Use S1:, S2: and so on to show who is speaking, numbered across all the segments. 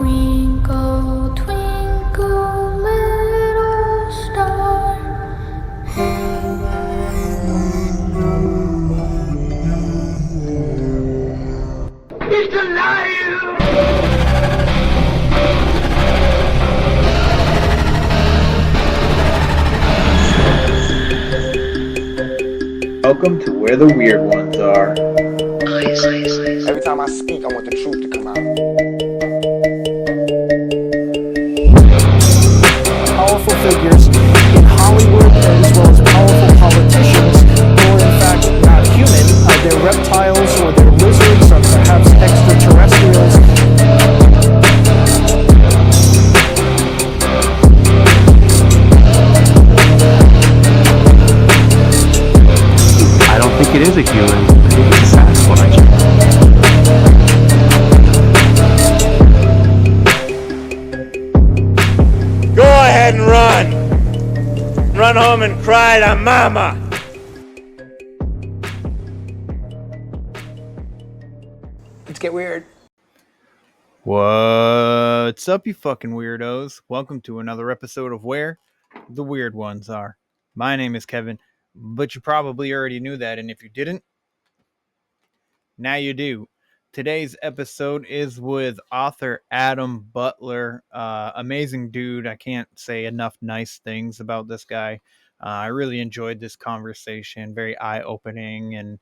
S1: Twinkle, twinkle, little star, how
S2: He's alive!
S3: Welcome to where the weird ones are.
S4: Every time I speak, I want the truth to come out.
S5: Powerful figures in Hollywood as well as powerful politicians who are in fact not human. They're reptiles or they're lizards or perhaps extraterrestrials.
S6: I don't think it is a human. I think it's a Sasquatch.
S7: Go ahead and run. Run home and cry to mama.
S5: Let's get weird.
S8: What's up, you fucking weirdos? Welcome to another episode of Where the Weird Ones Are. My name is Kevin, but you probably already knew that, and if you didn't, now you do. Today's episode is with author Adam Butler. Amazing dude. I can't say enough nice things about this guy. I really enjoyed this conversation. Very eye-opening, and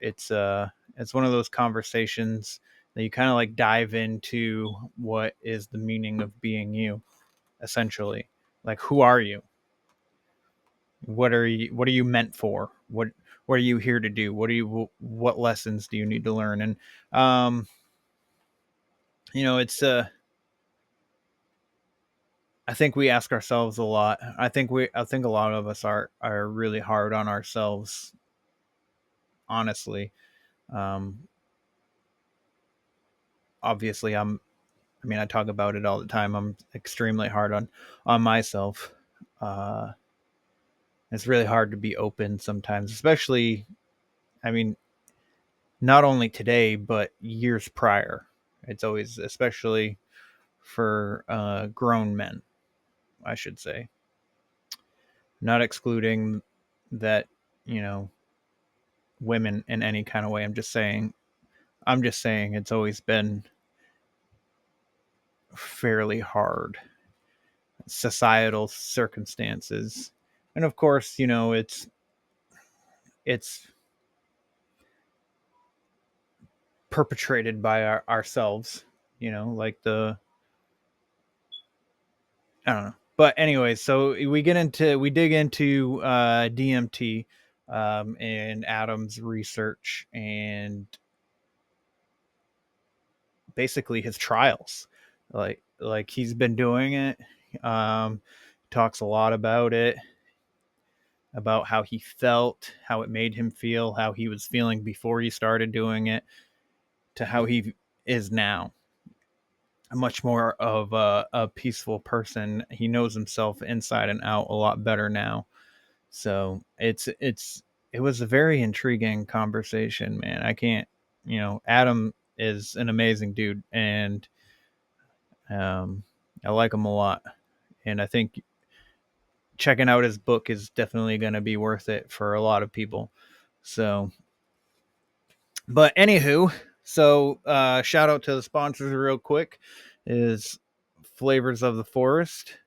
S8: it's one of those conversations that you kind of like dive into what is the meaning of being you, essentially. Like, who are you? What are you meant for? What are you here to do? What lessons do you need to learn? And it's I think we ask ourselves a lot. I think a lot of us are really hard on ourselves, honestly. Obviously I talk about it all the time. I'm extremely hard on myself. It's really hard to be open sometimes, especially, not only today, but years prior. It's always, especially for grown men, I should say. Not excluding that, women in any kind of way. I'm just saying it's always been fairly hard. Societal circumstances. And of course, it's perpetrated by ourselves, like the, I don't know. But anyway, so we dig into DMT and Adam's research and basically his trials. Like he's been doing it. Talks a lot about it, about how he felt, how it made him feel, how he was feeling before he started doing it, to how he is now. Much more of a peaceful person. He knows himself inside and out a lot better now. So it was a very intriguing conversation, man. I can't, Adam is an amazing dude, and I like him a lot. And I think checking out his book is definitely going to be worth it for a lot of people. So, but anywho, so shout out to the sponsors real quick. Is Flavors of the Forest,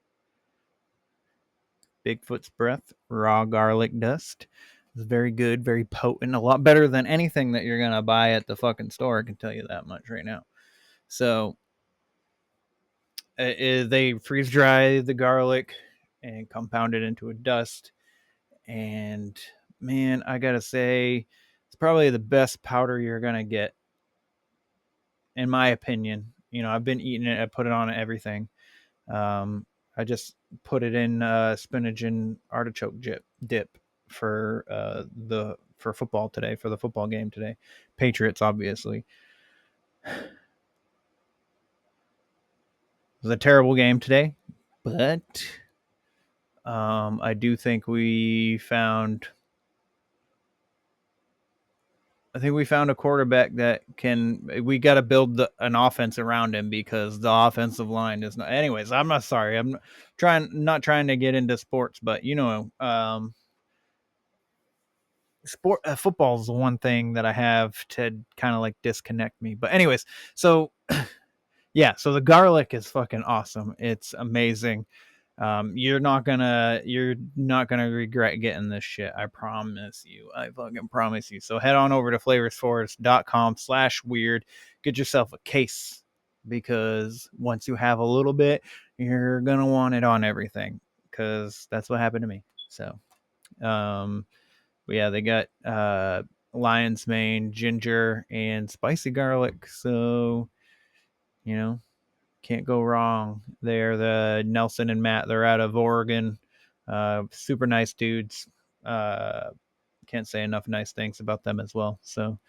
S8: Bigfoot's Breath, raw garlic dust. It's very good, very potent, a lot better than anything that you're going to buy at the fucking store. I can tell you that much right now. So they freeze dry the garlic and compound it into a dust. And man, I got to say, it's probably the best powder you're going to get, in my opinion. I've been eating it. I put it on everything. I just put it in spinach and artichoke dip for football today, for the football game today. Patriots, obviously. It was a terrible game today, but I do think we found I think we found a quarterback that we got to build an offense around him because the offensive line is not. Anyways, I'm not sorry. I'm not trying to get into sports, but football is the one thing that I have to kind of like disconnect me. But anyways, so yeah, so the garlic is fucking awesome. It's amazing. You're not gonna regret getting this shit. I promise you. I fucking promise you. So head on over to flavorsforest.com/weird. Get yourself a case because once you have a little bit, you're gonna want it on everything because that's what happened to me. So, but yeah, they got lion's mane, ginger, and spicy garlic. So, can't go wrong. They're the Nelson and Matt. They're out of Oregon. Super nice dudes. Can't say enough nice things about them as well. So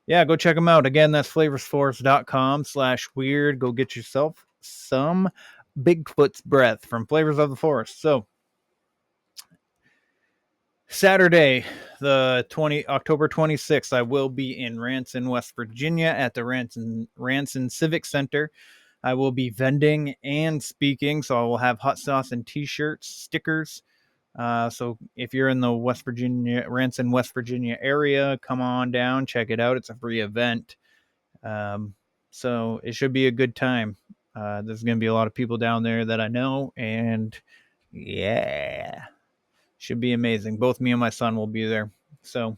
S8: yeah, go check them out. Again, that's flavorsforest.com/weird. Go get yourself some Bigfoot's breath from Flavors of the Forest. So Saturday, October 26th, I will be in Ranson, West Virginia at the Ranson Civic Center. I will be vending and speaking, so I will have hot sauce and t-shirts, stickers. So if you're in the Ranson, West Virginia area, come on down, check it out. It's a free event. So it should be a good time. There's going to be a lot of people down there that I know, and yeah, should be amazing. Both me and my son will be there. So,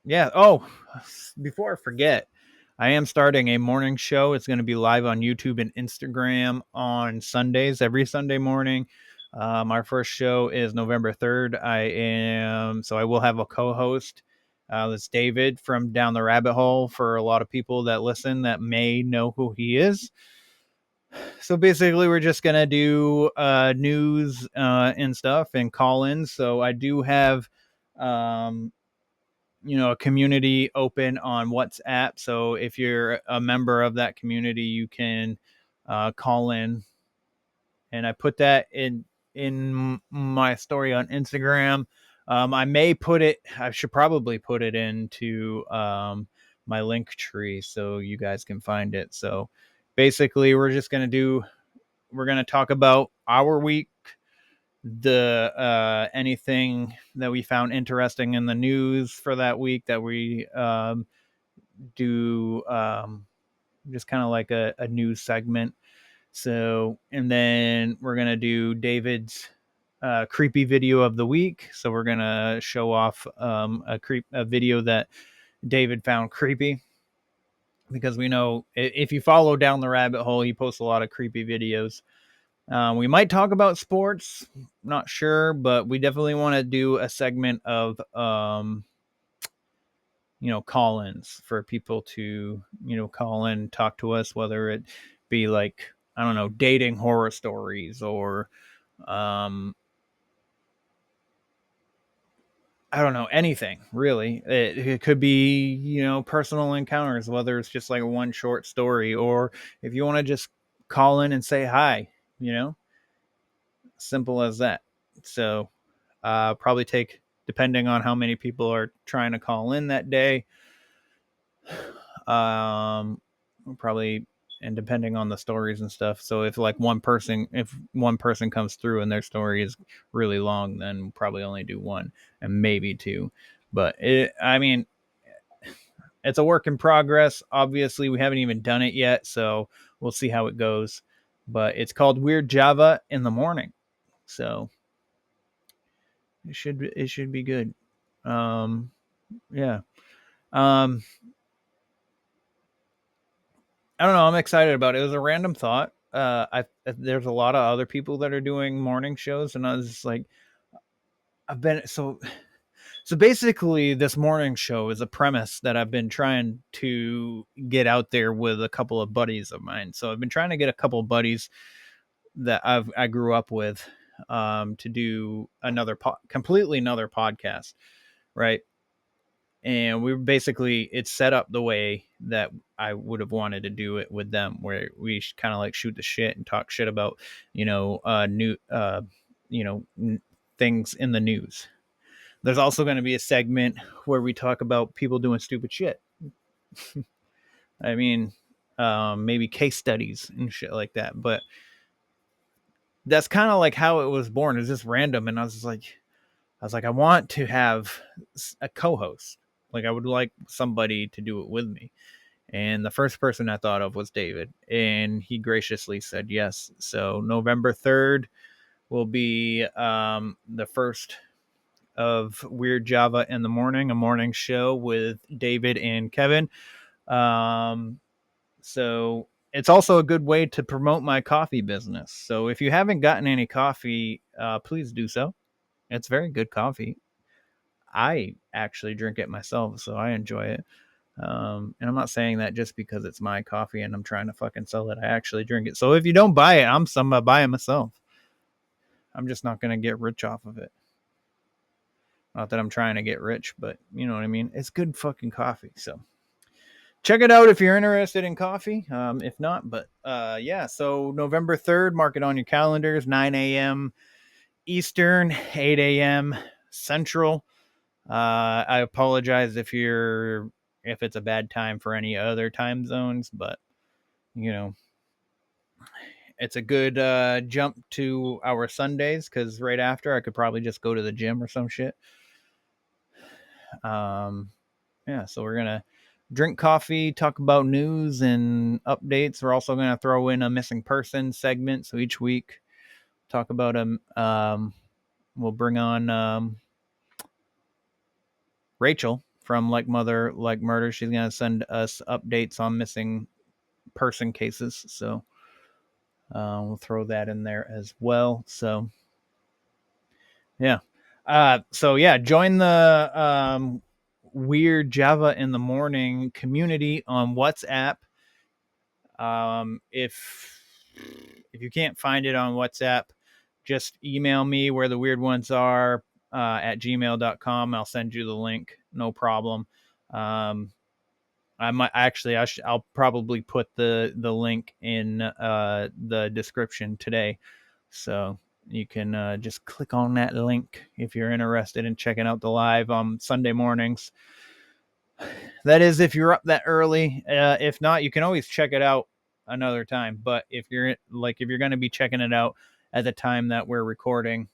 S8: yeah. Oh, before I forget, I am starting a morning show. It's going to be live on YouTube and Instagram on Sundays, every Sunday morning. Our first show is November 3rd. I will have a co-host. That's David from Down the Rabbit Hole. For a lot of people that listen that may know who he is. So basically, we're just going to do news and stuff and call-ins. So I do have a community open on WhatsApp. So if you're a member of that community, you can call in. And I put that in my story on Instagram. I should probably put it into my link tree so you guys can find it. So basically, we're going to talk about our week, the anything that we found interesting in the news for that week that we do just kind of like a news segment. So, and then we're going to do David's creepy video of the week. So we're going to show off a video that David found creepy, because we know if you follow Down the Rabbit Hole, he posts a lot of creepy videos. We might talk about sports, not sure, but we definitely want to do a segment of call-ins for people to call in, talk to us, whether it be like, I don't know, dating horror stories, or I don't know, anything really. It could be personal encounters, whether it's just like one short story, or if you want to just call in and say hi, simple as that. So probably take, depending on how many people are trying to call in that day, probably, and depending on the stories and stuff. So if one person comes through and their story is really long, then we'll probably only do one and maybe two. But it's a work in progress. Obviously, we haven't even done it yet, so we'll see how it goes. But it's called Weird Java in the Morning. So it should be good. Yeah. I don't know. I'm excited about it. It was a random thought. There's a lot of other people that are doing morning shows, and I was just like, so basically, this morning show is a premise that I've been trying to get out there with a couple of buddies of mine. So I've been trying to get a couple of buddies that I grew up with to do completely another podcast, right? And it's set up the way that I would have wanted to do it with them, where we kind of like shoot the shit and talk shit about, things in the news. There's also going to be a segment where we talk about people doing stupid shit. I mean, maybe case studies and shit like that. But that's kind of like how it was born. It's just random. And I was like, I want to have a co-host. Like, I would like somebody to do it with me. And the first person I thought of was David, and he graciously said yes. So November 3rd will be the first of Weird Java in the Morning, a morning show with David and Kevin. So it's also a good way to promote my coffee business. So if you haven't gotten any coffee, please do so. It's very good coffee. I actually drink it myself, so I enjoy it. And I'm not saying that just because it's my coffee and I'm trying to fucking sell it. I actually drink it. So if you don't buy it, I'm buying myself. I'm just not going to get rich off of it. Not that I'm trying to get rich, but you know what I mean? It's good fucking coffee. So check it out if you're interested in coffee. If not, but yeah. So November 3rd, mark it on your calendars, 9 a.m. Eastern, 8 a.m. Central. I apologize if it's a bad time for any other time zones, but you know, it's a good jump to our Sundays because right after I could probably just go to the gym or some shit. Yeah, so we're gonna drink coffee, talk about news and updates. We're also gonna throw in a missing person segment. So each week, talk about we'll bring on Rachel from Like Mother Like Murder. She's gonna send us updates on missing person cases. So we'll throw that in there as well. So yeah. Join the Weird Java in the Morning community on WhatsApp. If you can't find it on WhatsApp, just email me where the weird ones are at gmail.com. I'll send you the link. No problem. I might actually, I'll probably put the link in the description today. So you can just click on that link if you're interested in checking out the live on Sunday mornings. That is if you're up that early. If not, you can always check it out another time. But if you're going to be checking it out at the time that we're recording,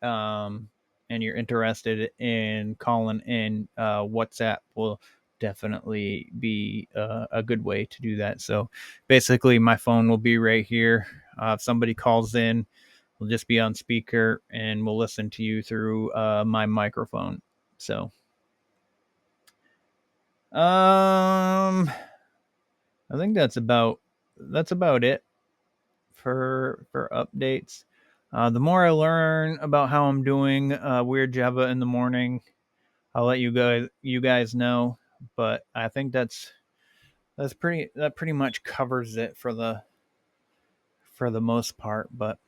S8: and you're interested in calling in, WhatsApp will definitely be a good way to do that. So basically my phone will be right here. If somebody calls in, we'll just be on speaker and we'll listen to you through my microphone. So I think that's about it for updates. The more I learn about how I'm doing Weird Java in the Morning, I'll let you guys know. But I think that pretty much covers it for the most part. But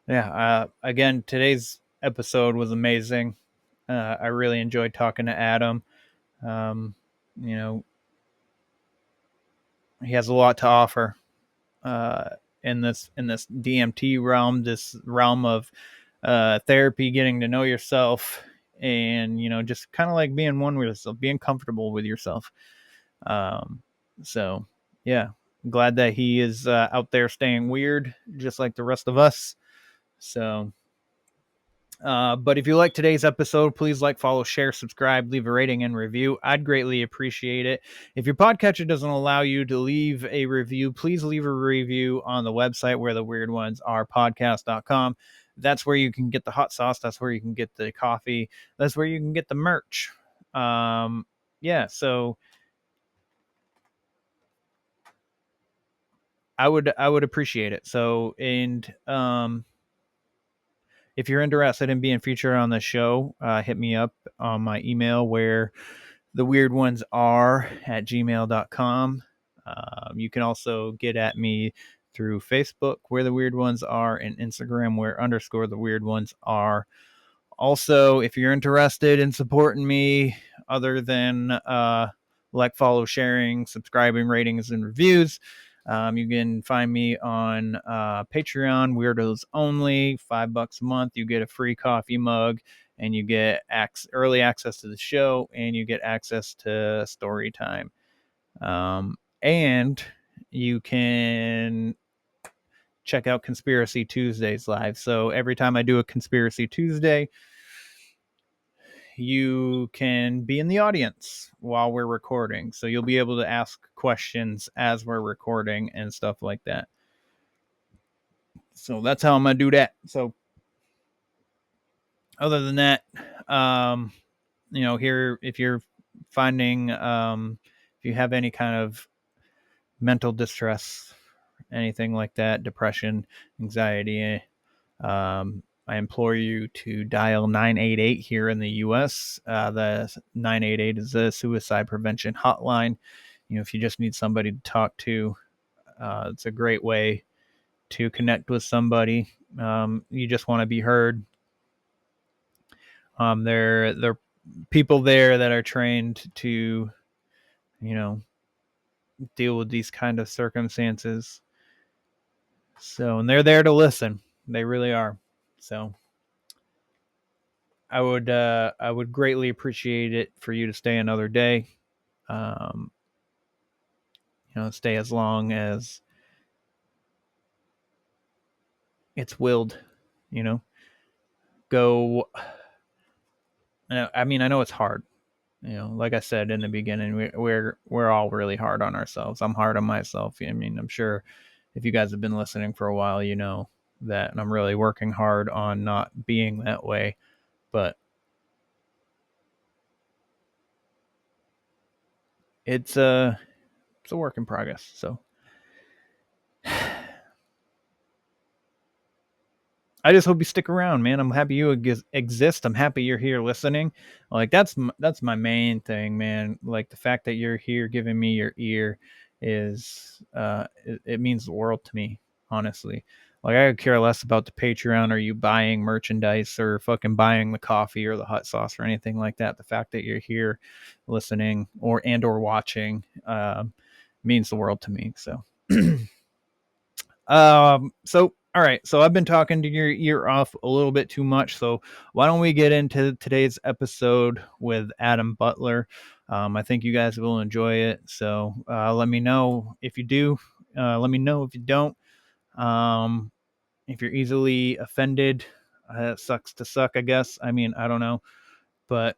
S8: yeah, again, today's episode was amazing. I really enjoyed talking to Adam. You know, he has a lot to offer in this DMT realm, this realm of therapy, getting to know yourself, and just kind of like being one with yourself, being comfortable with yourself. So yeah, I'm glad that he is out there staying weird, just like the rest of us. So. But if you like today's episode, please like, follow, share, subscribe, leave a rating and review. I'd greatly appreciate it. If your podcatcher doesn't allow you to leave a review, please leave a review on the website where the weird ones are, podcast.com. That's where you can get the hot sauce. That's where you can get the coffee. That's where you can get the merch. Yeah, so I would appreciate it. So, and if you're interested in being featured on the show, hit me up on my email where the weird ones are at gmail.com. You can also get at me through Facebook where the weird ones are, and Instagram where _ the weird ones are. Also, if you're interested in supporting me other than like, follow, sharing, subscribing, ratings, and reviews, you can find me on Patreon, Weirdos Only, $5 a month. You get a free coffee mug and you get early access to the show, and you get access to story time. And you can check out Conspiracy Tuesdays live. So every time I do a Conspiracy Tuesday, you can be in the audience while we're recording. So you'll be able to ask questions as we're recording and stuff like that. So that's how I'm going to do that. So other than that, here, if you're finding, if you have any kind of mental distress, anything like that, depression, anxiety, I implore you to dial 988 here in the U.S. The 988 is a suicide prevention hotline. If you just need somebody to talk to, it's a great way to connect with somebody. You just want to be heard. There are people there that are trained to, deal with these kind of circumstances. So, and they're there to listen. They really are. So I would greatly appreciate it for you to stay another day. Stay as long as it's willed. Go. I mean, I know it's hard. Like I said in the beginning, we're all really hard on ourselves. I'm hard on myself. I mean, I'm sure if you guys have been listening for a while, you know that, and I'm really working hard on not being that way. But it's a work in progress. So I just hope you stick around, man. I'm happy you exist. I'm happy you're here listening. Like that's my main thing, man. Like the fact that you're here giving me your ear is it means the world to me, honestly. Like I could care less about the Patreon or you buying merchandise or fucking buying the coffee or the hot sauce or anything like that. The fact that you're here listening or watching means the world to me. So so all right, so I've been talking to your ear off a little bit too much, so why don't we get into today's episode with Adam Butler. I think you guys will enjoy it, so let me know if you do. Let me know if you don't. If you're easily offended, it sucks to suck, I guess. I mean, I don't know, but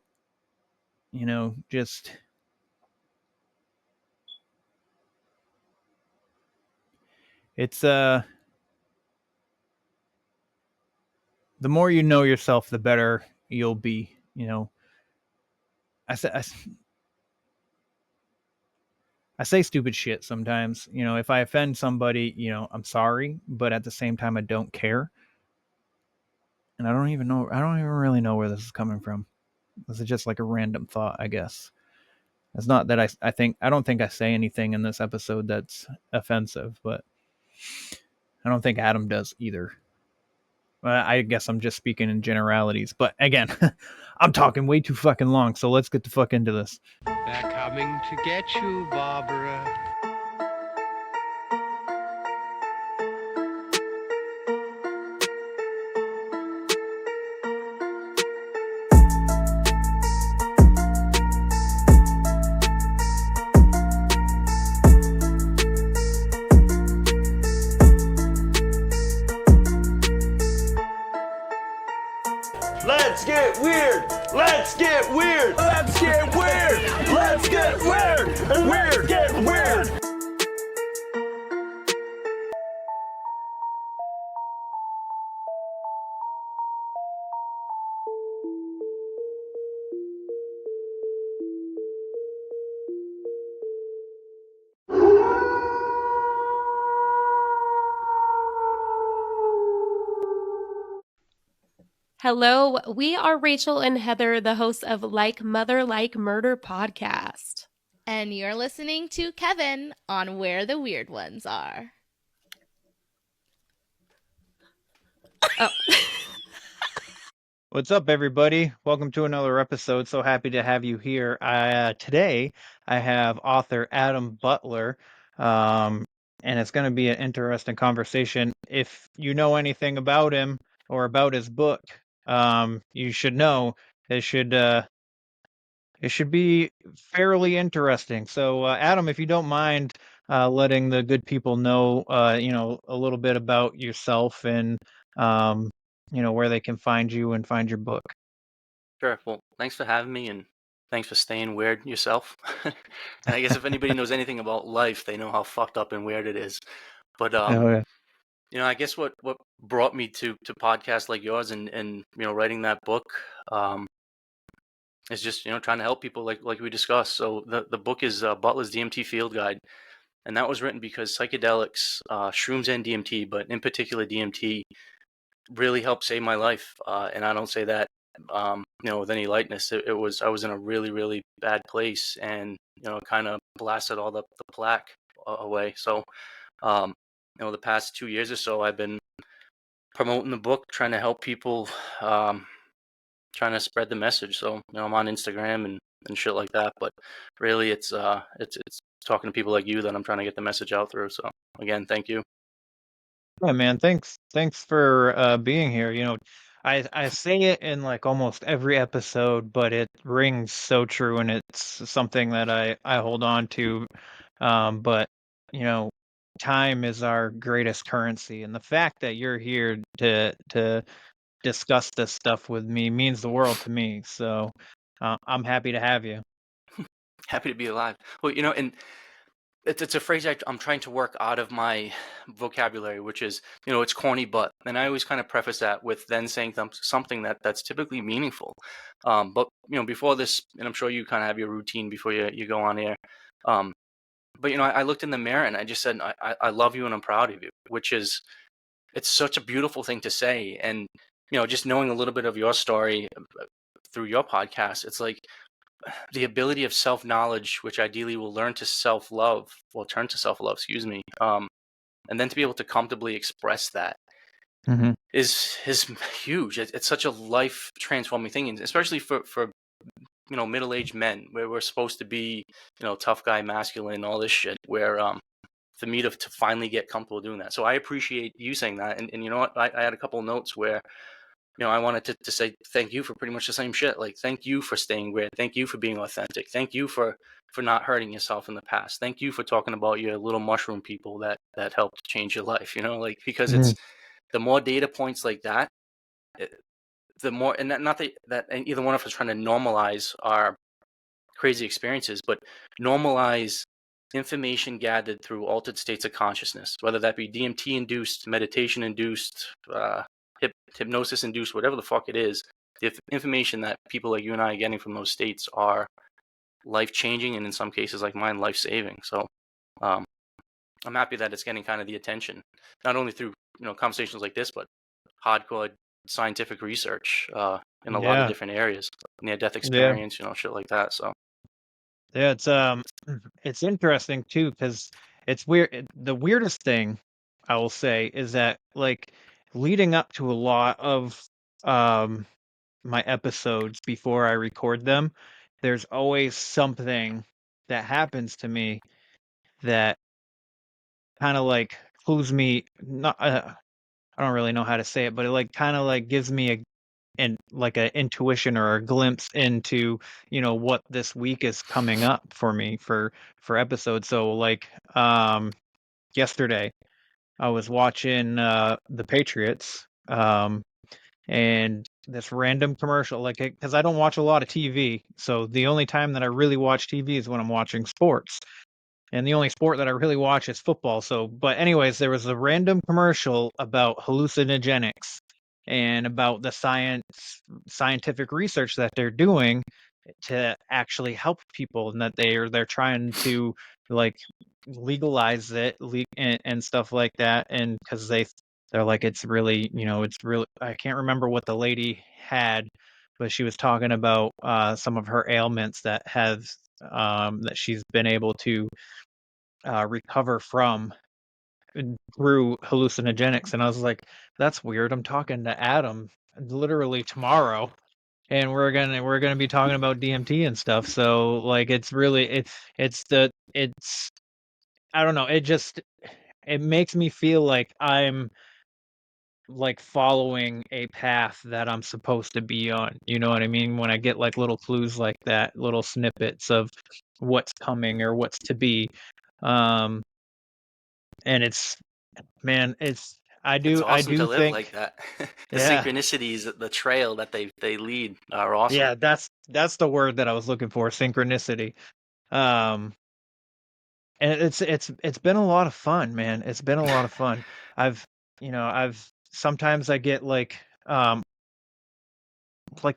S8: just it's the more you know yourself, the better you'll be. I say stupid shit sometimes. If I offend somebody, I'm sorry, but at the same time, I don't care. And I don't even really know where this is coming from. This is just like a random thought, I guess. It's not that I don't think I say anything in this episode that's offensive, but I don't think Adam does either. I guess I'm just speaking in generalities, but again, I'm talking way too fucking long, so let's get the fuck into this.
S9: They're coming to get you, Barbara.
S7: Let's get weird. Let's get weird. Let's get weird. Let's get weird. Weird. Get weird.
S10: Hello, we are Rachel and Heather, the hosts of Like Mother, Like Murder podcast.
S11: And you're listening to Kevin on Where the Weird Ones Are.
S10: Oh.
S8: What's up, everybody? Welcome to another episode. So happy to have you here. Today, I have author Adam Butler, and it's going to be an interesting conversation. If you know anything about him or about his book, you should know it should be fairly interesting. So, Adam, if you don't mind letting the good people know, a little bit about yourself and, where they can find you and find your book.
S12: Sure. Well, thanks for having me, and thanks for staying weird yourself. And I guess if anybody knows anything about life, they know how fucked up and weird it is. But
S8: Oh, yeah.
S12: I guess what brought me to podcasts like yours and writing that book is just trying to help people like we discussed. So the book is Butler's DMT Field Guide, and that was written because psychedelics, shrooms and DMT, but in particular DMT, really helped save my life. And I don't say that with any lightness. I was in a really, really bad place, and kind of blasted all the plaque away. So the past 2 years or so, I've been promoting the book, trying to help people, trying to spread the message. So I'm on Instagram and shit like that. But really, it's talking to people like you that I'm trying to get the message out through. So again, thank you.
S8: Yeah, man. Thanks for being here. I say it in like almost every episode, but it rings so true, and it's something that I hold on to. But you know, time is our greatest currency, and the fact that you're here to discuss this stuff with me means the world to me. So I'm happy to have you.
S12: Happy to be alive. Well, and it's a phrase I'm trying to work out of my vocabulary, which is, it's corny, and I always kind of preface that with then saying something that's typically meaningful. But before this, and I'm sure you kind of have your routine before you go on air. But I looked in the mirror and I just said, I love you and I'm proud of you, which is, it's such a beautiful thing to say. And just knowing a little bit of your story through your podcast, it's like the ability of self-knowledge, which ideally will learn to self-love, will turn to self-love, excuse me, and then to be able to comfortably express that is huge. It's such a life-transforming thing, and especially for middle-aged men, where we're supposed to be tough guy, masculine, all this shit, where for me to finally get comfortable doing that. So I appreciate you saying that, and you know what, I had a couple of notes where I wanted to say thank you for pretty much the same shit. Like, thank you for staying weird. Thank you for being authentic. Thank you for not hurting yourself in the past. Thank you for talking about your little mushroom people that helped change your life. Because it's the more data points like that, the more, and not that either one of us trying to normalize our crazy experiences, but normalize information gathered through altered states of consciousness, whether that be DMT induced, meditation induced, hypnosis induced, whatever the fuck it is. The information that people like you and I are getting from those states are life changing, and in some cases like mine, life saving. So I'm happy that it's getting kind of the attention, not only through conversations like this, but hardcore scientific research in a lot of different areas, near death experience, shit like that. So
S8: yeah, it's interesting too, because it's weird. The weirdest thing I will say is that, like, leading up to a lot of my episodes before I record them, there's always something that happens to me that kind of like clues me. Not, I don't really know how to say it, but it like kind of like gives me like an intuition or a glimpse into what this week is coming up for me for episodes. So like yesterday I was watching the Patriots, and this random commercial, like, because I don't watch a lot of TV, so the only time that I really watch TV is when I'm watching sports, and the only sport that I really watch is football. So, but anyways, there was a random commercial about hallucinogenics and about the scientific research that they're doing to actually help people, and that they're trying to like legalize it and stuff like that, and because they're like, it's really, I can't remember what the lady had, but she was talking about some of her ailments that she's been able to recover from through hallucinogenics. And I was like, that's weird. I'm talking to Adam literally tomorrow, and we're gonna be talking about DMT and stuff. So like, it's really it's I don't know. It makes me feel like I'm like following a path that I'm supposed to be on. You know what I mean? When I get like little clues like that, little snippets of what's coming or what's to be. Um, and it's, man,
S12: It's
S8: I
S12: awesome to
S8: do
S12: live like
S8: think,
S12: that. The
S8: yeah,
S12: synchronicities, the trail that they lead are awesome.
S8: yeah, that's the word that I was looking for, synchronicity. Um, and it's been a lot of fun, man. It's been a lot of fun. I've, I've sometimes I get like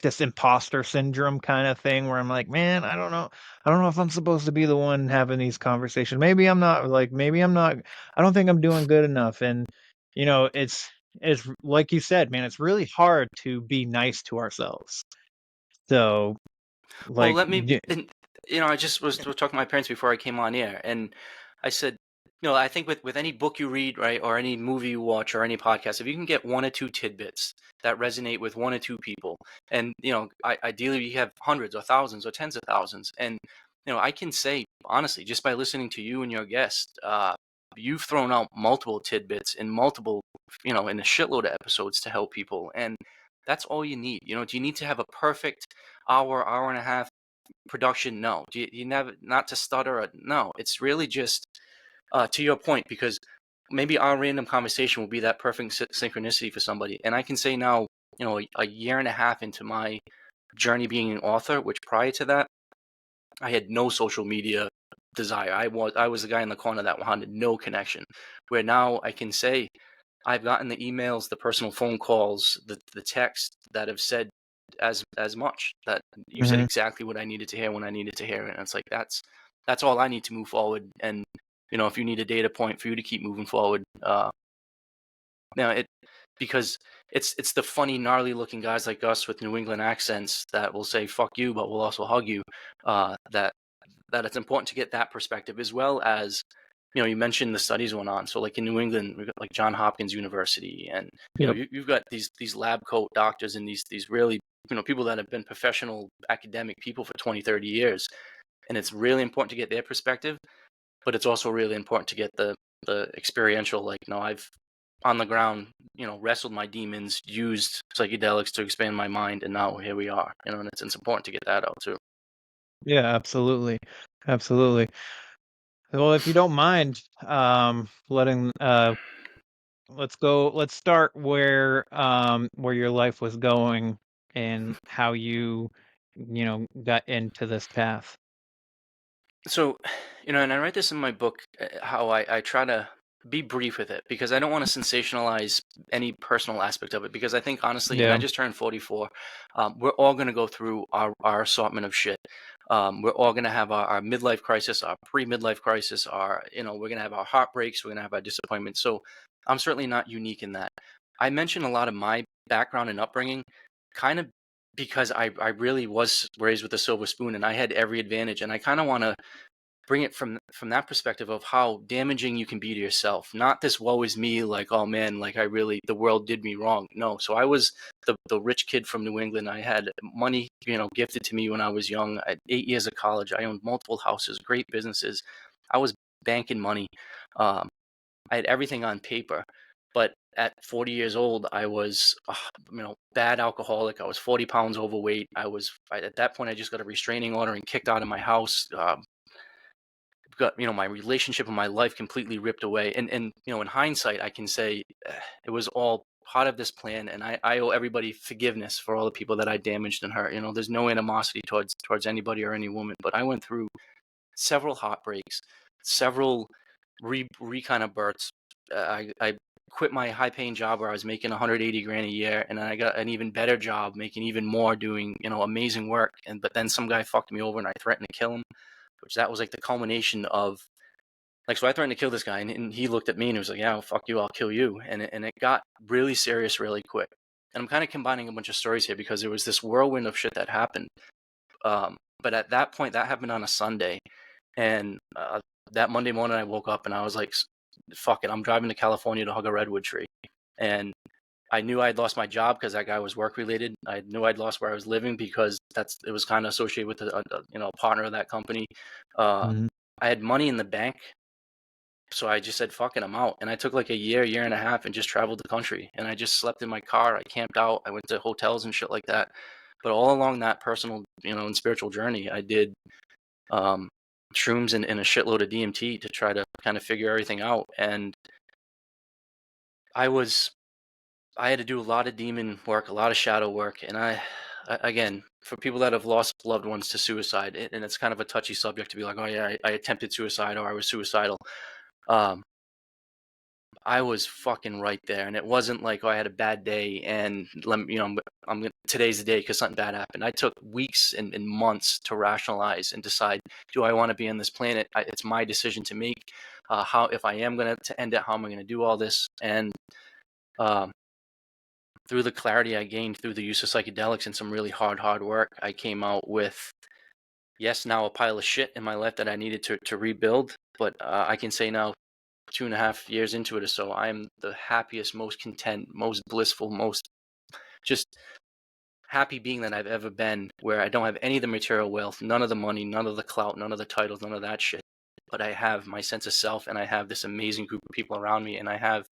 S8: this imposter syndrome kind of thing where I'm like, man, I don't know if I'm supposed to be the one having these conversations. Maybe I'm not, I don't think I'm doing good enough. And, it's like you said, man, it's really hard to be nice to ourselves. So,
S12: Well,
S8: like,
S12: let me, and, I just was talking to my parents before I came on air, and I said, I think with any book you read, right, or any movie you watch, or any podcast, if you can get one or two tidbits that resonate with one or two people, and ideally you have hundreds or thousands or tens of thousands, and I can say honestly, just by listening to you and your guest, you've thrown out multiple tidbits in multiple, in a shitload of episodes to help people, and that's all you need. Do you need to have a perfect hour and a half production? No. Do you never, not to stutter? No. It's really just to your point, because maybe our random conversation will be that perfect synchronicity for somebody. And I can say now, a year and a half into my journey being an author, which prior to that, I had no social media desire. I was the guy in the corner that wanted no connection. Where now I can say I've gotten the emails, the personal phone calls, the text that have said as much, that you said
S8: mhm.
S12: exactly what I needed to hear when I needed to hear it. And it's like that's all I need to move forward. And if you need a data point for you to keep moving forward, now it because it's the funny, gnarly looking guys like us with New England accents that will say "fuck you," but will also hug you. That it's important to get that perspective, as well as you mentioned the studies went on. So like in New England, we've got like John Hopkins University, and
S8: Yep.
S12: you've got these lab coat doctors and these really people that have been professional academic people for 20, 30 years, and it's really important to get their perspective. But it's also really important to get the experiential, like, I've on the ground, wrestled my demons, used psychedelics to expand my mind, and now here we are. And it's important to get that out too.
S8: Yeah, absolutely. Absolutely. Well, if you don't mind, letting let's start where your life was going and how got into this path.
S12: So, and I write this in my book, how I try to be brief with it, because I don't want to sensationalize any personal aspect of it, because I think honestly, and I
S8: Yeah.
S12: just turned 44, we're all going to go through our assortment of shit. We're all going to have our midlife crisis, our pre-midlife crisis, we're going to have our heartbreaks, we're going to have our disappointments. So I'm certainly not unique in that. I mentioned a lot of my background and upbringing, kind of because I really was raised with a silver spoon, and I had every advantage. And I kind of want to bring it from that perspective of how damaging you can be to yourself. Not this woe is me, like, oh man, like the world did me wrong. No. So I was the rich kid from New England. I had money, gifted to me when I was young. I had 8 years of college. I owned multiple houses, great businesses. I was banking money. Um, I had everything on paper. But at 40 years old, I was, bad alcoholic. I was 40 pounds overweight. At that point, I just got a restraining order and kicked out of my house. Got my relationship and my life completely ripped away. And in hindsight, I can say it was all part of this plan, and I owe everybody forgiveness for all the people that I damaged and hurt. There's no animosity towards anybody or any woman, but I went through several heartbreaks, several kind of births. I quit my high paying job where I was making 180 grand a year, and then I got an even better job making even more, doing amazing work. But then some guy fucked me over, and I threatened to kill him, which that was like the culmination of, like, so I threatened to kill this guy, and he looked at me and he was like, yeah, well, fuck you, I'll kill you. And it got really serious really quick. And I'm kind of combining a bunch of stories here because there was this whirlwind of shit that happened. But at that point, that happened on a Sunday. And that Monday morning, I woke up and I was like, fuck it, I'm driving to California to hug a redwood tree. And I knew I'd lost my job because that guy was work related. I knew I'd lost where I was living because it was kind of associated with a partner of that company.
S8: Mhm.
S12: I had money in the bank, So I just said, fuck it, I'm out. And I took like a year and a half and just traveled the country. And I just slept in my car. I camped out. I went to hotels and shit like that. But all along that personal, and spiritual journey, I did shrooms and a shitload of DMT to try to kind of figure everything out. And I had to do a lot of demon work, a lot of shadow work. And again, for people that have lost loved ones to suicide, and it's kind of a touchy subject to be like, oh yeah, I attempted suicide or I was suicidal. I was fucking right there, and it wasn't like, oh, I had a bad day and today's the day because something bad happened. I took weeks and months to rationalize and decide, do I want to be on this planet? It's my decision to make. How, if I am going to end it, how am I going to do all this? And through the clarity I gained through the use of psychedelics and some really hard work, I came out with, yes, now a pile of shit in my life that I needed to rebuild. But I can say now, 2.5 years into it or so, I am the happiest, most content, most blissful, most just happy being that I've ever been, where I don't have any of the material wealth, none of the money, none of the clout, none of the titles, none of that shit. But I have my sense of self, and I have this amazing group of people around me, and I have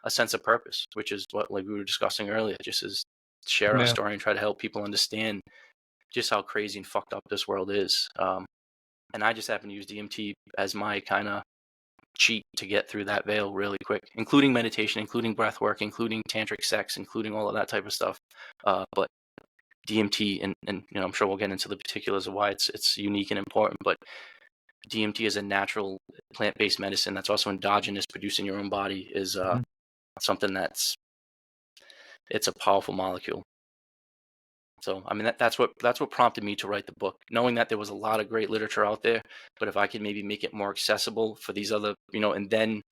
S12: a sense of purpose, which is what, like we were discussing earlier, just is share our story and try to help people understand just how crazy and fucked up this world is. And I just happen to use DMT as my kind of cheat to get through that veil really quick, including meditation, including breath work, including tantric sex, including all of that type of stuff. But DMT, and I'm sure we'll get into the particulars of why it's unique and important, but DMT is a natural plant-based medicine that's also endogenous, produced in your own body, is something it's a powerful molecule. So, I mean, that's what prompted me to write the book, knowing that there was a lot of great literature out there, but if I could maybe make it more accessible for these other, and then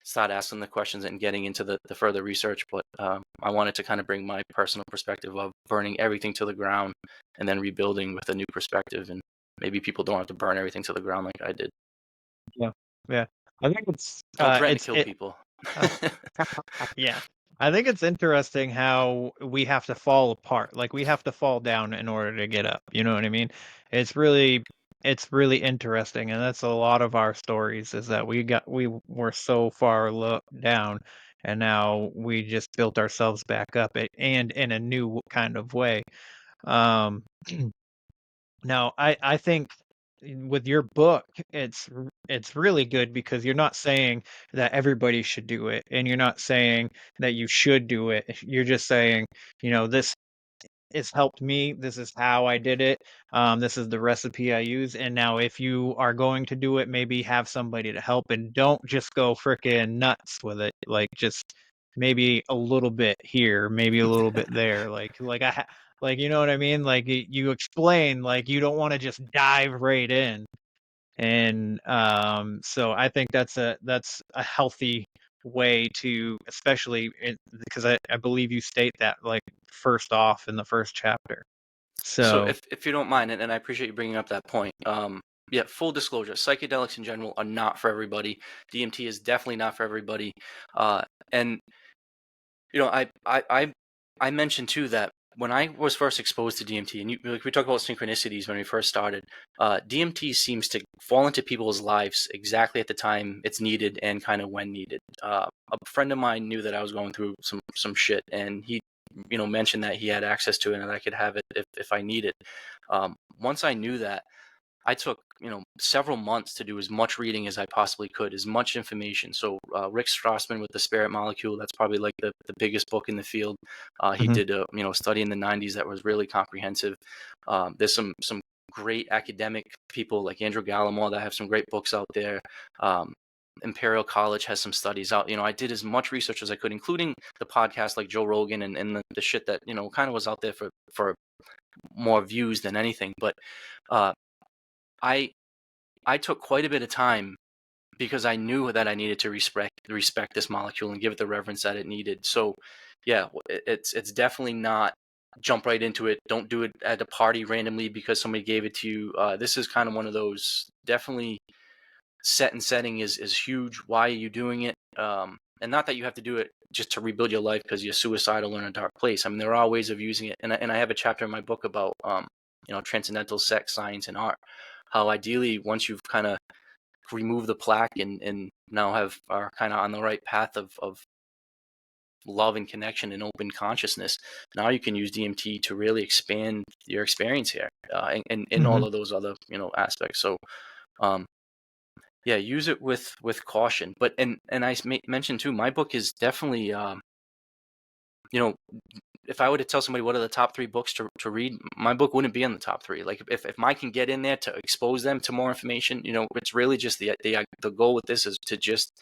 S12: start asking the questions and getting into the further research. But I wanted to kind of bring my personal perspective of burning everything to the ground and then rebuilding with a new perspective. And maybe people don't have to burn everything to the ground like I did.
S8: Yeah. I think it's
S12: Don't threaten to kill people.
S8: Yeah. I think it's interesting how we have to fall apart. Like we have to fall down in order to get up. You know what I mean? It's really interesting, and that's a lot of our stories, is that we were so far down, and now we just built ourselves back up, and in a new kind of way. Now I think with your book, it's really good because you're not saying that everybody should do it, and you're not saying that you should do it. You're just saying, this has helped me. This is how I did it. This is the recipe I use. And now, if you are going to do it, maybe have somebody to help, and don't just go freaking nuts with it. Like, just maybe a little bit here, maybe a little bit there. Like, you know what I mean? Like, you explain, like, you don't want to just dive right in. And so I think that's a healthy way to, especially because I believe you state that, like, first off in the first chapter.
S12: So if you don't mind, and I appreciate you bringing up that point. Yeah, full disclosure, psychedelics in general are not for everybody. DMT is definitely not for everybody. And I mentioned too that when I was first exposed to DMT, and we talk about synchronicities when we first started, DMT seems to fall into people's lives exactly at the time it's needed and kind of when needed. A friend of mine knew that I was going through some shit, and he mentioned that he had access to it and that I could have it if I need it. Once I knew that, I took several months to do as much reading as I possibly could, as much information. So Rick Strassman with the Spirit Molecule, that's probably like the biggest book in the field. He did a study in the 90s that was really comprehensive. There's some great academic people like Andrew Gallimore that have some great books out there. Imperial College has some studies out. I did as much research as I could, including the podcast like Joe Rogan and the shit that kind of was out there for more views than anything. But I took quite a bit of time because I knew that I needed to respect this molecule and give it the reverence that it needed. So yeah, it's definitely not jump right into it. Don't do it at a party randomly because somebody gave it to you. This is kind of one of those, definitely set and setting is huge. Why are you doing it? And not that you have to do it just to rebuild your life because you're suicidal or in a dark place. I mean, there are ways of using it. And I have a chapter in my book about, transcendental sex, science, and art. How ideally, once you've kind of remove the plaque and now are kind of on the right path of love and connection and open consciousness. Now you can use DMT to really expand your experience here, and in all of those other aspects. So yeah, use it with caution. But and I mentioned too, my book is definitely if I were to tell somebody what are the top 3 books to read, my book wouldn't be in the top 3. Like if Mike can get in there to expose them to more information, it's really just the goal with this is to just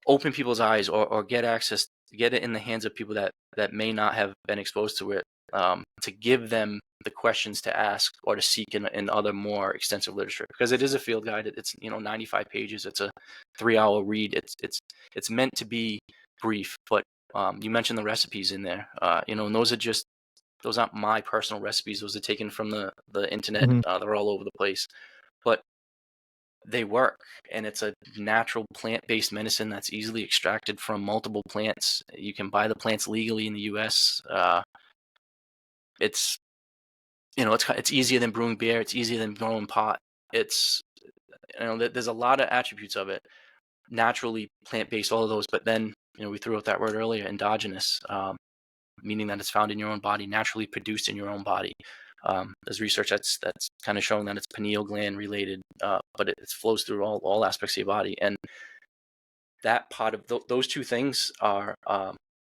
S12: open people's eyes or get access, get it in the hands of people that may not have been exposed to it, to give them the questions to ask or to seek in other more extensive literature, because it is a field guide. It's 95 pages. It's a 3-hour read. It's meant to be brief, but you mentioned the recipes in there, and those aren't my personal recipes. Those are taken from the internet. They're all over the place, but they work, and it's a natural plant-based medicine that's easily extracted from multiple plants. You can buy the plants legally in the U.S. It's it's easier than brewing beer. It's easier than growing pot. It's there's a lot of attributes of it, naturally plant-based, all of those. But then we threw out that word earlier, endogenous, meaning that it's found in your own body, naturally produced in your own body. There's research that's kind of showing that it's pineal gland related, but it flows through all aspects of your body. And that part of those two things are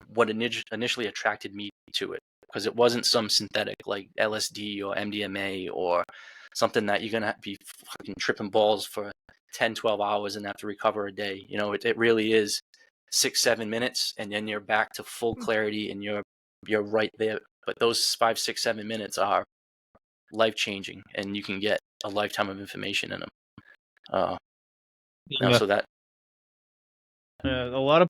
S12: what initially attracted me to it, because it wasn't some synthetic like LSD or MDMA or something that you're going to be fucking tripping balls for 10, 12 hours and have to recover a day. It really is 6-7 minutes, and then you're back to full clarity and you're right there. But those 5, 6, 7 minutes are life-changing, and you can get a lifetime of information in them. So that
S8: a lot of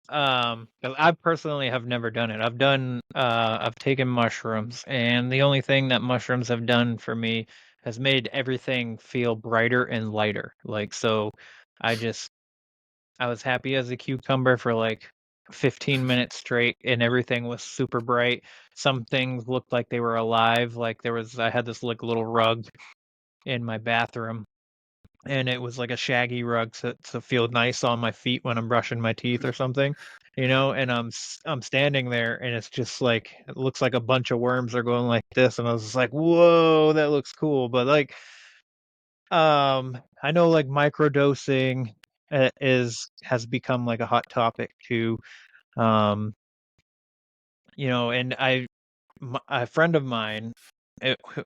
S8: I personally have never done it. I've taken mushrooms, and the only thing that mushrooms have done for me has made everything feel brighter and lighter. Like, so I was happy as a cucumber for like 15 minutes straight, and everything was super bright. Some things looked like they were alive. Like I had this like little rug in my bathroom, and it was like a shaggy rug to feel nice on my feet when I'm brushing my teeth or something, and I'm standing there, and it's just like, it looks like a bunch of worms are going like this, and I was just like, whoa, that looks cool. But like, I know like microdosing has become like a hot topic too. And a friend of mine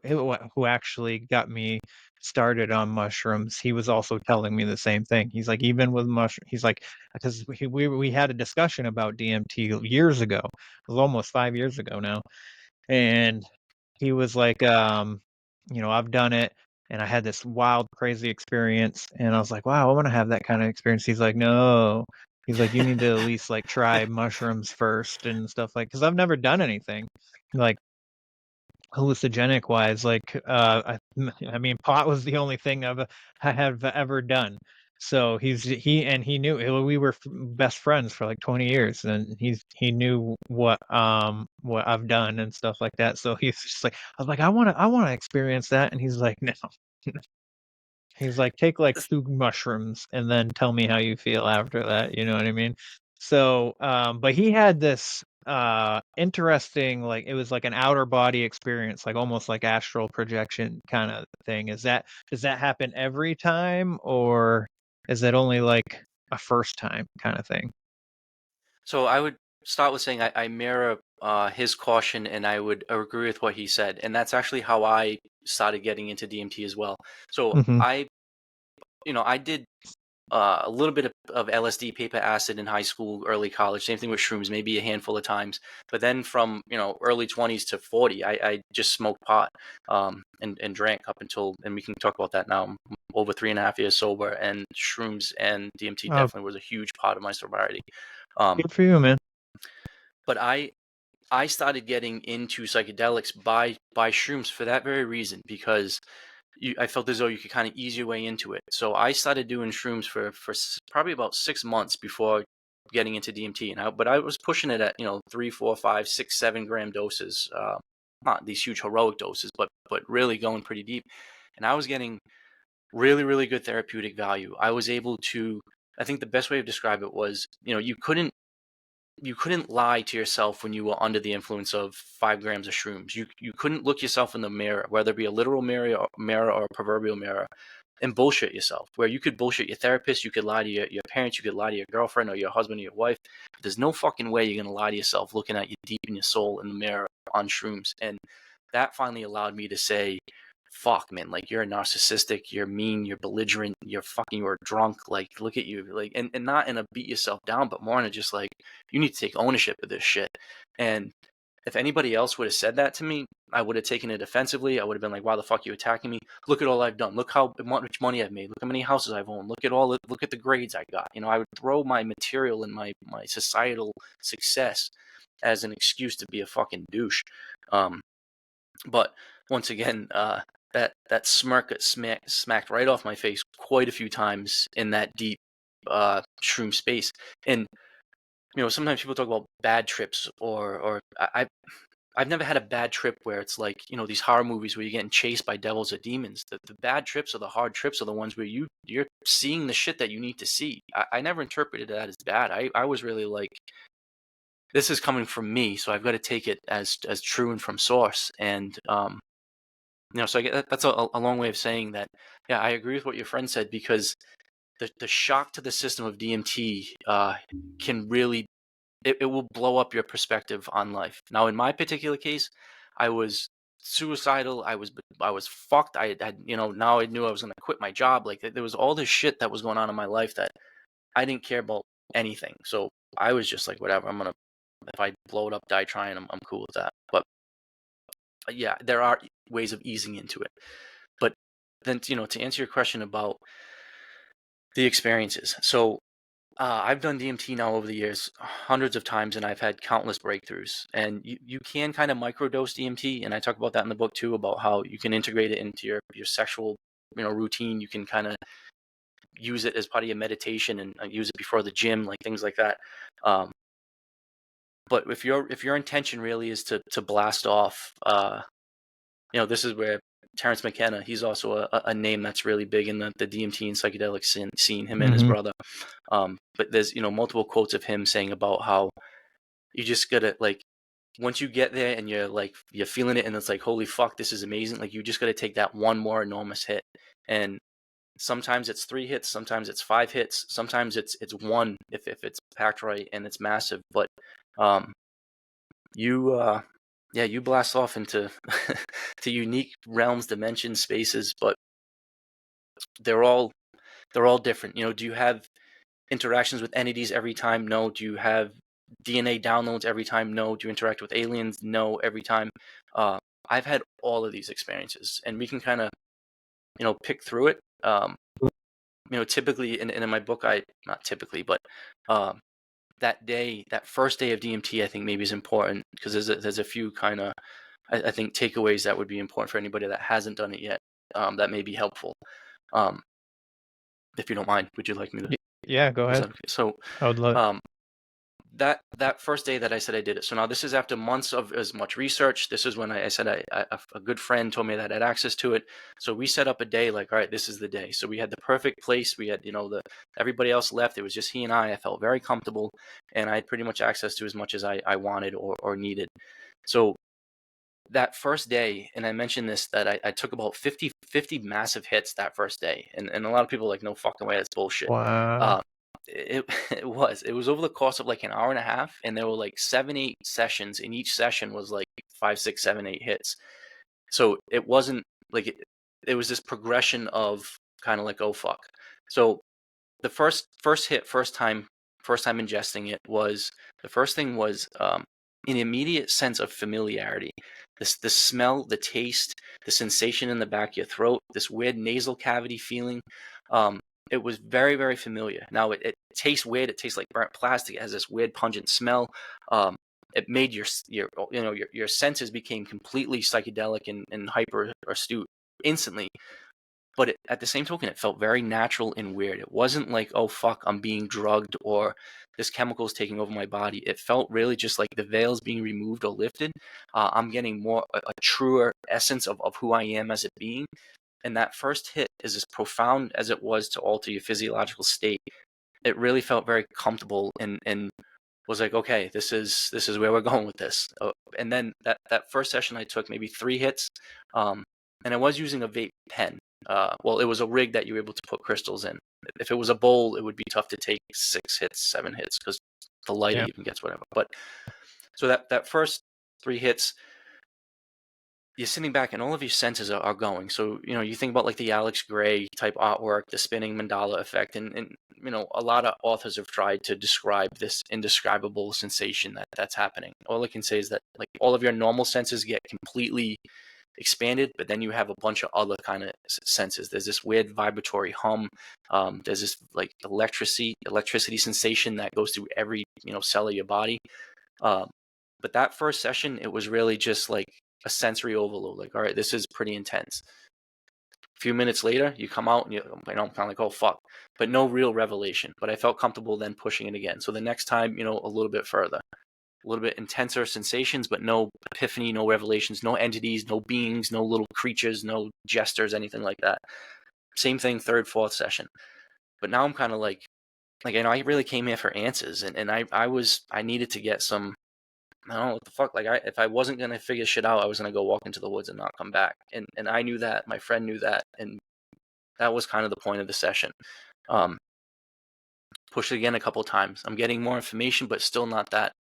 S8: who actually got me started on mushrooms, he was also telling me the same thing. He's like, even with he's like, because we had a discussion about DMT years ago. It was almost 5 years ago now, and he was like, I've done it, and I had this wild, crazy experience, and I was like, wow, I want to have that kind of experience. He's like, no. He's like, you need to at least like try mushrooms first and stuff, like, because I've never done anything like hallucinogenic wise. Like, I mean, pot was the only thing I have ever done. So he knew, we were best friends for like 20 years, and he knew what I've done and stuff like that. So he's just like, I was like, I want to experience that, and he's like, no. He's like, take like 2 mushrooms and then tell me how you feel after that. You know what I mean? So, but he had this interesting, like, it was like an outer body experience, like almost like astral projection kind of thing. Does that happen every time, or is it only like a first time kind of thing?
S12: So I would start with saying I mirror his caution, and I would agree with what he said, and that's actually how I started getting into DMT as well. So I did a little bit of LSD, paper acid in high school, early college. Same thing with shrooms, maybe a handful of times. But then from early 20s to 40, I just smoked pot, and drank up until, and we can talk about that now. I'm over 3.5 years sober, and shrooms and DMT definitely was a huge part of my sobriety.
S8: Good for you, man.
S12: But I started getting into psychedelics by shrooms for that very reason, because I felt as though you could kind of ease your way into it. So I started doing shrooms for probably about 6 months before getting into DMT. But I was pushing it at 3, 4, 5, 6, 7 gram doses, not these huge heroic doses, but really going pretty deep. And I was getting really, really good therapeutic value. I was able to, I think the best way to describe it was, you couldn't lie to yourself when you were under the influence of 5 grams of shrooms. You couldn't look yourself in the mirror, whether it be a literal mirror or a proverbial mirror, and bullshit yourself. Where you could bullshit your therapist, you could lie to your parents, you could lie to your girlfriend or your husband or your wife. But there's no fucking way you're gonna lie to yourself looking at you deep in your soul in the mirror on shrooms. And that finally allowed me to say, fuck, man, like, you're narcissistic, you're mean, you're belligerent, you're drunk, like, look at you, like, and not in a beat yourself down, but more in a just like, you need to take ownership of this shit. And if anybody else would have said that to me, I would have taken it offensively. I would have been like, why the fuck are you attacking me? Look at all I've done. Look how much money I've made. Look how many houses I've owned. Look at the grades I got. I would throw my material and my societal success as an excuse to be a fucking douche. But once again, that smirk got smacked right off my face quite a few times in that deep shroom space. And sometimes people talk about bad trips, or I've never had a bad trip where it's like, these horror movies where you're getting chased by devils or demons. The bad trips or the hard trips are the ones where you're seeing the shit that you need to see. I never interpreted that as bad. I was really like, this is coming from me, so I've got to take it as true and from source. And so I get that's a long way of saying that. Yeah, I agree with what your friend said, because the shock to the system of DMT can really, it will blow up your perspective on life. Now, in my particular case, I was suicidal. I was fucked. I had, now I knew I was going to quit my job. Like, there was all this shit that was going on in my life that I didn't care about anything. So I was just like, whatever, if I blow it up, die trying, I'm cool with that. But yeah, there are ways of easing into it. But then, to answer your question about the experiences. So I've done DMT now over the years hundreds of times, and I've had countless breakthroughs. And you can kind of microdose DMT, and I talk about that in the book too, about how you can integrate it into your sexual routine. You can kind of use it as part of your meditation and use it before the gym, like things like that. But if your intention really is to blast off, this is where Terrence McKenna, he's also a name that's really big in the DMT and psychedelic scene, him and his brother. But there's, multiple quotes of him saying about how you just gotta, like, once you get there and you're feeling it and it's like, holy fuck, this is amazing. Like, you just gotta take that one more enormous hit. And sometimes it's 3 hits, sometimes it's 5 hits, sometimes it's one if it's packed right and it's massive. But you blast off into to unique realms, dimensions, spaces, but they're all different. Do you have interactions with entities every time? No. Do you have DNA downloads every time? No. Do you interact with aliens? No, every time. I've had all of these experiences, and we can kind of pick through it. Typically, and in my book, not typically, but that first day of DMT, I think maybe is important, because there's a few kind of, I think, takeaways that would be important for anybody that hasn't done it yet, that may be helpful. If you don't mind, would you like me to?
S8: Yeah, go ahead.
S12: Okay? So
S8: I would love
S12: that first day that I said I did it. So now this is after months of as much research. This is when I said a good friend told me that I had access to it. So we set up a day, like, all right, this is the day. So we had the perfect place. We had, everybody else left. It was just he and I. I felt very comfortable, and I had pretty much access to as much as I wanted or needed. So that first day, and I mentioned this, that I took about 50 massive hits that first day. And a lot of people are like, no fucking way, that's bullshit.
S8: Wow.
S12: It was over the course of like an hour and a half, and there were like 7-8 sessions, and each session was like 5, 6, 7, 8 hits. So it wasn't like it was this progression of kind of like, oh fuck. So the first hit, first time ingesting it, was the first thing was an immediate sense of familiarity. The smell, the taste, the sensation in the back of your throat, this weird nasal cavity feeling. It was very, very familiar. Now it tastes weird. It tastes like burnt plastic. It has this weird pungent smell. It made your senses became completely psychedelic and hyper astute instantly. But at the same token, it felt very natural and weird. It wasn't like, oh fuck, I'm being drugged, or this chemical is taking over my body. It felt really just like the veil's being removed or lifted. I'm getting more a truer essence of who I am as a being. And that first hit is as profound as it was to alter your physiological state. It really felt very comfortable and was like, okay, this is where we're going with this. And then that first session I took maybe 3 hits, and I was using a vape pen. Well, it was a rig that you were able to put crystals in. If it was a bowl, it would be tough to take 6 hits, 7 hits, because the lighter even gets whatever. But so that first 3 hits, you're sitting back and all of your senses are going. So, you think about like the Alex Gray type artwork, the spinning mandala effect, and a lot of authors have tried to describe this indescribable sensation that's happening. All I can say is that like all of your normal senses get completely expanded, but then you have a bunch of other kind of senses. There's this weird vibratory hum. There's this like electricity sensation that goes through every cell of your body. But that first session, it was really just like a sensory overload. Like, all right, this is pretty intense. A few minutes later, you come out and I'm kind of like, oh fuck, but no real revelation. But I felt comfortable then pushing it again. So the next time, a little bit further, a little bit intenser sensations, but no epiphany, no revelations, no entities, no beings, no little creatures, no gestures, anything like that. Same thing, third, fourth session. But now I'm kind of like, I really came here for answers, and I needed to get some. I don't know what the fuck. Like, if I wasn't gonna figure shit out, I was gonna go walk into the woods and not come back. And I knew that. My friend knew that, and that was kind of the point of the session. Pushed it again a couple times. I'm getting more information, but still not that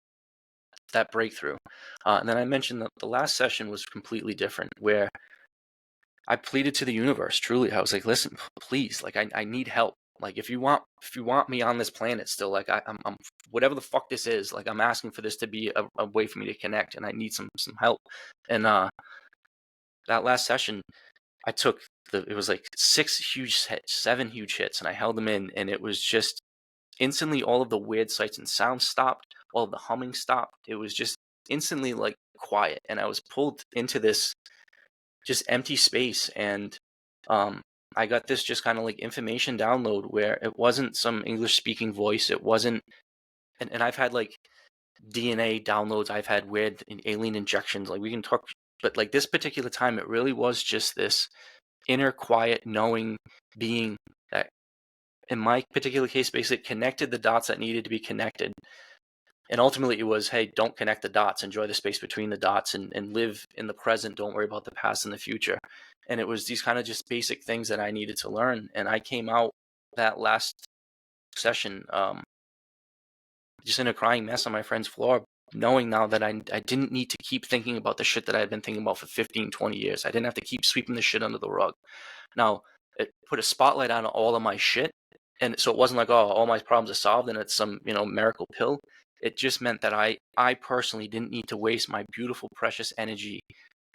S12: breakthrough. And then I mentioned that the last session was completely different, where I pleaded to the universe. Truly, I was like, listen, please, like, I need help. Like, if you want me on this planet still, like I'm whatever the fuck this is, like I'm asking for this to be a way for me to connect, and I need some help. And that last session, I took it was like 7 huge hits, and I held them in, and it was just instantly all of the weird sights and sounds stopped, all of the humming stopped. It was just instantly like quiet, and I was pulled into this just empty space, and I got this just kind of like information download where it wasn't some English speaking voice. It wasn't, and I've had like DNA downloads. I've had weird alien injections. Like we can talk, but like this particular time, it really was just this inner quiet knowing being that in my particular case, basically connected the dots that needed to be connected. And ultimately it was, hey, don't connect the dots, enjoy the space between the dots, and live in the present. Don't worry about the past and the future. And it was these kind of just basic things that I needed to learn. And I came out that last session just in a crying mess on my friend's floor, knowing now that I didn't need to keep thinking about the shit that I had been thinking about for 15, 20 years. I didn't have to keep sweeping the shit under the rug. Now, it put a spotlight on all of my shit. And so it wasn't like, oh, all my problems are solved and it's some, miracle pill. It just meant that I personally didn't need to waste my beautiful, precious energy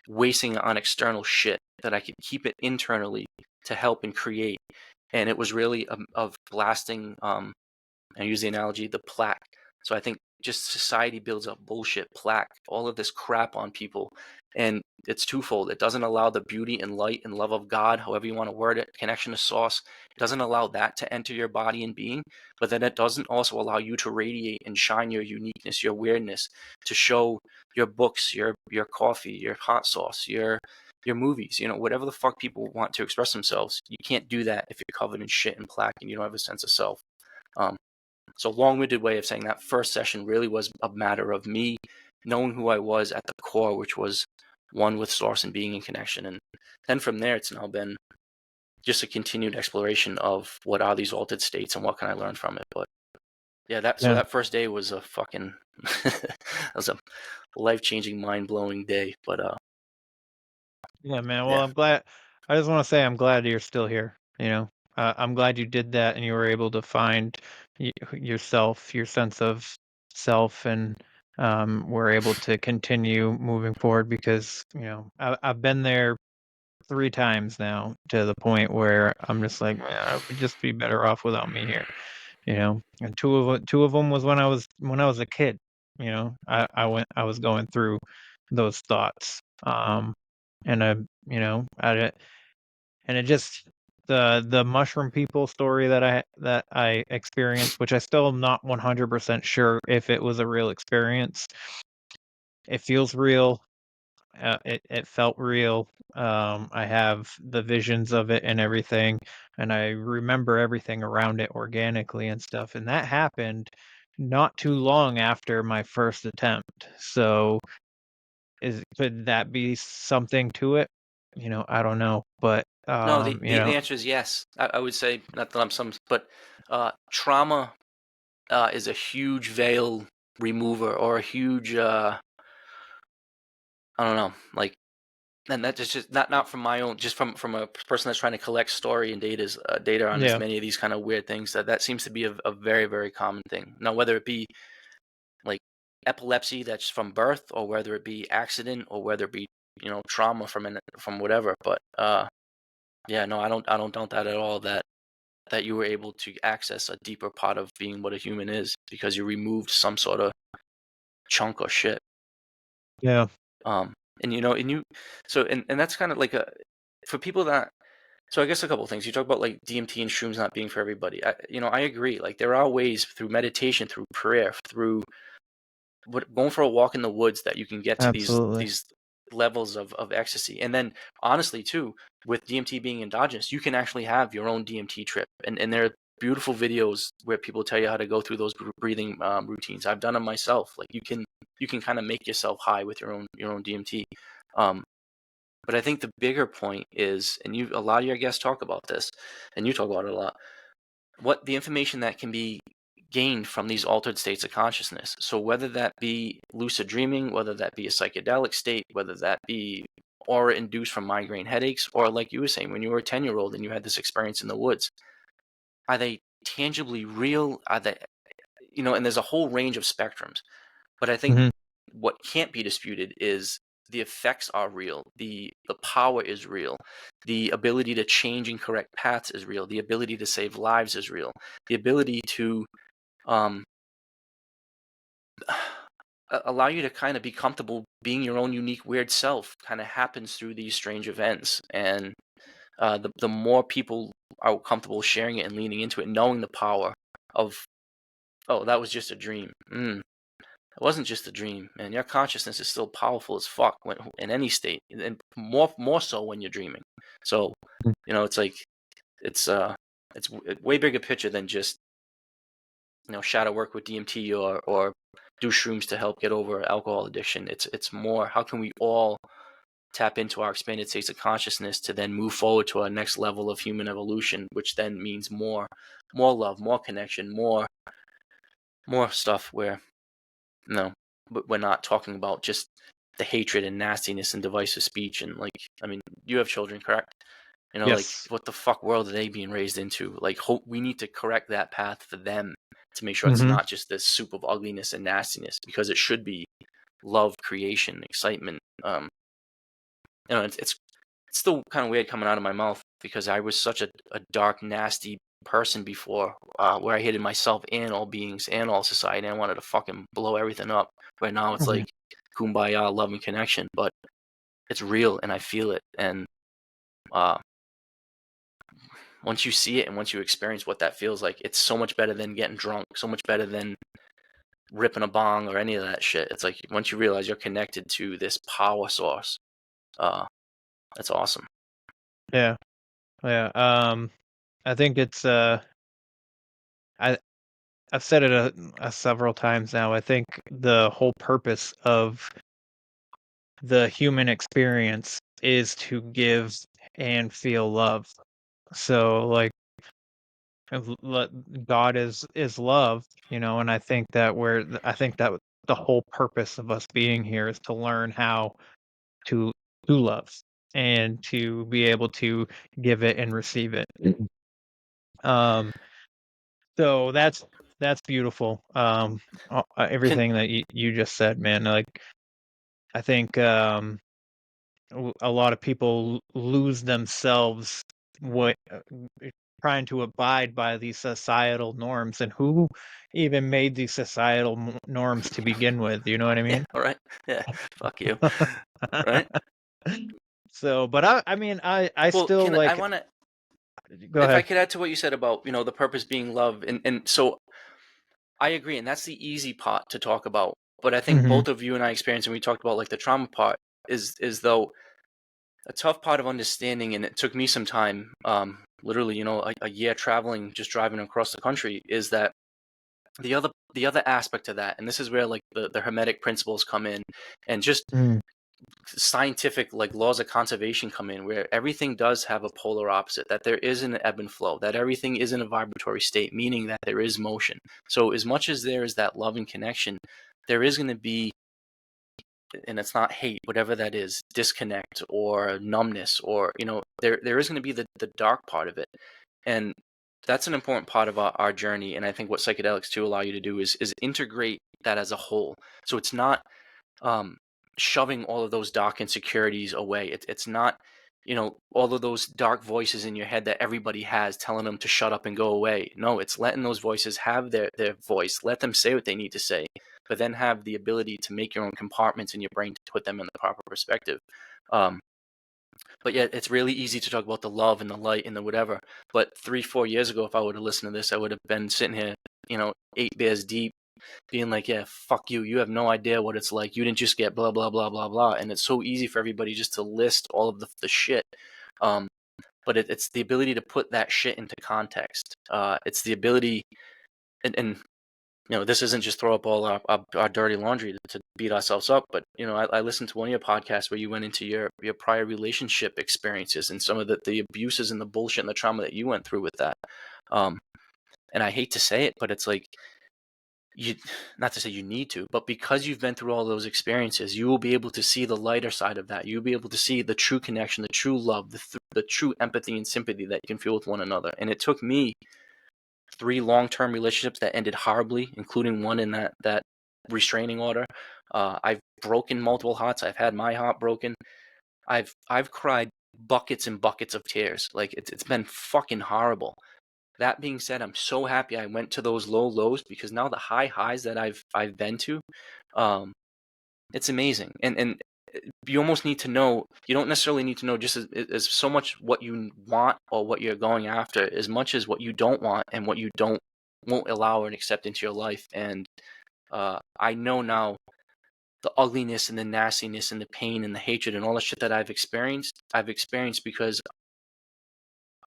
S12: wasting on external shit, that I could keep it internally to help and create. And it was really of blasting, I use the analogy, the plaque. So I think just society builds up bullshit, plaque, all of this crap on people. And it's twofold. It doesn't allow the beauty and light and love of God, however you want to word it, connection to source. It doesn't allow that to enter your body and being, but then it doesn't also allow you to radiate and shine your uniqueness, your weirdness, to show your books, your coffee, your hot sauce, your movies, whatever the fuck people want to express themselves. You can't do that if you're covered in shit and plaque and you don't have a sense of self. So long-winded way of saying that first session really was a matter of me knowing who I was at the core, which was one with source and being in connection. And then from there, it's now been just a continued exploration of what are these altered states and what can I learn from it. But so that first day was a fucking, that was a life-changing, mind-blowing day. But
S8: yeah, man. Well, I'm glad. I just want to say I'm glad you're still here. I'm glad you did that and you were able to find yourself, your sense of self, and were able to continue moving forward because I've been there 3 times now to the point where I'm just like, man, it would just be better off without me here. And two of them was when I was a kid. I was going through those thoughts. And it just the mushroom people story that I experienced, which I still am not 100% sure if it was a real experience. It feels real. it felt real. I have the visions of it and everything, and I remember everything around it organically and stuff. And that happened not too long after my first attempt. So could that be something to it? I don't know, but
S12: No, the answer is yes. I would say, not that I'm some, but trauma is a huge veil remover, or a huge I don't know, like, and that's just not from my own, just from a person that's trying to collect story and data on as
S8: Yeah.
S12: many of these kind of weird things. That seems to be a very, very common thing. Now, whether it be like epilepsy that's from birth, or whether it be accident, or whether it be trauma from whatever. But yeah, no, I don't doubt that at all. That you were able to access a deeper part of being what a human is, because you removed some sort of chunk or shit.
S8: Yeah.
S12: And and that's kind of like for people that. So I guess a couple of things. You talk about like DMT and shrooms not being for everybody. I agree. Like, there are ways through meditation, through prayer, through going for a walk in the woods, that you can get to
S8: Absolutely.
S12: these levels of ecstasy. And then, honestly, too, with DMT being endogenous, you can actually have your own DMT trip. And there are beautiful videos where people tell you how to go through those breathing routines. I've done them myself. Like, you can kind of make yourself high with your own DMT. But I think the bigger point is, and a lot of your guests talk about this, and you talk about it a lot, what the information that can be gained from these altered states of consciousness. So whether that be lucid dreaming, whether that be a psychedelic state, whether that be aura induced from migraine headaches, or like you were saying, when you were a 10-year-old and you had this experience in the woods, are they tangibly real? Are they, and there's a whole range of spectrums. But I think what can't be disputed is the effects are real. The power is real. The ability to change and correct paths is real. The ability to save lives is real. The ability to allow you to kind of be comfortable being your own unique weird self kind of happens through these strange events. And the more people are comfortable sharing it and leaning into it, knowing the power of, oh, that was just a dream. It wasn't just a dream, man. Your consciousness is still powerful as fuck in any state, and more so when you're dreaming. So, it's like it's way bigger picture than just shadow work with DMT, or do shrooms to help get over alcohol addiction. It's more, how can we all tap into our expanded states of consciousness to then move forward to our next level of human evolution, which then means more love, more connection, more stuff where but we're not talking about just the hatred and nastiness and divisive speech. And like, I mean, you have children, correct? Like,
S8: Yes.
S12: what the fuck world are they being raised into? Like, we need to correct that path for them, to make sure it's not just this soup of ugliness and nastiness, because it should be love, creation, excitement. It's still kind of weird coming out of my mouth, because I was such a dark, nasty person before, where I hated myself and all beings and all society, and I wanted to fucking blow everything up. Where now it's like kumbaya, love and connection, but it's real and I feel it. And once you see it and once you experience what that feels like, it's so much better than getting drunk, so much better than ripping a bong or any of that shit. It's like, once you realize you're connected to this power source, that's awesome.
S8: Yeah. I think it's I've said it several times now. I think the whole purpose of the human experience is to give and feel love. So like, God is love, and I think that the whole purpose of us being here is to learn how to love, and to be able to give it and receive it. Um, so that's beautiful. Everything that you just said, man. Like, I think a lot of people lose themselves what trying to abide by these societal norms, and who even made these societal norms to begin with, you know what I mean?
S12: All right. Yeah. Fuck you. Right.
S8: So, but I mean, I
S12: Well,
S8: still like.
S12: I want to,
S8: Go
S12: if I
S8: ahead.
S12: could add to what you said about, the purpose being love. And so I agree. And that's the easy part to talk about. But I think both of you and I experienced, and we talked about like the trauma part, is though a tough part of understanding, and it took me some time, literally, a year traveling, just driving across the country, is that the other aspect of that, and this is where like the hermetic principles come in, and just scientific like laws of conservation come in, where everything does have a polar opposite, that there is an ebb and flow, that everything is in a vibratory state, meaning that there is motion. So as much as there is that love and connection, there is going to be, and it's not hate, whatever that is, disconnect or numbness, or there is going to be the dark part of it. And that's an important part of our journey. And I think what psychedelics too allow you to do is integrate that as a whole. So it's not shoving all of those dark insecurities away. It's not, all of those dark voices in your head that everybody has telling them to shut up and go away. No, it's letting those voices have their voice, let them say what they need to say, but then have the ability to make your own compartments in your brain to put them in the proper perspective. But yeah, it's really easy to talk about the love and the light and the whatever. But 3-4 years ago, if I would have listened to this, I would have been sitting here, 8 beers deep, being like, yeah, fuck you. You have no idea what it's like. You didn't just get blah, blah, blah, blah, blah. And it's so easy for everybody just to list all of the shit. But it's the ability to put that shit into context. It's the ability, and this isn't just throw up all our dirty laundry to beat ourselves up, but I listened to one of your podcasts where you went into your prior relationship experiences and some of the abuses and the bullshit and the trauma that you went through with that. And I hate to say it, but it's like, not to say you need to, but because you've been through all those experiences, you will be able to see the lighter side of that. You'll be able to see the true connection, the true love, the true empathy and sympathy that you can feel with one another. And it took me 3 long-term relationships that ended horribly, including one in that restraining order. I've broken multiple hearts. I've had my heart broken. I've cried buckets and buckets of tears. Like it's been fucking horrible. That being said, I'm so happy I went to those low lows, because now the high highs that I've been to, it's amazing. And you almost need to know, you don't necessarily need to know just as so much what you want or what you're going after, as much as what you don't want and what you won't allow and accept into your life. And I know now the ugliness and the nastiness and the pain and the hatred and all the shit that I've experienced because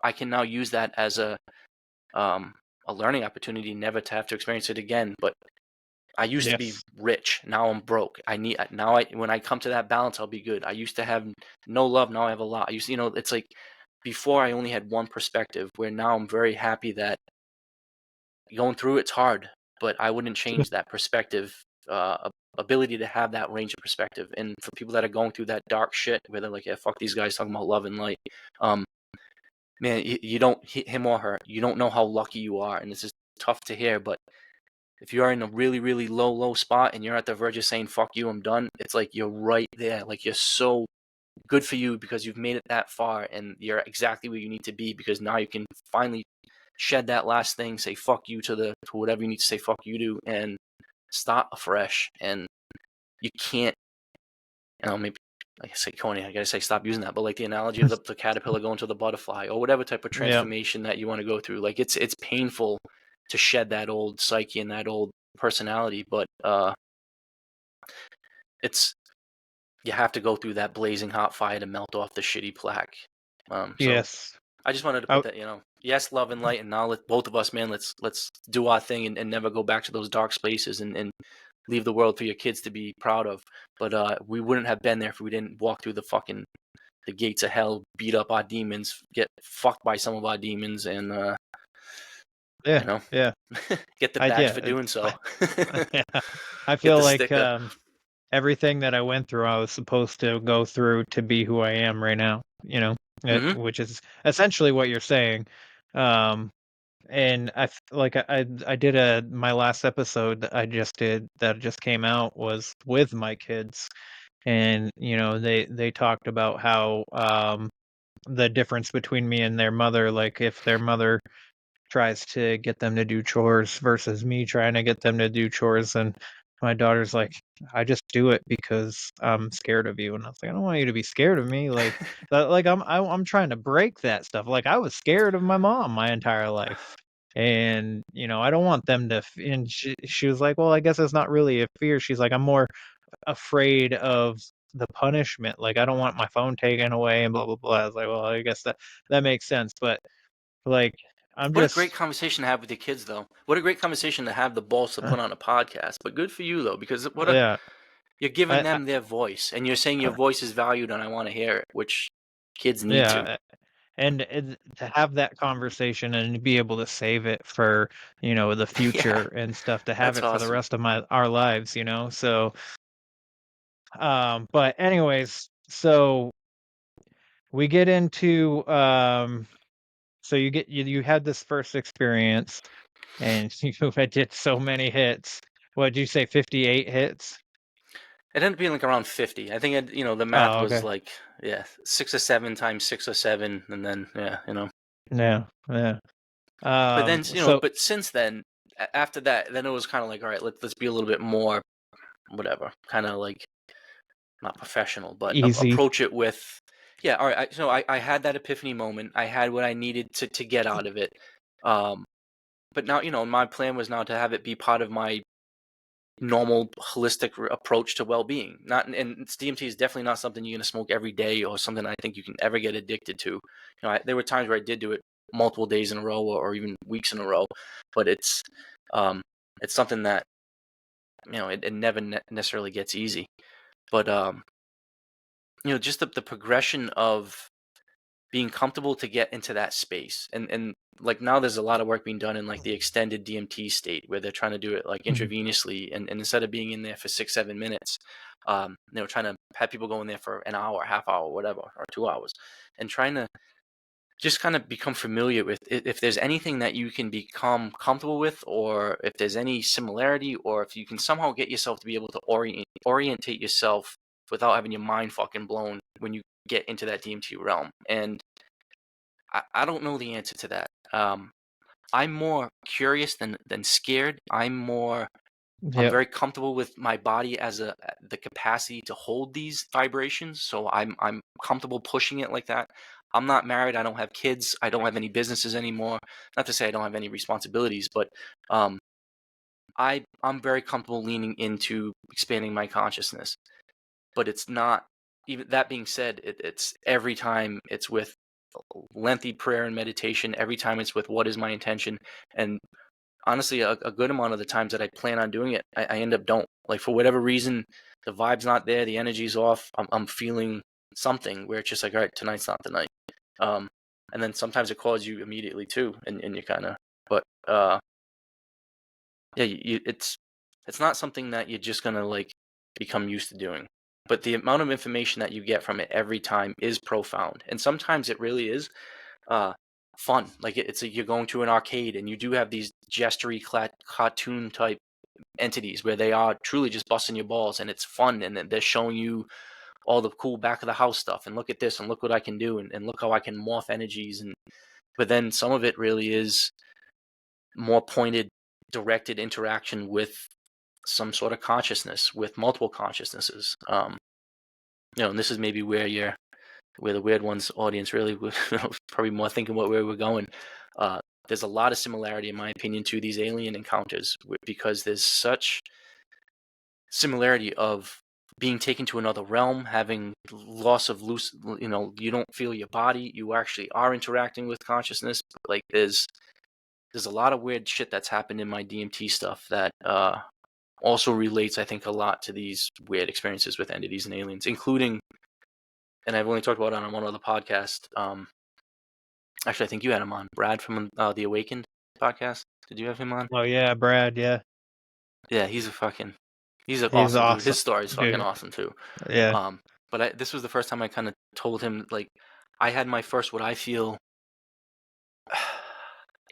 S12: I can now use that as a learning opportunity, never to have to experience it again. But I used to be rich. Now I'm broke. When I come to that balance, I'll be good. I used to have no love. Now I have a lot. I used to, it's like before I only had one perspective, where now I'm very happy that going through it's hard, but I wouldn't change that perspective, ability to have that range of perspective. And for people that are going through that dark shit, where they're like, yeah, fuck these guys talking about love and light. Man, you don't hit him or her. You don't know how lucky you are. And this is tough to hear, but if you're in a really, really low spot and you're at the verge of saying, fuck you, I'm done, it's like you're right there. Like, you're so good for you because you've made it that far, and you're exactly where you need to be, because now you can finally shed that last thing, say fuck you to whatever you need to say fuck you to, and start afresh. And you can't, maybe like I say corny, I gotta say stop using that, but like the analogy of the caterpillar going to the butterfly, or whatever type of transformation that you want to go through, like it's painful to shed that old psyche and that old personality, but you have to go through that blazing hot fire to melt off the shitty plaque.
S8: Yes.
S12: I just wanted to put that, yes, love and light, and now both of us, man, let's do our thing and never go back to those dark spaces and leave the world for your kids to be proud of. But we wouldn't have been there if we didn't walk through the gates of hell, beat up our demons, get fucked by some of our demons, and get the badge for doing so.
S8: I feel like everything that I went through, I was supposed to go through to be who I am right now, which is essentially what you're saying. And I did my last episode that I just did, that just came out, was with my kids, and they talked about how the difference between me and their mother, like if their mother tries to get them to do chores versus me trying to get them to do chores, and my daughter's like, I just do it because I'm scared of you. And I was like, I don't want you to be scared of me. Like I'm trying to break that stuff. Like, I was scared of my mom my entire life, and I don't want them to. And she was like, well, I guess it's not really a fear. She's like, I'm more afraid of the punishment. Like, I don't want my phone taken away and blah blah blah. I was like, well, I guess that makes sense. But like, I'm
S12: What a
S8: just
S12: great conversation to have with your kids, though. What a great conversation to have the balls to put on a podcast. But good for you, though, because
S8: yeah.
S12: you're giving
S8: I
S12: them their voice, and you're saying your voice is valued, and I want to hear it, which kids need to.
S8: yeah. And to have that conversation and be able to save it for, you know, the
S12: Yeah,
S8: future and stuff, to have
S12: that's
S8: it for the
S12: awesome.
S8: rest of our lives, you know. So but anyways, so we get into so you had this first experience and you did so many hits. What did you say, 58 hits?
S12: It ended up being like around 50. I think the math
S8: Oh,
S12: was
S8: okay.
S12: like 6 or 7 times 6 or 7, and then
S8: Yeah, yeah.
S12: But then
S8: So
S12: but since then, after that, then it was kind of like, all right, let's be a little bit more, whatever, kind of like not professional, but
S8: easy.
S12: approach it with, yeah, all right. So I had that epiphany moment. I had what I needed to get out of it. But now, my plan was now to have it be part of my normal holistic approach to well-being. Not and DMT is definitely not something you're going to smoke every day or something I think you can ever get addicted to. There were times where I did do it multiple days in a row or even weeks in a row, but it's something that it never necessarily gets easy. But just the progression of being comfortable to get into that space, and like now there's a lot of work being done in like the extended DMT state where they're trying to do it like intravenously, and instead of being in there for 6-7 minutes, trying to have people go in there for an hour, half hour, whatever, or 2 hours, and trying to just kind of become familiar with if there's anything that you can become comfortable with, or if there's any similarity, or if you can somehow get yourself to be able to orientate yourself without having your mind fucking blown when you get into that DMT realm. And I don't know the answer to that. I'm more curious than scared. I'm
S8: Yep.
S12: very comfortable with my body as the capacity to hold these vibrations, so I'm comfortable pushing it like that. I'm not married. I don't have kids. I don't have any businesses anymore. Not to say I don't have any responsibilities, but I'm very comfortable leaning into expanding my consciousness. But it's not, even that being said, it's every time it's with lengthy prayer and meditation. Every time it's with what is my intention. And honestly, a good amount of the times that I plan on doing it, I end up don't. Like, for whatever reason, the vibe's not there, the energy's off. I'm feeling something where it's just like, all right, tonight's not the night. And then sometimes it calls you immediately too, and you kind of, but yeah, it's not something that you're just gonna like become used to doing. But the amount of information that you get from it every time is profound, and sometimes it really is fun. Like, it's like you're going to an arcade and you do have these gestury cartoon type entities where they are truly just busting your balls, and it's fun, and they're showing you all the cool back of the house stuff, and look at this, and look what I can do, and look how I can morph energies. And but then some of it really is more pointed, directed interaction with some sort of consciousness, with multiple consciousnesses. And this is maybe where the Weird Ones audience really was probably more thinking what where we're going. There's a lot of similarity, in my opinion, to these alien encounters, because there's such similarity of being taken to another realm, having loss of loose, you don't feel your body, you actually are interacting with consciousness. Like, there's a lot of weird shit that's happened in my DMT stuff that also relates, I think, a lot to these weird experiences with entities and aliens, including, and I've only talked about it on one other podcast. Actually, I think you had him on, Brad from the Awakened podcast. Did you have him on?
S8: Oh yeah, Brad. Yeah.
S12: Yeah, he's an
S8: He's
S12: awesome dude.
S8: awesome,
S12: His story is fucking
S8: dude.
S12: awesome too.
S8: Yeah.
S12: But this was the first time I kind of told him, like, I had my first, what I feel,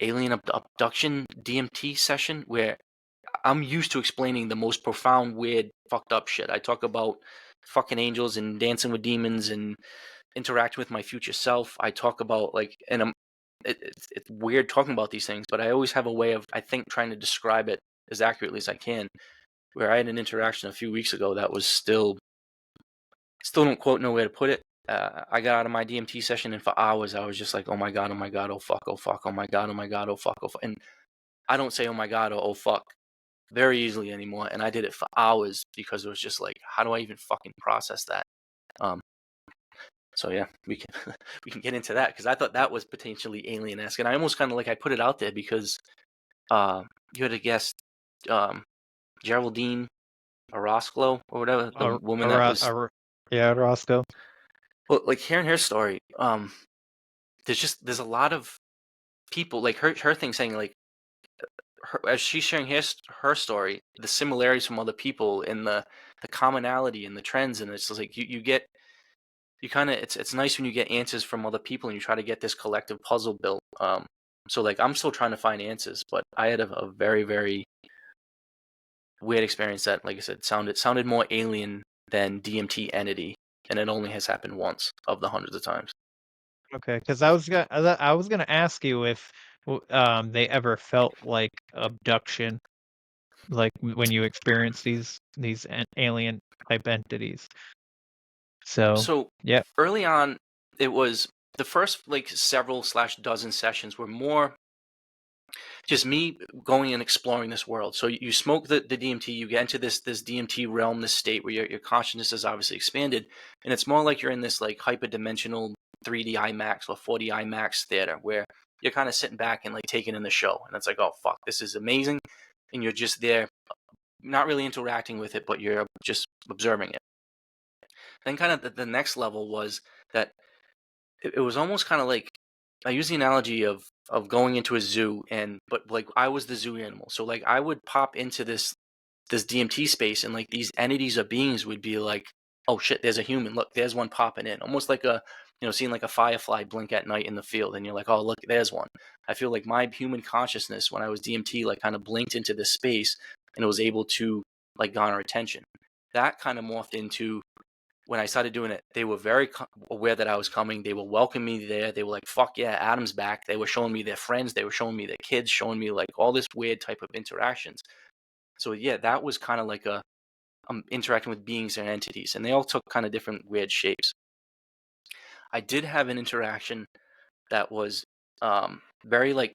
S12: alien abduction DMT session, where I'm used to explaining the most profound, weird, fucked up shit. I talk about fucking angels and dancing with demons and interacting with my future self. I talk about, like, and it's weird talking about these things, but I always have a way of, I think, trying to describe it as accurately as I can. Where I had an interaction a few weeks ago that was still don't quote know where to put it. I got out of my DMT session, and for hours I was just like, oh my god, oh fuck, oh fuck, oh my god, oh my god, oh fuck, oh fuck. And I don't say oh my god or oh fuck very easily anymore, and I did it for hours because it was just like, how do I even fucking process that? So yeah, we can we can get into that because I thought that was potentially alien-esque, and I almost kind of like I put it out there because you had a guest, Geraldine Orozco or whatever, the woman that was
S8: Roscoe.
S12: well, like hearing her story, there's a lot of people like her thing saying like as she's sharing her story, the similarities from other people and the commonality and the trends, and it's just like you get you kind of it's nice when you get answers from other people and you try to get this collective puzzle built. So like I'm still trying to find answers, but I had a very very weird experience that, like I said, sounded more alien than DMT entity, and it only has happened once of the hundreds of times.
S8: Okay, because I was gonna ask you if they ever felt like abduction, like when you experience these alien type entities. So
S12: So
S8: yeah.
S12: early on, it was the first like several slash dozen sessions were more just me going and exploring this world. So you smoke the DMT, you get into this DMT realm, this state where your consciousness is obviously expanded, and it's more like you're in this like hyperdimensional 3D IMAX or 4D IMAX theater where you're kind of sitting back and like taking in the show, and it's like, oh fuck, this is amazing, and you're just there, not really interacting with it, but you're just observing it. Then kind of the next level was that it was almost kind of like I use the analogy of going into a zoo but like I was the zoo animal. So like I would pop into this DMT space and like these entities or beings would be like, oh shit, there's a human. Look, there's one popping in. Almost like seeing like a firefly blink at night in the field and you're like, oh look, there's one. I feel like my human consciousness when I was DMT like kind of blinked into this space and it was able to like garner attention. That kind of morphed into when I started doing it, they were very aware that I was coming. They were welcoming me there. They were like, fuck yeah, Adam's back. They were showing me their friends. They were showing me their kids, showing me like all this weird type of interactions. So yeah, that was kind of like I'm interacting with beings and entities, and they all took kind of different weird shapes. I did have an interaction that was very like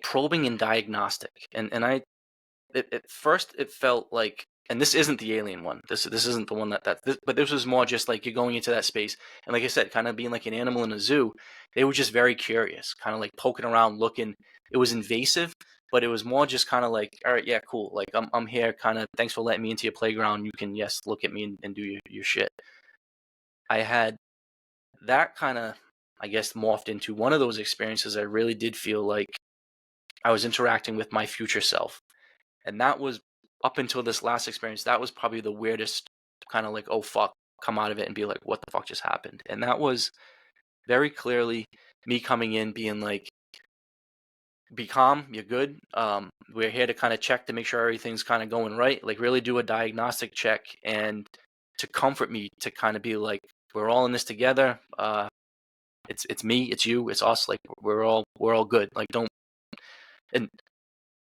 S12: probing and diagnostic. And at first it felt like, and this isn't the alien one. This isn't the one but this was more just like you're going into that space, and like I said, kind of being like an animal in a zoo. They were just very curious, kind of like poking around, looking. It was invasive, but it was more just kind of like, all right, yeah, cool. Like I'm here, kind of. Thanks for letting me into your playground. You can look at me and do your shit. I had that kind of, I guess, morphed into one of those experiences. I really did feel like I was interacting with my future self. And that was up until this last experience, that was probably the weirdest kind of like, oh fuck, come out of it and be like, what the fuck just happened? And that was very clearly me coming in being like, be calm, you're good. We're here to kind of check to make sure everything's kind of going right. Like really do a diagnostic check and to comfort me, to kind of be like, we're all in this together. It's me, it's you, it's us. Like we're all good. Like don't. And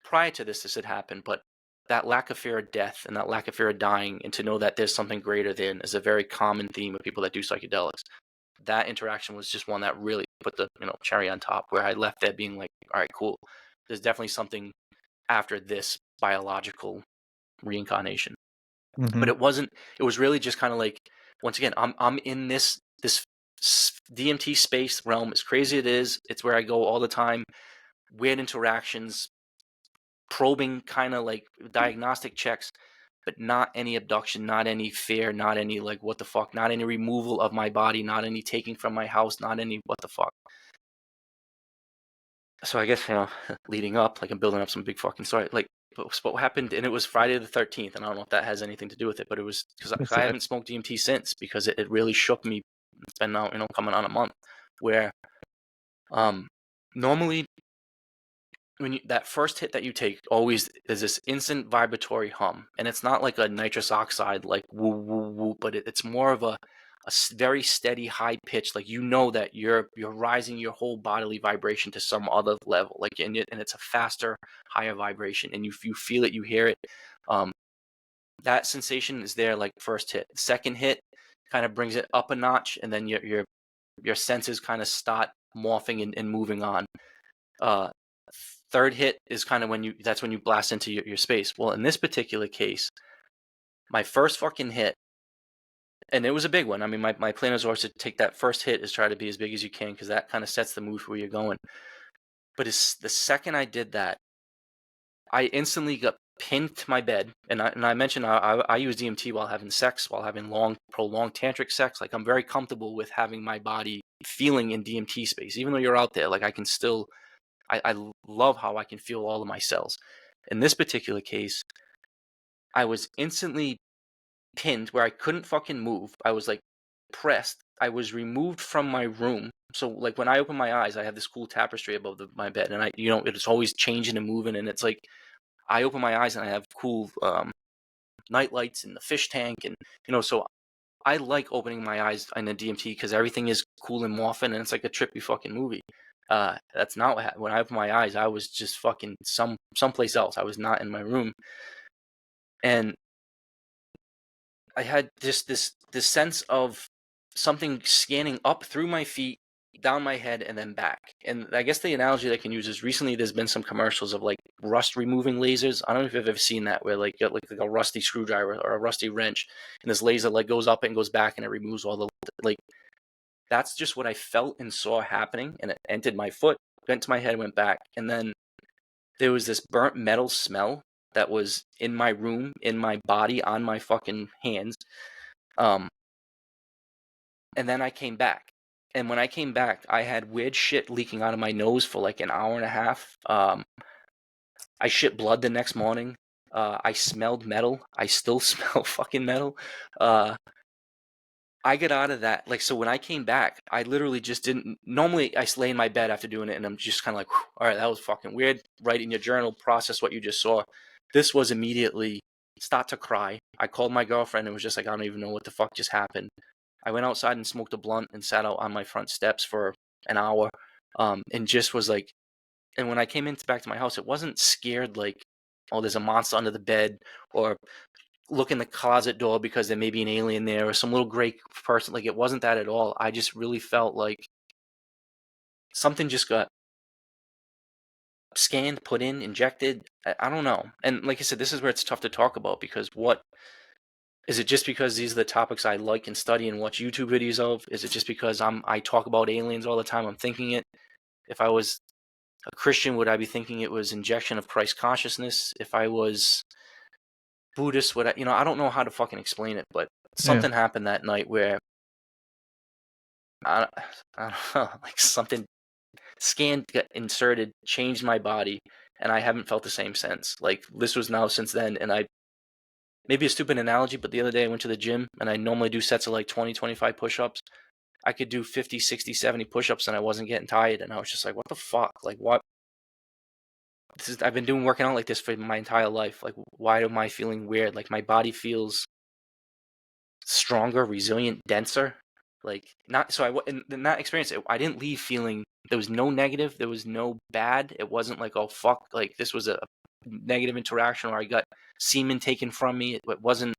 S12: prior to this had happened, but that lack of fear of death and that lack of fear of dying, and to know that there's something greater than, is a very common theme of people that do psychedelics. That interaction was just one that really put the cherry on top, where I left there being like, all right, cool. There's definitely something after this biological reincarnation.
S8: Mm-hmm.
S12: But it wasn't. It was really just kind of like, once again, I'm in this DMT space realm. As crazy it is, it's where I go all the time. Weird interactions, probing kind of like diagnostic checks, but not any abduction, not any fear, not any like what the fuck, not any removal of my body, not any taking from my house, not any what the fuck. So I guess, leading up, like I'm building up some big fucking story. Like what happened, and it was Friday the 13th, and I don't know if that has anything to do with it, but it was because I haven't smoked DMT since, because it really shook me. It's been now, coming on a month, where normally when that first hit that you take, always there's this instant vibratory hum, and it's not like a nitrous oxide like woo woo woo, but it's more of a very steady high pitch, like that you're rising your whole bodily vibration to some other level, like and it's a faster, higher vibration, and you feel it, you hear it. That sensation is there, like first hit. Second hit kind of brings it up a notch, and then your senses kind of start morphing and moving on. Third hit is kind of that's when you blast into your space. Well, in this particular case, my first fucking hit, And it was a big one. I mean, my plan is always to take that first hit is try to be as big as you can, because that kind of sets the mood for where you're going. But the second I did that, I instantly got pinned to my bed. And I mentioned I use DMT while having sex, while having long, prolonged tantric sex. Like, I'm very comfortable with having my body feeling in DMT space. Even though you're out there, like, I can still, I love how I can feel all of my cells. In this particular case, I was instantly pinned where I couldn't fucking move. I was like pressed. I was removed from my room. So like when I open my eyes, I have this cool tapestry above my bed, and it's always changing and moving, and it's like I open my eyes and I have cool night lights and the fish tank, and so I like opening my eyes in the DMT because everything is cool and morphing, and it's like a trippy fucking movie. That's not what happened. When I opened my eyes, I was just fucking someplace else. I was not in my room, and I had just this sense of something scanning up through my feet, down my head, and then back. And I guess the analogy that I can use is recently there's been some commercials of like rust removing lasers. I don't know if you've ever seen that, where like you got like a rusty screwdriver or a rusty wrench, and this laser like goes up and goes back and it removes all the like. That's just what I felt and saw happening, and it entered my foot, went to my head, went back, and then there was this burnt metal smell that was in my room, in my body, on my fucking hands. And then I came back. And when I came back, I had weird shit leaking out of my nose for like an hour and a half. I shit blood the next morning. I smelled metal. I still smell fucking metal. I get out of that. Like, so when I came back, I literally just didn't. Normally, I lay in my bed after doing it, and I'm just kind of like, all right, that was fucking weird. Write in your journal, process what you just saw. This was immediately start to cry. I called my girlfriend and was just like, I don't even know what the fuck just happened. I went outside and smoked a blunt and sat out on my front steps for an hour, and just was like, and when I came back to my house, it wasn't scared like, oh, there's a monster under the bed, or look in the closet door because there may be an alien there, or some little gray person. Like, it wasn't that at all. I just really felt like something just got scanned, put in, injected. I don't know. And like I said, this is where it's tough to talk about, because what is it? Just because these are the topics I like and study and watch YouTube videos of? Is it just because I talk about aliens all the time? I'm thinking it. If I was a Christian, would I be thinking it was injection of Christ consciousness? If I was Buddhist, would I? I don't know how to fucking explain it, but something happened that night where I don't know, like something scanned, got inserted, changed my body, and I haven't felt the same since. Like, this was now since then, and maybe a stupid analogy, but the other day I went to the gym, and I normally do sets of like 20, 25 push-ups. I could do 50, 60, 70 push-ups, and I wasn't getting tired, and I was just like, what the fuck? Like, what? I've been working out like this for my entire life. Like, why am I feeling weird? Like, my body feels stronger, resilient, denser. Like, not so. In that experience, I didn't leave feeling. There was no negative. There was no bad. It wasn't like, oh fuck, like this was a negative interaction, or I got semen taken from me. It wasn't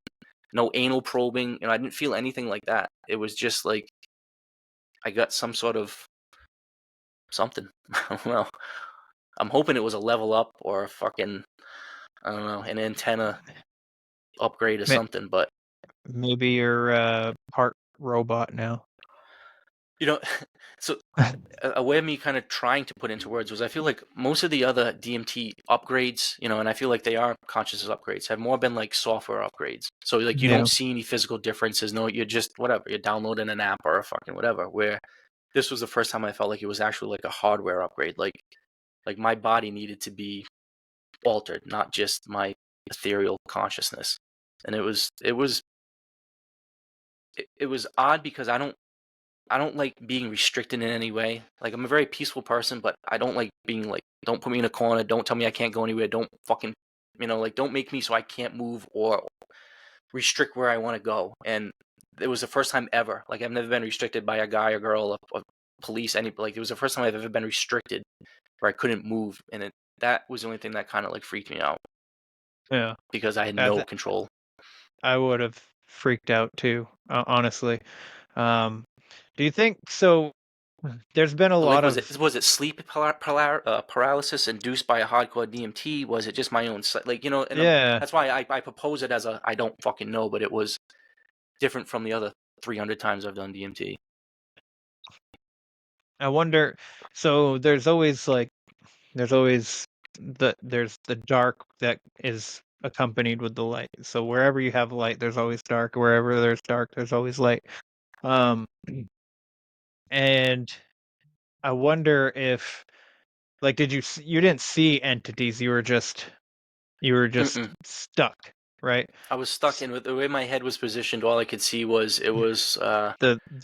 S12: no anal probing. I didn't feel anything like that. It was just like I got some sort of something. I don't know. I'm hoping it was a level up or a fucking, I don't know, an antenna upgrade or something. But
S8: maybe you're part robot now.
S12: So a way of me kind of trying to put into words was, I feel like most of the other DMT upgrades, and I feel like they are consciousness upgrades, have more been like software upgrades. So like you don't see any physical differences. No, you're just whatever. You're downloading an app or a fucking whatever. Where this was the first time I felt like it was actually like a hardware upgrade. Like my body needed to be altered, not just my ethereal consciousness. And it was odd because I don't like being restricted in any way. Like, I'm a very peaceful person, but I don't like being like, don't put me in a corner, don't tell me I can't go anywhere, don't fucking, like, don't make me so I can't move or restrict where I want to go. And it was the first time ever. Like, I've never been restricted by a guy or girl or police, like, it was the first time I've ever been restricted where I couldn't move. And that was the only thing that kind of like freaked me out.
S8: Yeah.
S12: Because I had no control.
S8: I would have freaked out too, honestly. Do you think so? There's been a lot of.
S12: Was it sleep paralysis induced by a hardcore DMT? Was it just my own, like, and that's why I propose it as I don't fucking know, but it was different from the other 300 times I've done DMT.
S8: I wonder. So there's always there's the dark that is accompanied with the light. So wherever you have light, there's always dark. Wherever there's dark, there's always light. And I wonder if, like, you didn't see entities, you were just stuck, right?
S12: I was stuck in with the way my head was positioned. All I could see was
S8: the
S12: so,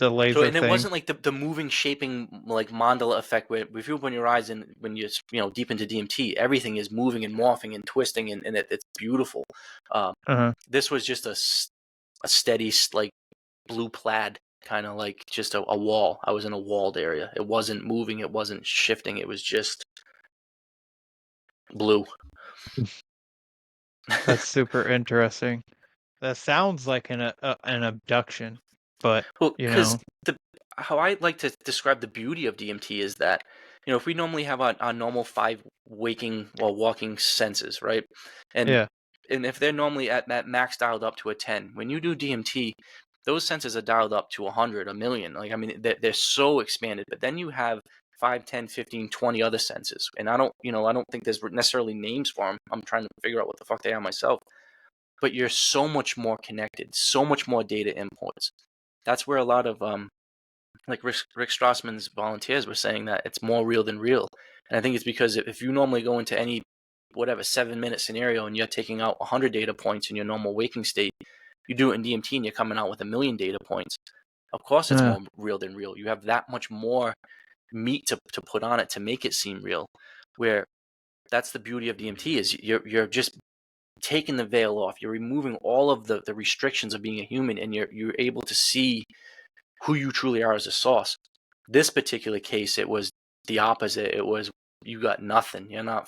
S8: laser
S12: and it
S8: thing.
S12: wasn't like the moving, shaping, like mandala effect where if you open your eyes and when you're deep into DMT, everything is moving and morphing and twisting and it's beautiful. This was just a steady, like, blue plaid, kind of like just a wall. I was in a walled area. It wasn't moving. It wasn't shifting. It was just blue.
S8: That's super interesting. That sounds like an abduction, but
S12: well, because how I like to describe the beauty of DMT is that, if we normally have our normal 5 waking or walking senses, right? And if they're normally at max dialed up to a 10, when you do DMT, those senses are dialed up to 100, a million. Like, I mean, they're so expanded. But then you have 5, 10, 15, 20 other senses. And I don't think there's necessarily names for them. I'm trying to figure out what the fuck they are myself. But you're so much more connected, so much more data inputs. That's where a lot of like Rick Strassman's volunteers were saying that it's more real than real. And I think it's because if you normally go into any 7-minute scenario and you're taking out 100 data points in your normal waking state, you do it in DMT and you're coming out with 1 million data points. Of course it's more real than real. You have that much more meat to put on it to make it seem real. Where that's the beauty of DMT is you're just taking the veil off. You're removing all of the restrictions of being a human, and you're able to see who you truly are as a source. This particular case, it was the opposite. It was, you got nothing. You're not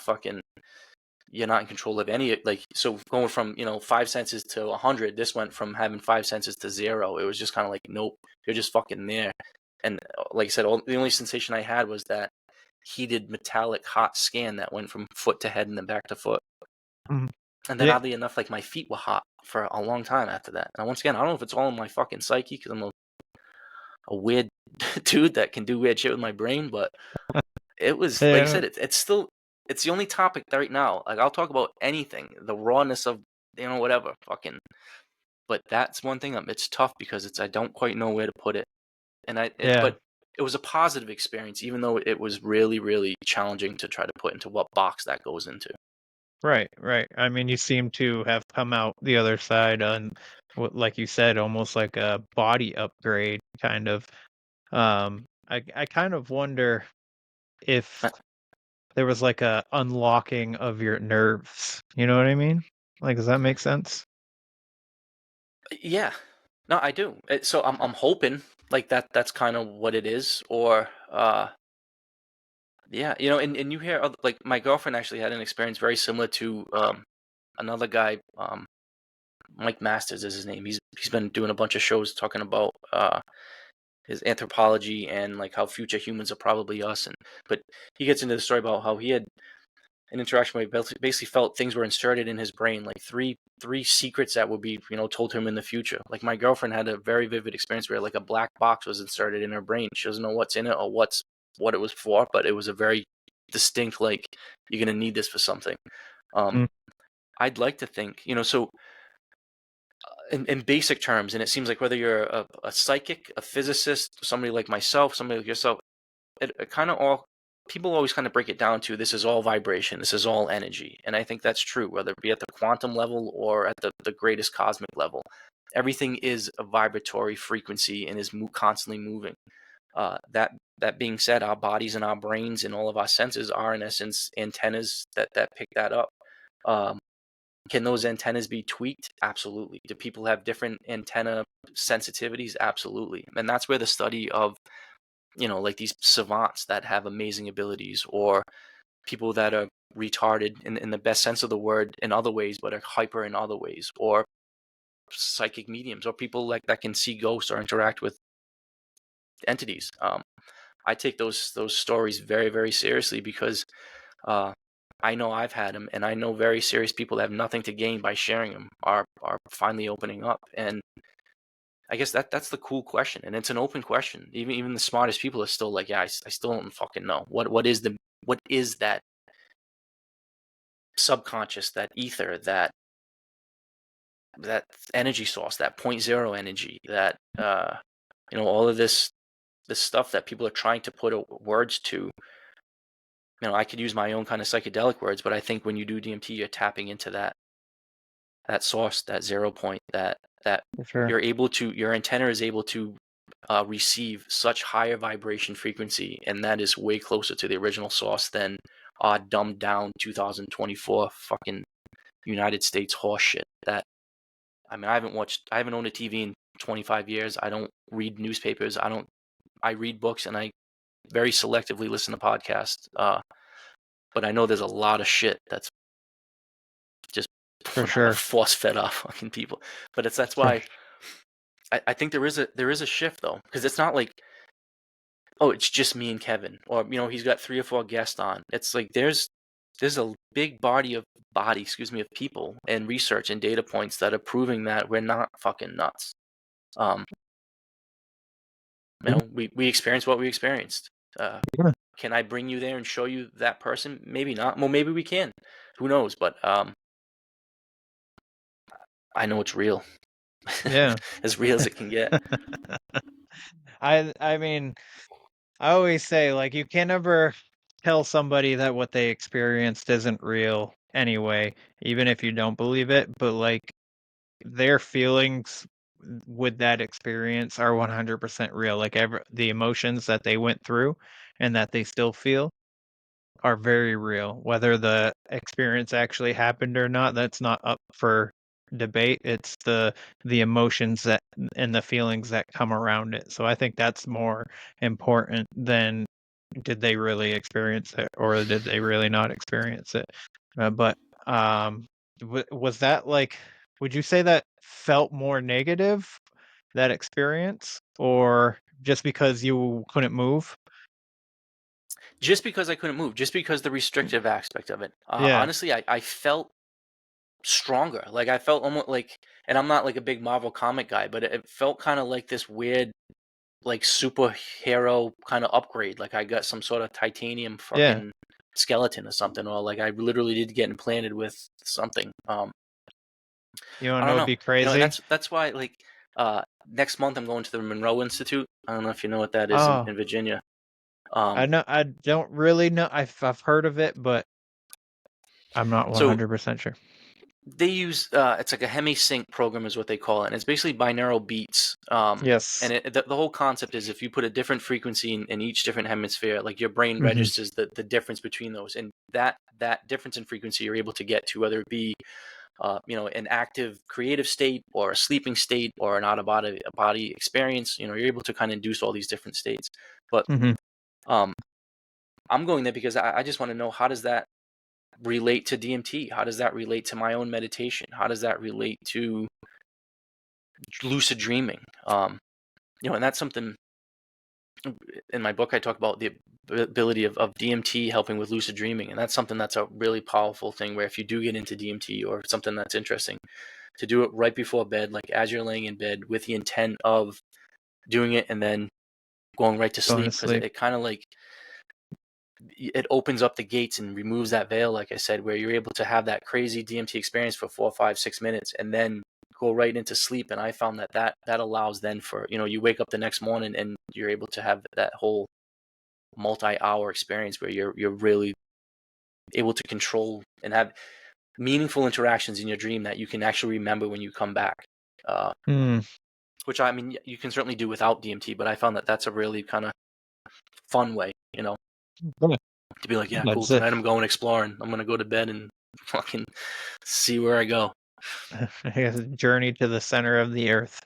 S12: in control of any, like, so going from 5 senses to 100, this went from having 5 senses to 0. It was just kind of like, nope, you're just fucking there. And like I said, the only sensation I had was that heated metallic hot scan that went from foot to head and then back to foot. And then oddly enough, like, my feet were hot for a long time after that. And once again, I don't know if it's all in my fucking psyche because I'm a weird dude that can do weird shit with my brain, but it was, like I said, it's the only topic right now. Like, I'll talk about anything, the rawness of, whatever, fucking. But that's one thing. It's tough because I don't quite know where to put it. And but it was a positive experience, even though it was really, really challenging to try to put into what box that goes into.
S8: Right. I mean, you seem to have come out the other side on, like you said, almost like a body upgrade, kind of. I kind of wonder if there was like a unlocking of your nerves. You know what I mean? Like, does that make sense?
S12: Yeah. No, I do. So I'm hoping like that's kind of what it is, or yeah, and you hear like my girlfriend actually had an experience very similar to another guy, Mike Masters is his name. He's been doing a bunch of shows talking about his anthropology and like how future humans are probably us, but he gets into the story about how he had an interaction where he basically felt things were inserted in his brain, like three secrets that would be told to him in the future. Like, my girlfriend had a very vivid experience where like a black box was inserted in her brain. She doesn't know what's in it or what it was for, but it was a very distinct, like, you're gonna need this for something. I'd like to think, so in basic terms, and it seems like whether you're a psychic, a physicist, somebody like myself, somebody like yourself, it kind of all, people always kind of break it down to, this is all vibration, this is all energy. And I think that's true, whether it be at the quantum level or at the greatest cosmic level. Everything is a vibratory frequency and is constantly moving. That being said, our bodies and our brains and all of our senses are, in essence, antennas that pick that up. Can those antennas be tweaked? Absolutely. Do people have different antenna sensitivities? Absolutely. And that's where the study of, like these savants that have amazing abilities, or people that are retarded in the best sense of the word in other ways, but are hyper in other ways, or psychic mediums, or people like that can see ghosts or interact with entities. I take those stories very, very seriously because I know I've had them, and I know very serious people that have nothing to gain by sharing them are finally opening up. And I guess that's the cool question, and it's an open question. Even the smartest people are still like, yeah, I still don't fucking know what is that subconscious, that ether, that energy source, that point zero energy, that all of this stuff that people are trying to put words to. I could use my own kind of psychedelic words, but I think when you do DMT, you're tapping into that source, that 0 point, that
S8: Sure.
S12: your antenna is able to receive such higher vibration frequency, and that is way closer to the original source than dumbed down 2024 fucking United States horse shit. I haven't owned a TV in 25 years. I don't read newspapers. I read books, and I very selectively listen to podcasts. But I know there's a lot of shit that's just
S8: For sure.
S12: force fed off fucking people. But that's why I think there is a shift, though, because it's not like, oh, it's just me and Kevin, or he's got 3 or 4 guests on. It's like there's a big body of people and research and data points that are proving that we're not fucking nuts. We experienced what we experienced. Can I bring you there and show you that person? Maybe not. Well, maybe we can. Who knows? But I know it's real.
S8: Yeah.
S12: As real as it can get.
S8: I mean, I always say, like, you can never tell somebody that what they experienced isn't real anyway, even if you don't believe it, but like their feelings with that experience are 100% real. Like the emotions that they went through and that they still feel are very real. Whether the experience actually happened or not, that's not up for debate. It's the emotions that and the feelings that come around it. So I think that's more important than did they really experience it or did they really not experience it. But was that like, would you say that felt more negative, that experience, or just because you couldn't move?
S12: Just because I couldn't move, just because the restrictive aspect of it.
S8: Yeah.
S12: Honestly, I felt stronger. Like I felt almost like, and I'm not like a big Marvel comic guy, but it felt kind of like this weird, like superhero kind of upgrade. Like I got some sort of titanium fucking skeleton or something, or like I literally did get implanted with something.
S8: You don't
S12: I
S8: know,
S12: don't
S8: it'd
S12: know.
S8: be crazy.
S12: And that's why, like, next month I'm going to the Monroe Institute. I don't know if you know what that is in Virginia.
S8: I know. I don't really know. I've heard of it, but I'm not 100% sure.
S12: They use it's like a hemi-sync program is what they call it, and it's basically binaural beats.
S8: Yes.
S12: And the whole concept is if you put a different frequency in each different hemisphere, like your brain registers the difference between those, and that difference in frequency you're able to get to, whether it be an active creative state or a sleeping state or an out-of-body experience. You're able to kind of induce all these different states. But I'm going there because I just want to know, how does that relate to DMT? How does that relate to my own meditation? How does that relate to lucid dreaming? And that's something in my book I talk about, the ability of DMT helping with lucid dreaming, and that's something that's a really powerful thing, where if you do get into DMT or something that's interesting, to do it right before bed, like as you're laying in bed, with the intent of doing it and then going right to sleep, because it kind of like it opens up the gates and removes that veil, like I said, where you're able to have that crazy DMT experience for 4, 5, 6 minutes and then go right into sleep. And I found that allows then for, you wake up the next morning and you're able to have that whole multi-hour experience where you're really able to control and have meaningful interactions in your dream that you can actually remember when you come back. Which, I mean, you can certainly do without DMT, but I found that that's a really kind of fun way, to be like, yeah, cool, tonight I'm going exploring. I'm going to go to bed and fucking see where I go.
S8: I guess journey to the center of the earth.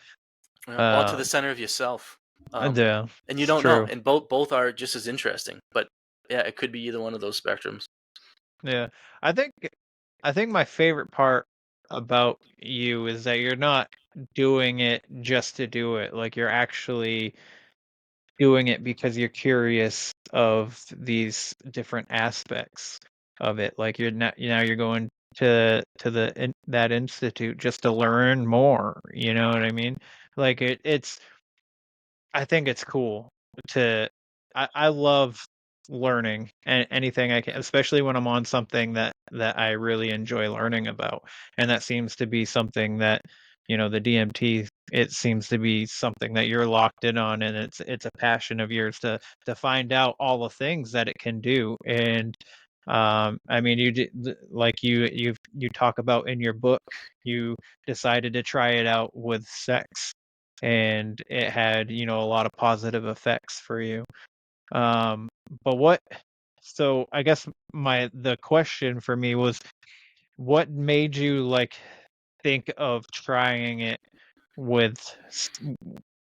S12: Or to the center of yourself.
S8: And
S12: you don't know. And both are just as interesting. But yeah, it could be either one of those spectrums.
S8: Yeah. I think my favorite part about you is that you're not doing it just to do it. Like, you're actually doing it because you're curious of these different aspects of it. Like, you're not, you're going to that institute just to learn more, you know what I mean? Like it's I think it's cool to I love learning and anything I can, especially when I'm on something that I really enjoy learning about. And that seems to be something that, the DMT, it seems to be something that you're locked in on, and it's a passion of yours to find out all the things that it can do. And I mean, like you talk about in your book, you decided to try it out with sex, and it had, a lot of positive effects for you. Um, but so I guess the question for me was, what made you like think of trying it with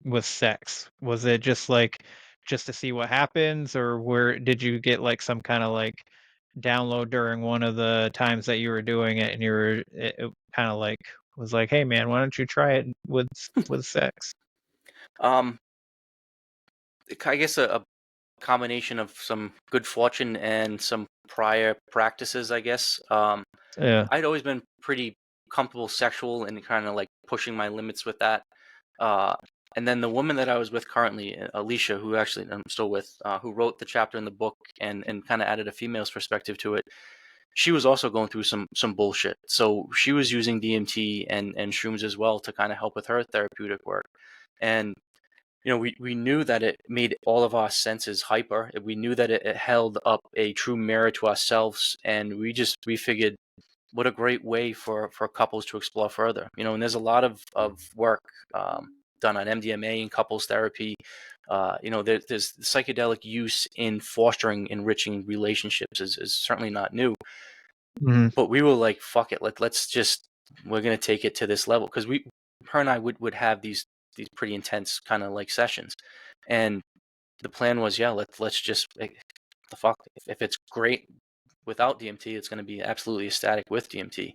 S8: with sex? Was it just to see what happens, or where did you get like some kind of like download during one of the times that you were doing it, and it kind of like was like, hey man, why don't you try it with sex?
S12: Um, I guess a combination of some good fortune and some prior practices, I guess.
S8: Yeah.
S12: I'd always been pretty comfortable sexual and kind of like pushing my limits with that. Uh, and then the woman that I was with currently, Alicia, who actually I'm still with, who wrote the chapter in the book and kind of added a female's perspective to it. She was also going through some bullshit. So she was using DMT and shrooms as well to kind of help with her therapeutic work. And we knew that it made all of our senses hyper. We knew that it held up a true mirror to ourselves, and we figured what a great way for couples to explore further. And there's a lot of work done on MDMA and couples therapy. There's psychedelic use in fostering enriching relationships is certainly not new.
S8: Mhm.
S12: But we were like, fuck it, we're gonna take it to this level, because her and I would have these pretty intense kind of like sessions, and the plan was, yeah, let's just the fuck, if it's great without DMT, it's going to be absolutely ecstatic with DMT,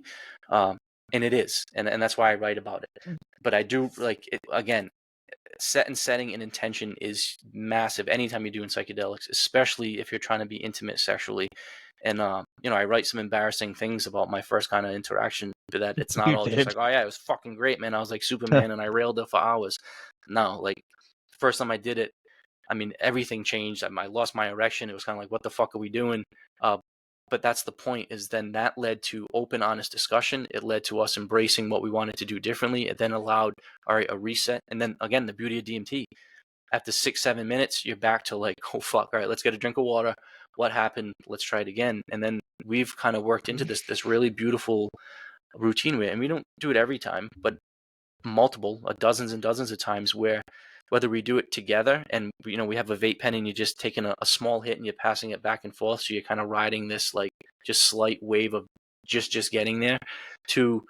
S12: and it is, and that's why I write about it. But I do like it, again, setting and intention is massive anytime you're doing psychedelics, especially if you're trying to be intimate sexually. And I write some embarrassing things about my first kind of interaction, but that it's not
S8: You
S12: all just
S8: did.
S12: like, oh yeah, it was fucking great, man, I was like Superman and I railed it for hours. No, like the first time I did it, I mean, everything changed. I lost my erection. It was kind of like, what the fuck are we doing? But that's the point, is then that led to open, honest discussion. It led to us embracing what we wanted to do differently. It then allowed, all right, a reset. And then again, the beauty of DMT, after 6-7 minutes, you're back to like, oh fuck, all right, let's get a drink of water. What happened? Let's try it again. And then we've kind of worked into this really beautiful routine and we don't do it every time, but multiple dozens and dozens of times, where whether we do it together and we have a vape pen and you're just taking a small hit and you're passing it back and forth, so you're kind of riding this like just slight wave of just getting there, to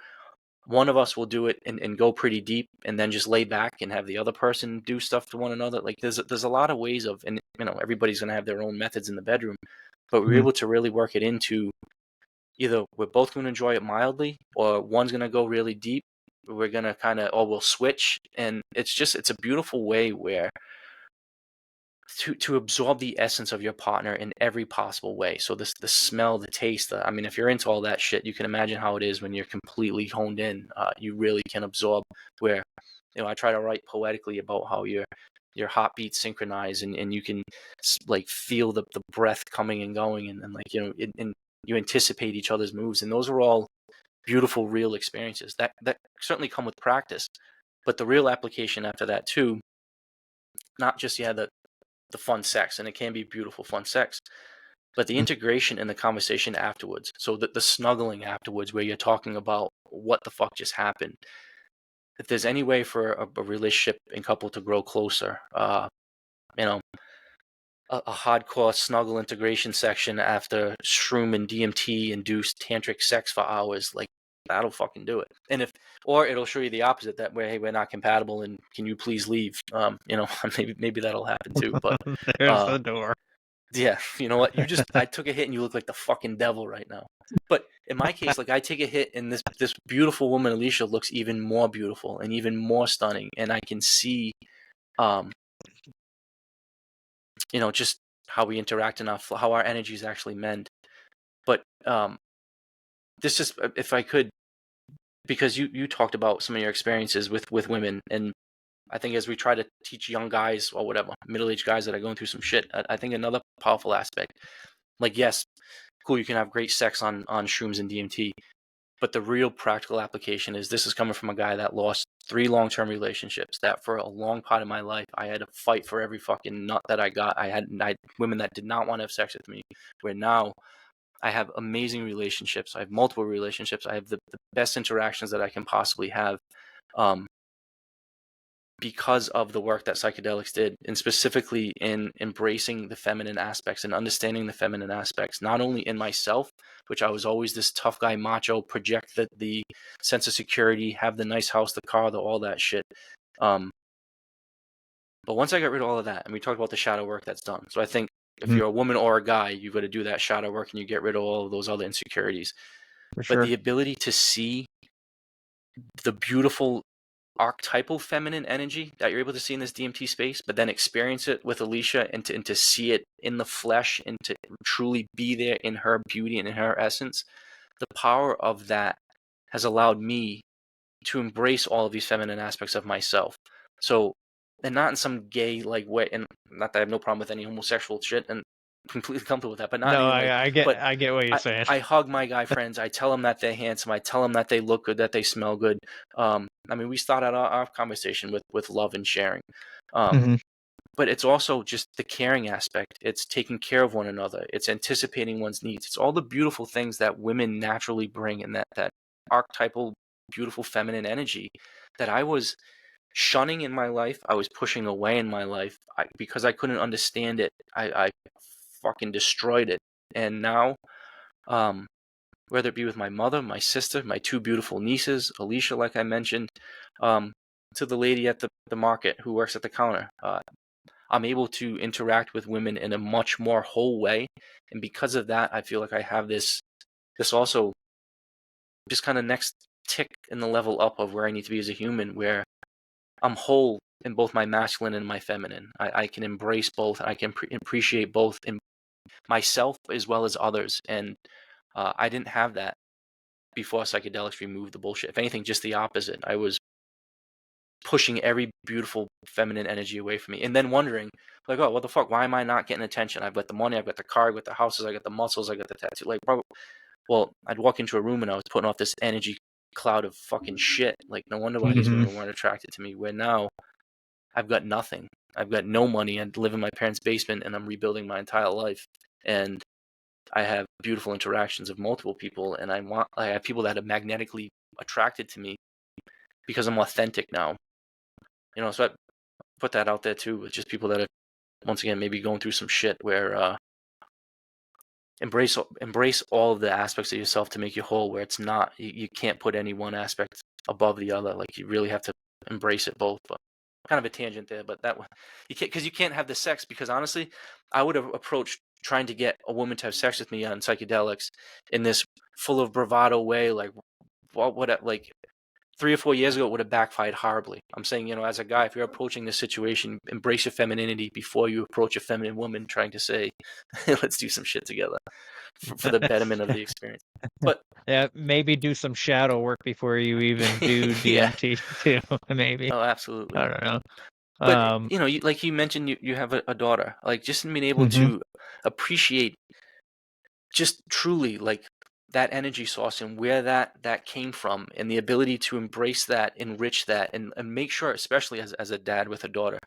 S12: one of us will do it and go pretty deep and then just lay back and have the other person do stuff to one another. Like there's a lot of ways of, and everybody's going to have their own methods in the bedroom, but we're able to really work it into either we're both going to enjoy it mildly, or one's going to go really deep. We're going to or we'll switch. And it's a beautiful way where to absorb the essence of your partner in every possible way. So the smell, the taste, I mean, if you're into all that shit, you can imagine how it is when you're completely honed in. You really can absorb, where, I try to write poetically about how your heartbeats synchronize, and you can like feel the breath coming and going, and like, and you anticipate each other's moves. And those are all beautiful, real experiences that certainly come with practice. But the real application after that too, not just the fun sex, and it can be beautiful fun sex, but the integration in the conversation afterwards. So the snuggling afterwards, where you're talking about what the fuck just happened. If there's any way for a relationship and couple to grow closer, a hardcore snuggle integration section after shroom and DMT induced tantric sex for hours, like that'll fucking do it. And or it'll show you the opposite, that way, hey, we're not compatible and can you please leave? Maybe that'll happen too. But
S8: There's the door.
S12: yeah, you know what? I took a hit and you look like the fucking devil right now. But in my case, like I take a hit and this beautiful woman, Alicia, looks even more beautiful and even more stunning. And I can see, just how we interact and how our energies actually mend. But this just, if I could, because you talked about some of your experiences with women, and I think as we try to teach young guys or whatever, middle-aged guys that are going through some shit, I think another powerful aspect, like, yes, cool, you can have great sex on shrooms and DMT, but the real practical application is, this is coming from a guy that lost 3 long-term relationships, that for a long part of my life, I had to fight for every fucking nut that I got. I had women that did not want to have sex with me, where now I have amazing relationships. I have multiple relationships. I have the best interactions that I can possibly have, because of the work that psychedelics did, and specifically in embracing the feminine aspects and understanding the feminine aspects, not only in myself, which I was always this tough guy, macho, project the sense of security, have the nice house, the car, all that shit. But once I got rid of all of that, and we talked about the shadow work that's done. So I think if you're a woman or a guy, you've got to do that shadow work and you get rid of all of those other insecurities. But the ability to see the beautiful archetypal feminine energy that you're able to see in this DMT space, but then experience it with Alicia, and to see it in the flesh, and to truly be there in her beauty and in her essence, the power of that has allowed me to embrace all of these feminine aspects of myself. So, and not in some gay like way, and not that I have no problem with any homosexual shit, and completely comfortable with that, but not
S8: No,
S12: in any way.
S8: I get what you're saying.
S12: I hug my guy friends. I tell them that they're handsome. I tell them that they look good, that they smell good. I mean, we start out our conversation with love and sharing. But it's also just the caring aspect. It's taking care of one another. It's anticipating one's needs. It's all the beautiful things that women naturally bring, and that archetypal, beautiful feminine energy that I was shunning in my life. I was pushing away in my life because I couldn't understand it. I fucking destroyed it. And now, whether it be with my mother, my sister, my 2 beautiful nieces, Alicia, like I mentioned, to the lady at the market who works at the counter, I'm able to interact with women in a much more whole way. And because of that, I feel like I have this also just kind of next tick in the level up of where I need to be as a human, where I'm whole in both my masculine and my feminine. I can embrace both. I can appreciate both in myself as well as others. And I didn't have that before psychedelics removed the bullshit. If anything, just the opposite. I was pushing every beautiful feminine energy away from me, and then wondering, like, oh, what the fuck? Why am I not getting attention? I've got the money, I've got the car, I've got the houses, I got the muscles, I got the tattoo. Like, bro, well, I'd walk into a room and I was putting off this energy cloud of fucking shit. Like, no wonder why these women weren't attracted to me. Where now I've got nothing. I've got no money. I live in my parents' basement and I'm rebuilding my entire life. And I have beautiful interactions of multiple people, and I have people that are magnetically attracted to me because I'm authentic now. You know, so I put that out there too, with just people that are, once again, maybe going through some shit, where embrace all of the aspects of yourself to make you whole, where it's not, you can't put any one aspect above the other. Like, you really have to embrace it both. But kind of a tangent there, but that one, you can't, because you can't have the sex, because honestly, I would have approached trying to get a woman to have sex with me on psychedelics in this full of bravado way, like, what would, like, 3 or 4 years ago, it would have backfired horribly. I'm saying, you know, as a guy, if you're approaching this situation, embrace your femininity before you approach a feminine woman trying to say, let's do some shit together for the betterment of the experience. But
S8: yeah, maybe do some shadow work before you even do DMT too. Maybe.
S12: Oh, absolutely.
S8: I don't know.
S12: But you know, like you mentioned, you have a daughter. Like, just being able to appreciate just truly, like, that energy source and where that came from, and the ability to embrace that, enrich that, and make sure, especially as a dad with a daughter,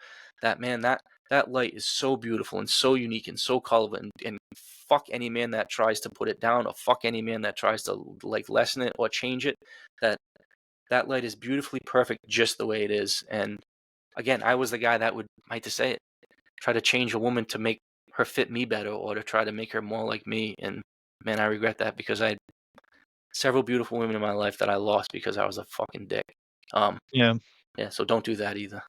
S12: that, man, that light is so beautiful and so unique and so colorful, and fuck any man that tries to put it down, or fuck any man that tries to, like, lessen it or change it. That light is beautifully perfect just the way it is. And again, I was the guy that would, I hate to say it, try to change a woman to make her fit me better, or to try to make her more like me. And man, I regret that, because I had several beautiful women in my life that I lost because I was a fucking dick.
S8: Yeah.
S12: So don't do that either.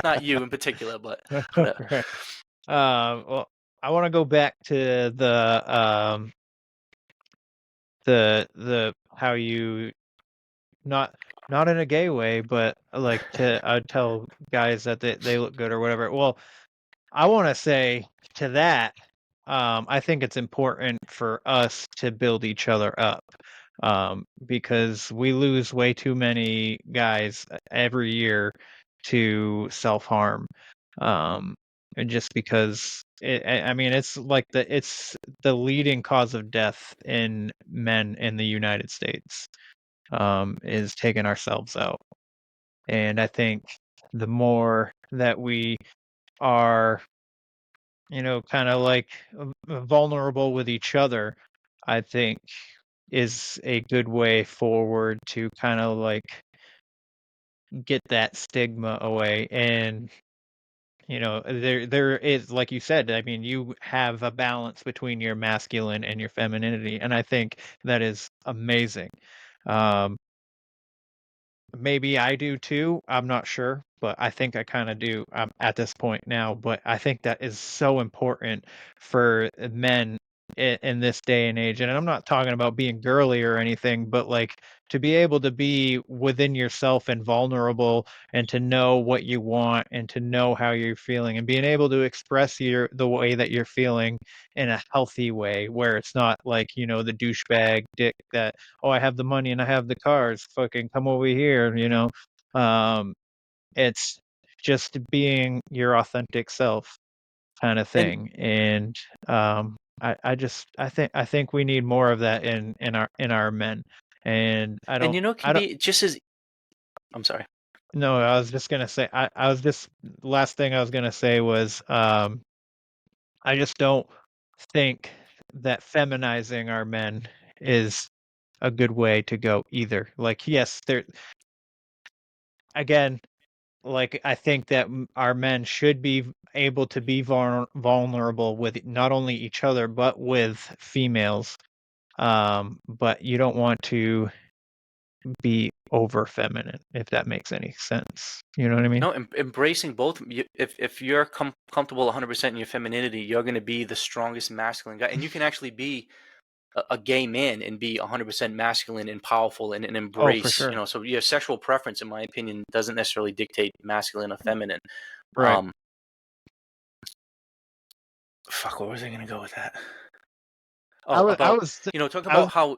S12: Not you in particular, but
S8: right. Well, I want to go back to the how you, not in a gay way, but like, I tell guys that they look good or whatever. Well, I want to say to that, I think it's important for us to build each other up, because we lose way too many guys every year to self-harm. And just because I mean, it's like it's the leading cause of death in men in the United States, is taking ourselves out. And I think the more that we are, kind of like vulnerable with each other, I think is a good way forward to kind of like get that stigma away. And there is, like you said, I mean, you have a balance between your masculine and your femininity, and I think that is amazing. um Maybe I do too. I'm not sure, but I think I kind of do, at this point now. But I think that is so important for men in this day and age. And I'm not talking about being girly or anything, but like to be able to be within yourself and vulnerable, and to know what you want, and to know how you're feeling, and being able to express the way that you're feeling in a healthy way, where it's not like, the douchebag dick that, oh, I have the money and I have the cars, fucking come over here, Um, it's just being your authentic self kind of
S12: And
S8: thing. And I think we need more of that in our men. And
S12: and it
S8: I
S12: can
S8: don't
S12: be just as I'm sorry.
S8: no, I was just gonna say, I was just last thing I was gonna say was, I just don't think that feminizing our men is a good way to go either. Like, yes, there again, like I think that our men should be able to be vulnerable with not only each other but with females. But you don't want to be over feminine, if that makes any sense. You know what I mean?
S12: No, embracing both. If you're comfortable 100% in your femininity, you're going to be the strongest masculine guy, and you can actually be a gay man and be 100% masculine and powerful and
S8: Oh, for
S12: embrace.
S8: sure.
S12: So your sexual preference, in my opinion, doesn't necessarily dictate masculine or feminine.
S8: Right.
S12: Fuck, where was I going to go with that?
S8: I
S12: Oh,
S8: was I
S12: about
S8: was
S12: talking
S8: I
S12: about
S8: was
S12: how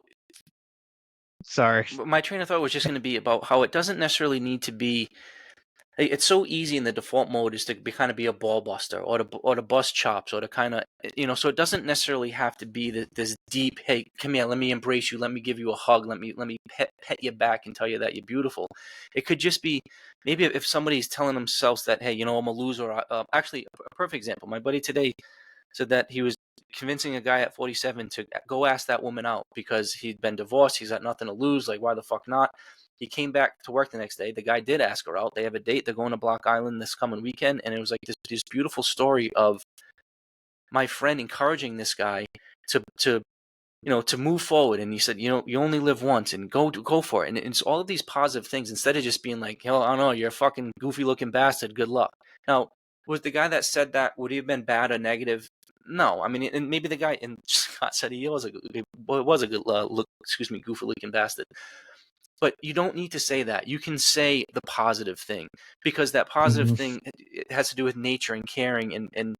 S8: sorry.
S12: my train of thought was just going to be about how it doesn't necessarily need to be. It's so easy in the default mode is to kind of be a ball buster or to bust chops or to kind of so it doesn't necessarily have to be this deep, hey, come here, let me embrace you, let me give you a hug, let me pet you back and tell you that you're beautiful. It could just be maybe if somebody's telling themselves that, hey, I'm a loser. Actually, a perfect example, my buddy today said that he was convincing a guy at 47 to go ask that woman out because he'd been divorced, he's got nothing to lose, like why the fuck not. He came back to work the next day. The guy did ask her out. They have a date. They're going to Block Island this coming weekend. And it was like this beautiful story of my friend encouraging this guy to move forward. And he said, you only live once and go for it. And it's all of these positive things instead of just being like, hell, I don't know, you're a fucking goofy looking bastard. Good luck. Now, was the guy that said that, would he have been bad or negative? No. I mean, and maybe the guy, and Scott said he was a good goofy looking bastard. But you don't need to say that. You can say the positive thing because that positive
S8: Mhm.
S12: thing, it has to do with nature and caring and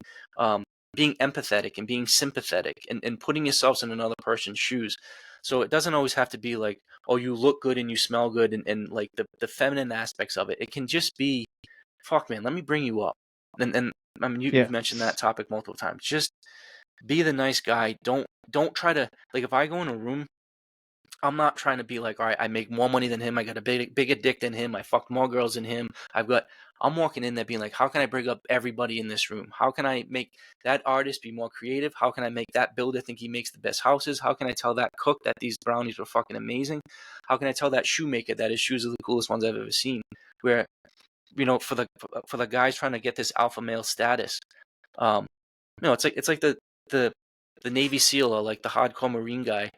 S12: being empathetic and being sympathetic and putting yourselves in another person's shoes. So it doesn't always have to be like, oh, you look good and you smell good and like the feminine aspects of it. It can just be, fuck, man, let me bring you up. And I mean, you've mentioned that
S8: Yes.
S12: topic multiple times. Just be the nice guy. Don't try to, like, if I go in a room, I'm not trying to be like, all right, I make more money than him. I got a bigger dick than him. I fucked more girls than him. I'm walking in there being like, how can I bring up everybody in this room? How can I make that artist be more creative? How can I make that builder think he makes the best houses? How can I tell that cook that these brownies were fucking amazing? How can I tell that shoemaker that his shoes are the coolest ones I've ever seen? Where, for the guys trying to get this alpha male status, it's like the the Navy SEAL or like the hardcore Marine guy.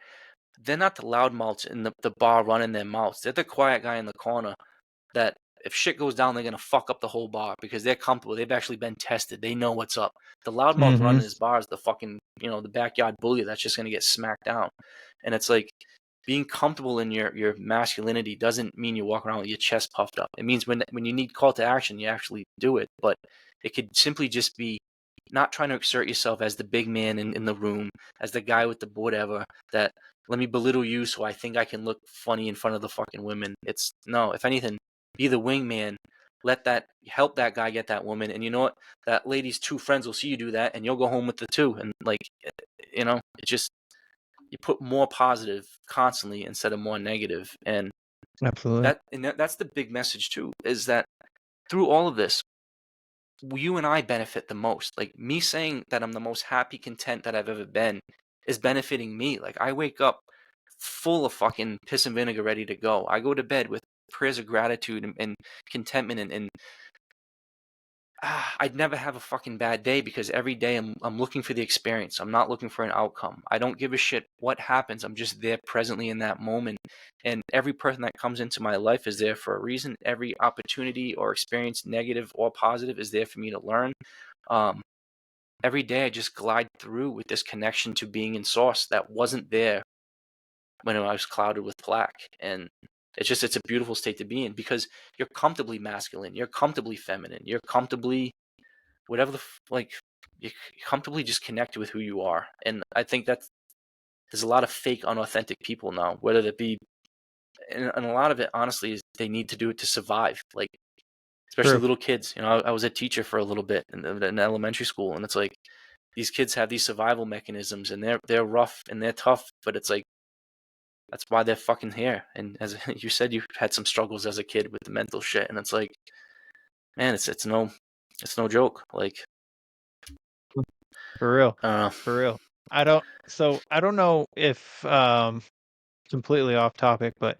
S12: They're not the loudmouths in the bar running their mouths. They're the quiet guy in the corner that if shit goes down, they're going to fuck up the whole bar because they're comfortable. They've actually been tested. They know what's up. The loudmouth
S8: Mhm.
S12: running his bar is the fucking, the backyard bully that's just going to get smacked down. And it's like being comfortable in your masculinity doesn't mean you walk around with your chest puffed up. It means when you need call to action, you actually do it. But it could simply just be not trying to exert yourself as the big man in the room, as the guy with the whatever, that let me belittle you so I think I can look funny in front of the fucking women. It's no, if anything, be the wingman help that guy get that woman, and you know what, that lady's 2 friends will see you do that, and you'll go home with the 2, and like, you know, it just, you put more positive constantly instead of more negative, and
S8: Absolutely.
S12: that's the big message too, is that through all of this, you and I benefit the most. Like, me saying that I'm the most happy, content that I've ever been is benefiting me. Like, I wake up full of fucking piss and vinegar ready to go. I go to bed with prayers of gratitude and contentment, and I'd never have a fucking bad day, because every day I'm looking for the experience. I'm not looking for an outcome. I don't give a shit what happens. I'm just there presently in that moment. And every person that comes into my life is there for a reason. Every opportunity or experience, negative or positive, is there for me to learn. Every day I just glide through with this connection to being in source that wasn't there when I was clouded with plaque. And it's a beautiful state to be in, because you're comfortably masculine, you're comfortably feminine, you're comfortably whatever you're comfortably just connected with who you are. And I think that there's a lot of fake, unauthentic people now, whether that be, and a lot of it, honestly, is they need to do it to survive. Like, especially
S8: True.
S12: little kids. You know, I was a teacher for a little bit in elementary school, and it's like, these kids have these survival mechanisms, and they're rough and they're tough, but it's like, that's why they're fucking here. And as you said, you had some struggles as a kid with the mental shit, and it's like, man, it's no joke. Like,
S8: For real.
S12: uh,
S8: For real. I don't know if completely off topic, but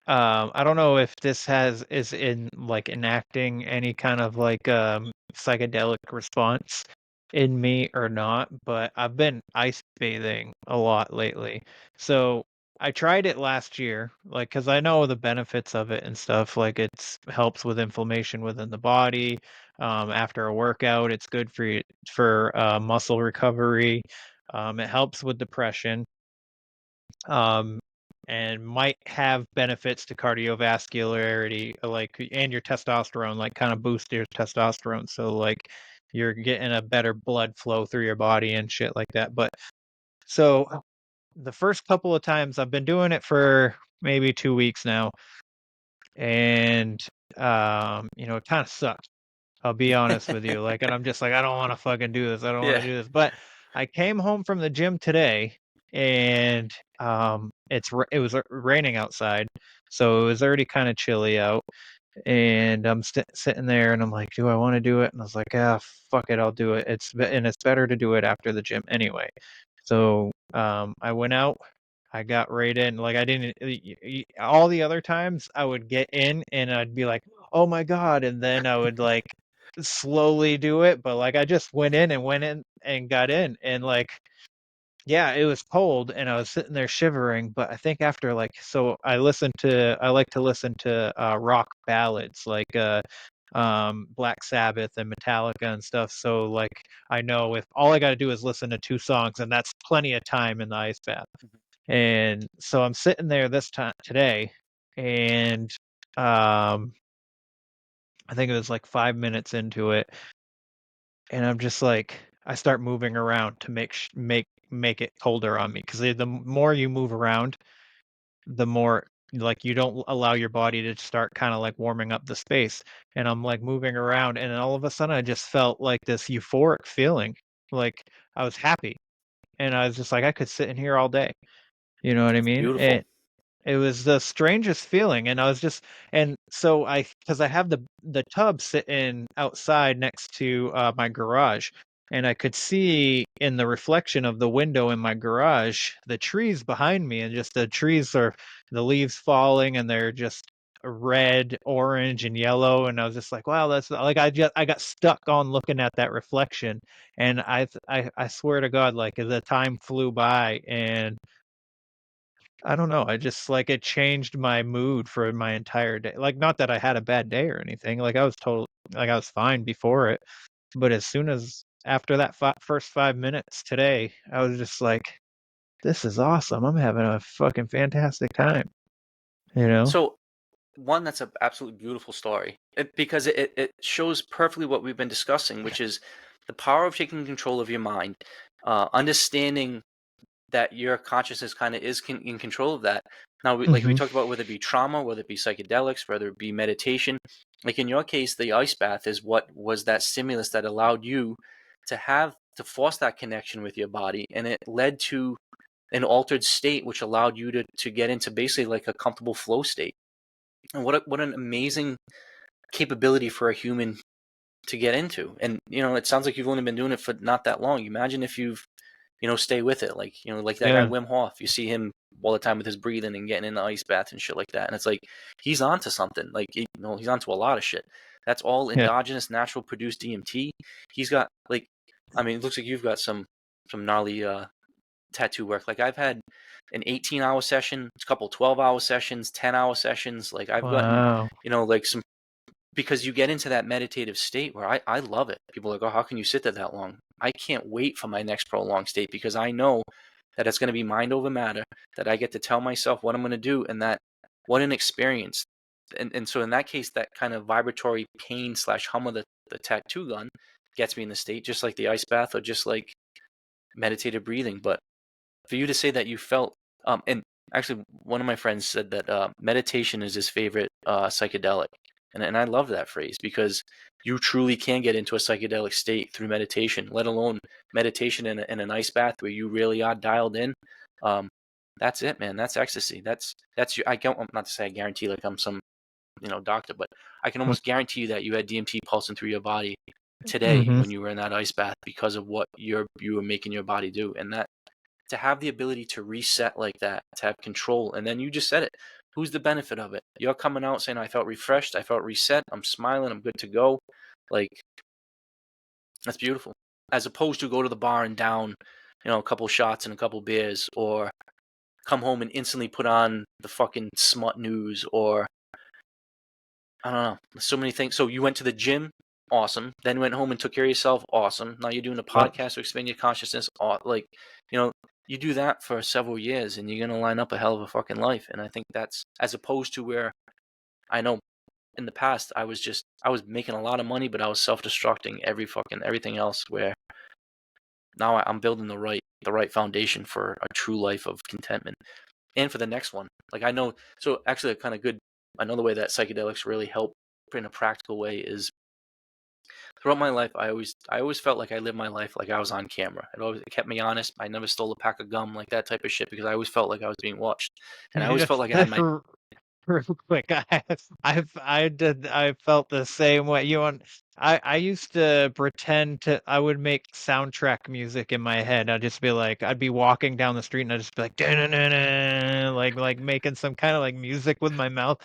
S8: I don't know if this is in like enacting any kind of like psychedelic response in me or not, but I've been ice bathing a lot lately. So I tried it last year, like, because I know the benefits of it and stuff. Like, it's helps with inflammation within the body. After a workout, it's good for muscle recovery. It helps with depression. Um, and might have benefits to cardiovascularity, like, and your testosterone, like, kind of boost your testosterone. So, like, you're getting a better blood flow through your body and shit like that. But so the first couple of times I've been doing it for maybe 2 weeks now, and it kind of sucked. I'll be honest with you. Like, and I'm just like, I don't want to fucking do this. I don't want to
S12: yeah.
S8: do this. But I came home from the gym today, and it was raining outside, so it was already kind of chilly out. And I'm sitting there, and I'm like, do I want to do it? And I was like, ah, fuck it, I'll do it. It's better to do it after the gym anyway. So I went out. I got right in. Like, I didn't. All the other times I would get in and I'd be like, oh my god, and then I would like slowly do it. But like, I just went in and got in, and like, yeah, it was cold and I was sitting there shivering. But I think after, like, so I like to listen to rock ballads, like Black Sabbath and Metallica and stuff. So like, I know if all I got to do is listen to 2 songs, and that's plenty of time in the ice bath. And so I'm sitting there this time today, and I think it was like 5 minutes into it, and I'm just like, I start moving around to make it colder on me, because the more you move around, the more, like, you don't allow your body to start kind of like warming up the space. And I'm like moving around, and then all of a sudden I just felt like this euphoric feeling, like I was happy, and I was just like, I could sit in here all day. You know what I
S12: It's
S8: mean?
S12: beautiful.
S8: It was the strangest feeling, and I was just, and so because I have the tub sitting outside next to my garage, and I could see in the reflection of the window in my garage the trees behind me, and just the leaves falling, and they're just red, orange, and yellow, and I was just like, wow, that's like, I got stuck on looking at that reflection, and I swear to God, like, the time flew by, and I don't know. I just, like, it changed my mood for my entire day. Like, not that I had a bad day or anything. Like, I was fine before it. But as soon as after that first 5 minutes today, I was just like, this is awesome. I'm having a fucking fantastic time. You know?
S12: So, one, that's an absolutely beautiful story, because it shows perfectly what we've been discussing, which is the power of taking control of your mind, understanding that your consciousness kind of is in control of that. Now, like we
S8: Mhm.
S12: talked about, whether it be trauma, whether it be psychedelics, whether it be meditation, Like in your case, the ice bath is what was that stimulus that allowed you to force that connection with your body, and it led to an altered state, which allowed you to get into basically like a comfortable flow state. And what an amazing capability for a human to get into. And it sounds like you've only been doing it for not that long. Imagine if you've stay with it, like like that guy Wim Hof. You see him all the time with his breathing and getting in the ice bath and shit like that, and it's like he's onto something. Like he's onto a lot of shit. That's all endogenous, natural produced DMT. He's got like, I mean, it looks like you've got some gnarly tattoo work. Like I've had an 18-hour session, a couple 12-hour sessions, 10-hour sessions. Like I've gotten like some, because you get into that meditative state where I love it. People are like, oh, how can you sit there that long? I can't wait for my next prolonged state, because I know that it's going to be mind over matter, that I get to tell myself what I'm going to do, and that what an experience. And so in that case, that kind of vibratory pain / hum of the tattoo gun gets me in the state, just like the ice bath or just like meditative breathing. But for you to say that you felt, and actually one of my friends said that meditation is his favorite psychedelic. And I love that phrase, because you truly can get into a psychedelic state through meditation, let alone meditation in an ice bath where you really are dialed in. That's it, man. That's ecstasy. That's you. I'm not to say I guarantee like I'm some doctor, but I can almost guarantee you that you had DMT pulsing through your body today when you were in that ice bath, because of what you were making your body do. And that, to have the ability to reset like that, to have control, and then you just said it. Who's the benefit of it? You're coming out saying, I felt refreshed, I felt reset, I'm smiling, I'm good to go. Like, that's beautiful. As opposed to go to the bar and down, a couple shots and a couple beers, or come home and instantly put on the fucking smut news, or I don't know, so many things. So you went to the gym, awesome. Then went home and took care of yourself, awesome. Now you're doing a podcast to expand your consciousness, like, you do that for several years and you're going to line up a hell of a fucking life. And I think that's, as opposed to where I know in the past I was making a lot of money, but I was self-destructing everything else, where now I'm building the right foundation for a true life of contentment. And for the next one, like I know, so actually another way that psychedelics really help in a practical way is, throughout my life, I always felt like I lived my life like I was on camera. It kept me honest. I never stole a pack of gum, like that type of shit, because I always felt like I was being watched, and I always felt like I had my.
S5: Real quick, I felt the same way. I used to pretend I would make soundtrack music in my head. I'd be walking down the street and I'd just be like, "Da-na-na-na," like making some kind of like music with my mouth,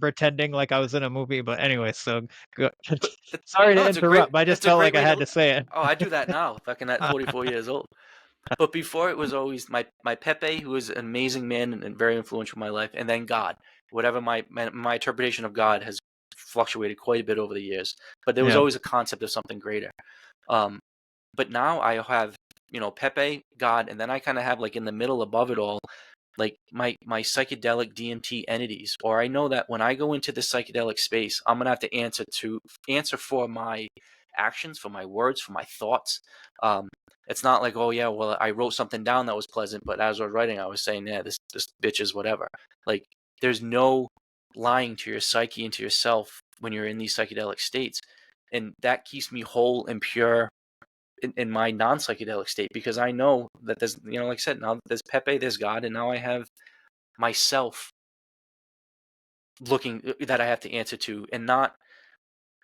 S5: pretending like I was in a movie. But anyway, so sorry to interrupt, but I just felt like I had to say it.
S12: Oh, I do that now, fucking at 44 years old. But before, it was always my Pepe, who was an amazing man and very influential in my life, and then God. Whatever my interpretation of God has fluctuated quite a bit over the years, but there was always a concept of something greater. But now I have, Pepe, God, and then I kind of have, like, in the middle above it all, like my psychedelic DMT entities. Or I know that when I go into the psychedelic space, I'm gonna have to answer for my actions, for my words, for my thoughts. It's not like, oh yeah, well, I wrote something down that was pleasant, but as I was writing, I was saying, yeah, this bitch is whatever. Like, there's no lying to your psyche and to yourself when you're in these psychedelic states, and that keeps me whole and pure in my non-psychedelic state, because I know that there's, like I said, now there's Pepe, there's God, and now I have myself looking that I have to answer to, and not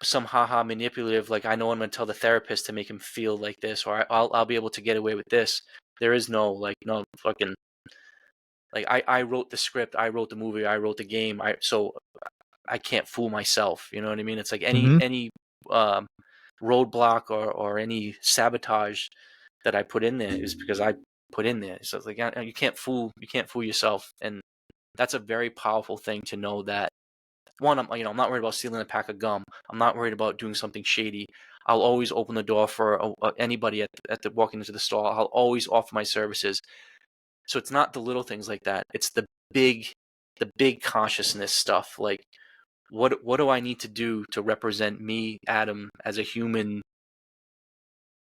S12: some haha manipulative, like, I know I'm going to tell the therapist to make him feel like this, or I'll be able to get away with this. There is no fucking, like, I wrote the script, I wrote the movie, I wrote the game, so I can't fool myself. You know what I mean? It's like any roadblock or any sabotage that I put in there is because I put in there. So it's like, you can't fool yourself, and that's a very powerful thing to know. That one, I'm not worried about stealing a pack of gum. I'm not worried about doing something shady. I'll always open the door for anybody at the walking into the store. I'll always offer my services. So it's not the little things like that. It's the big consciousness stuff. Like, what do I need to do to represent me, Adam, as a human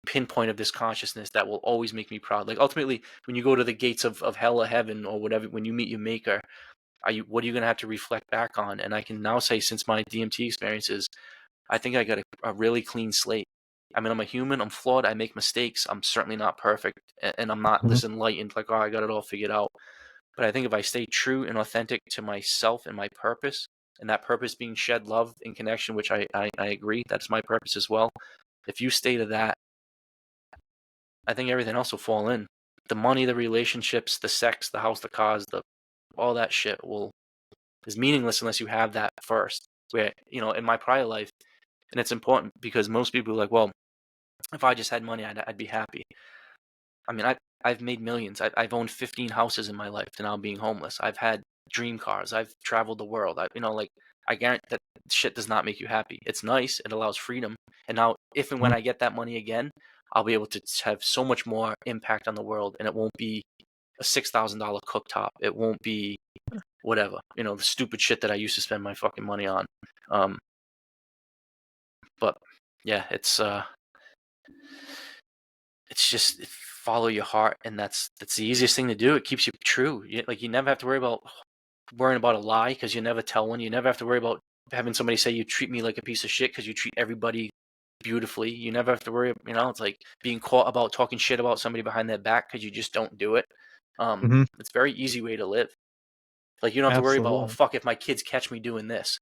S12: pinpoint of this consciousness that will always make me proud? Like, ultimately, when you go to the gates of hell or heaven or whatever, when you meet your maker, what are you going to have to reflect back on? And I can now say, since my DMT experiences, I think I got a really clean slate. I mean, I'm a human, I'm flawed, I make mistakes, I'm certainly not perfect, and I'm not this enlightened, like, oh, I got it all figured out. But I think if I stay true and authentic to myself and my purpose, and that purpose being shed love and connection, which I agree, that's my purpose as well. If you stay to that, I think everything else will fall in. The money, the relationships, the sex, the house, the cars, all that shit is meaningless unless you have that first. Where, in my prior life, and it's important because most people are like, well, if I just had money, I'd be happy. I mean, I've made millions. I've owned 15 houses in my life to now being homeless. I've had dream cars. I've traveled the world. I guarantee that shit does not make you happy. It's nice. It allows freedom. And now, if and when I get that money again, I'll be able to have so much more impact on the world, and it won't be a $6,000 cooktop. It won't be whatever, the stupid shit that I used to spend my fucking money on. But yeah, it's just follow your heart, and that's the easiest thing to do. It keeps you true. You never have to worry about worrying about a lie, because you never tell one. You never have to worry about having somebody say you treat me like a piece of shit, because you treat everybody beautifully. You never have to worry, it's like being caught about talking shit about somebody behind their back, because you just don't do it. It's a very easy way to live. Like, you don't have to worry about, oh, fuck, if my kids catch me doing this.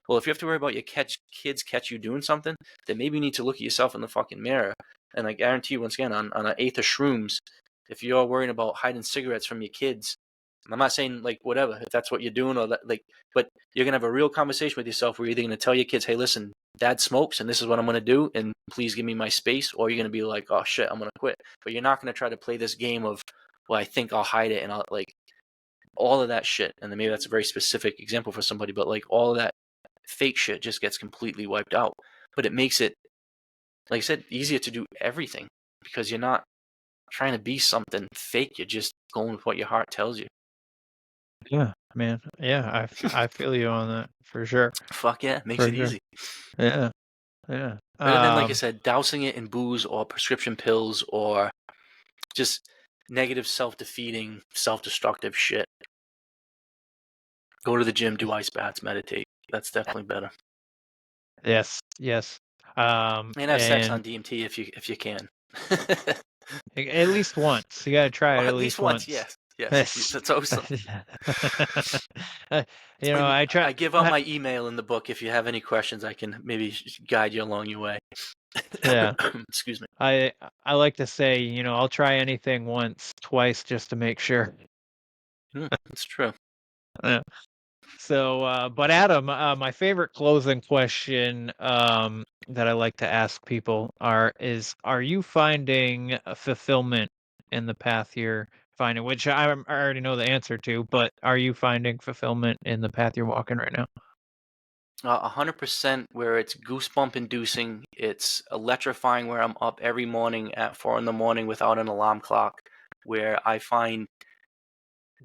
S12: Well, if you have to worry about your kids catch you doing something, then maybe you need to look at yourself in the fucking mirror. And I guarantee you, once again, on an eighth of shrooms, if you're worrying about hiding cigarettes from your kids, and I'm not saying, like, whatever, if that's what you're doing, or that, like, but you're going to have a real conversation with yourself where you're either going to tell your kids, hey, listen, dad smokes and this is what I'm going to do, and please give me my space, or you're going to be like, oh shit, I'm going to quit. But you're not going to try to play this game of, well, I think I'll hide it, and I'll, like, all of that shit. And then maybe that's a very specific example for somebody, but like all of that fake shit just gets completely wiped out. But it makes it, like I said, easier to do everything, because you're not trying to be something fake. You're just going with what your heart tells you.
S5: Yeah, man. Yeah, I feel you on that for sure.
S12: Fuck yeah, makes it easy.
S5: Yeah, yeah.
S12: Better than, like I said, dousing it in booze or prescription pills or just negative, self-defeating, self-destructive shit. Go to the gym, do ice baths, meditate. That's definitely better.
S5: Yes.
S12: And have sex on DMT if you can.
S5: At least once. You gotta try it
S12: Well,
S5: at least once.
S12: Yes. That's awesome. I give out my email in the book. If you have any questions, I can maybe guide you along your way.
S5: Yeah.
S12: Excuse me.
S5: I like to say, I'll try anything once, twice, just to make sure.
S12: That's true.
S5: Yeah. So, but Adam, my favorite closing question that I like to ask people are you finding fulfillment in the path you're finding? Which I already know the answer to, but are you finding fulfillment in the path you're walking right now?
S12: 100%, where it's goosebump inducing. It's electrifying, where I'm up every morning at 4 a.m. without an alarm clock, where I find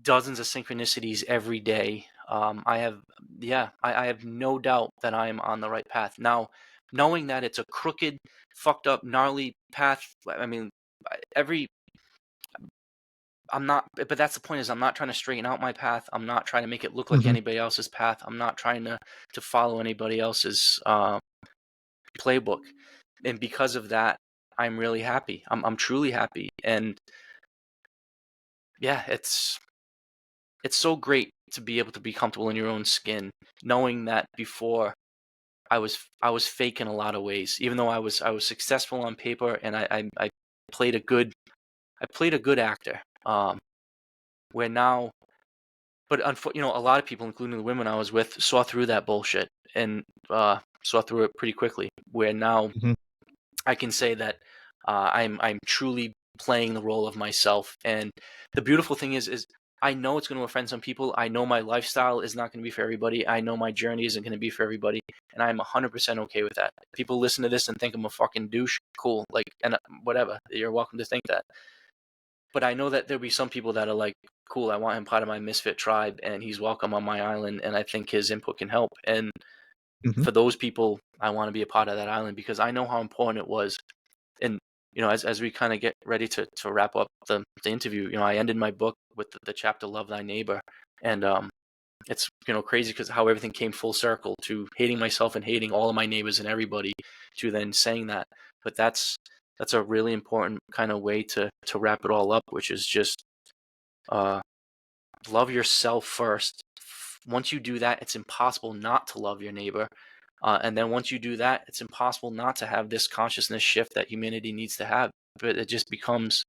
S12: dozens of synchronicities every day. I have no doubt that I am on the right path. Now, knowing that it's a crooked, fucked up, gnarly path, I mean, but that's the point, is I'm not trying to straighten out my path. I'm not trying to make it look like anybody else's path. I'm not trying to follow anybody else's playbook. And because of that, I'm really happy. I'm truly happy. And yeah, it's so great to be able to be comfortable in your own skin, knowing that before I was fake in a lot of ways. Even though I was successful on paper, and I played a good actor. Where now, but a lot of people, including the women I was with, saw through that bullshit and saw through it pretty quickly. Where now I can say that I'm truly playing the role of myself. And the beautiful thing is I know it's going to offend some people. I know my lifestyle is not going to be for everybody. I know my journey isn't going to be for everybody, and I'm 100% okay with that. People listen to this and think I'm a fucking douche. Cool, like, and whatever. You're welcome to think that. But I know that there'll be some people that are like, cool, I want him part of my misfit tribe, and he's welcome on my island, and I think his input can help. And for those people, I want to be a part of that island, because I know how important it was. And as we kind of get ready to wrap up the interview, I ended my book with the chapter "Love Thy Neighbor," and it's, you know, crazy because how everything came full circle to hating myself and hating all of my neighbors and everybody, to then saying that. But that's a really important kind of way to wrap it all up, which is just love yourself first. Once you do that, it's impossible not to love your neighbor. And then once you do that, it's impossible not to have this consciousness shift that humanity needs to have. But it just becomes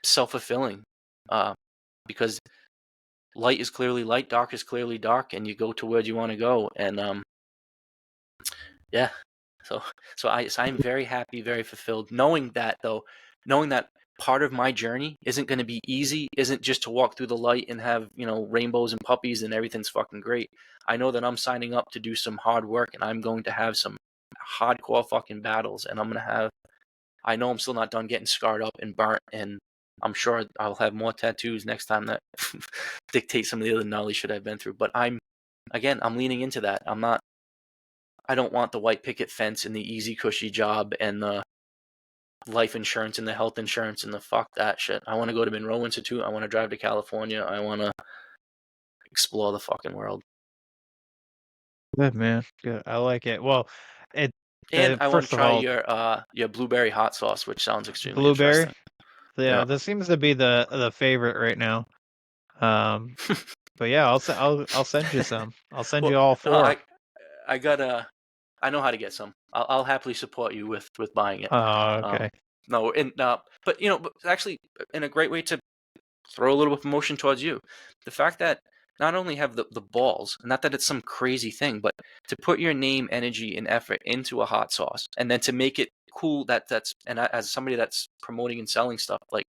S12: self-fulfilling, because light is clearly light, dark is clearly dark, and you go to where you want to go. And yeah, so I'm very happy, very fulfilled, knowing that part of my journey isn't going to be easy, isn't just to walk through the light and have, you know, rainbows and puppies and everything's fucking great. I know that I'm signing up to do some hard work, and I'm going to have some hardcore fucking battles, and I know I'm still not done getting scarred up and burnt, and I'm sure I'll have more tattoos next time that dictate some of the other gnarly shit I've been through. But I'm leaning into that. I don't want the white picket fence and the easy cushy job and the life insurance and the health insurance and the fuck that shit. I want to go to Monroe Institute. I want to drive to California. I want to explore the fucking world.
S5: Good, man. Good. I like it. Well,
S12: And I want to
S5: first of
S12: try
S5: all,
S12: your blueberry hot sauce, which sounds extremely
S5: blueberry.
S12: interesting.
S5: Yeah, this seems to be the favorite right now. But yeah, I'll send you some. I'll send you all 4.
S12: I know how to get some. I'll happily support you with buying it.
S5: Oh, okay.
S12: No, and but you know, but actually, in a great way to throw a little bit of promotion towards you, the fact that not only have the balls, not that it's some crazy thing, but to put your name, energy, and effort into a hot sauce, and then to make it cool. That's and as somebody that's promoting and selling stuff, like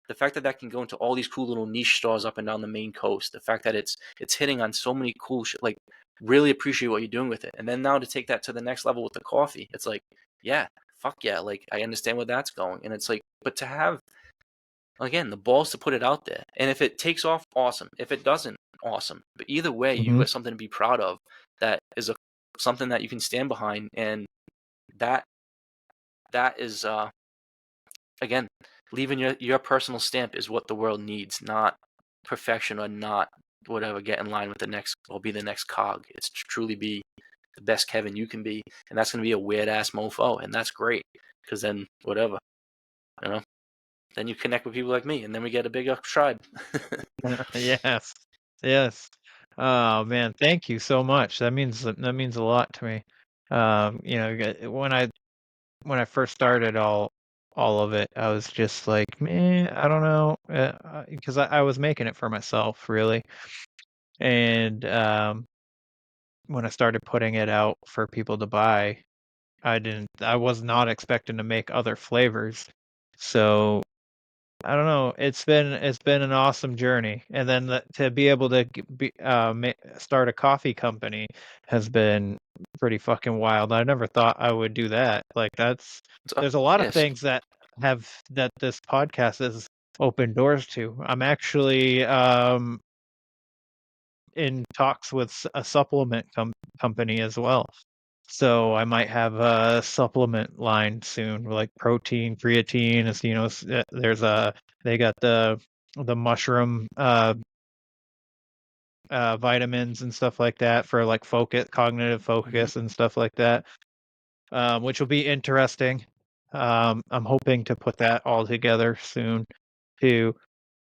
S12: the fact that that can go into all these cool little niche stores up and down the Maine coast, the fact that it's hitting on so many cool shit, like really appreciate what you're doing with it. And then now to take that to the next level with the coffee, it's like, yeah, fuck yeah, like I understand where that's going. And it's like, but to have, again, the balls to put it out there. And if it takes off, awesome. If it doesn't, awesome. But either way, you got something to be proud of that is something that you can stand behind. And that is again, leaving your personal stamp is what the world needs, not perfection or not whatever. Get in line with the next, or be the next cog. It's to truly be the best Kevin you can be, and that's going to be a weird ass mofo, and that's great, because then whatever, you know, then you connect with people like me, and then we get a bigger tribe.
S5: Yes. Oh man, thank you so much. That means a lot to me. You know, when I first started all of it, I was just like, man, I don't know, because I was making it for myself, really. And when I started putting it out for people to buy, I was not expecting to make other flavors. So I don't know. It's been an awesome journey, and then to be able to start a coffee company has been pretty fucking wild. I never thought I would do that. Like there's a lot of things that this podcast has opened doors to. I'm actually in talks with a supplement company as well. So I might have a supplement line soon, like protein, creatine. As you know, there's they got the mushroom vitamins and stuff like that for like cognitive focus and stuff like that, which will be interesting. I'm hoping to put that all together soon too.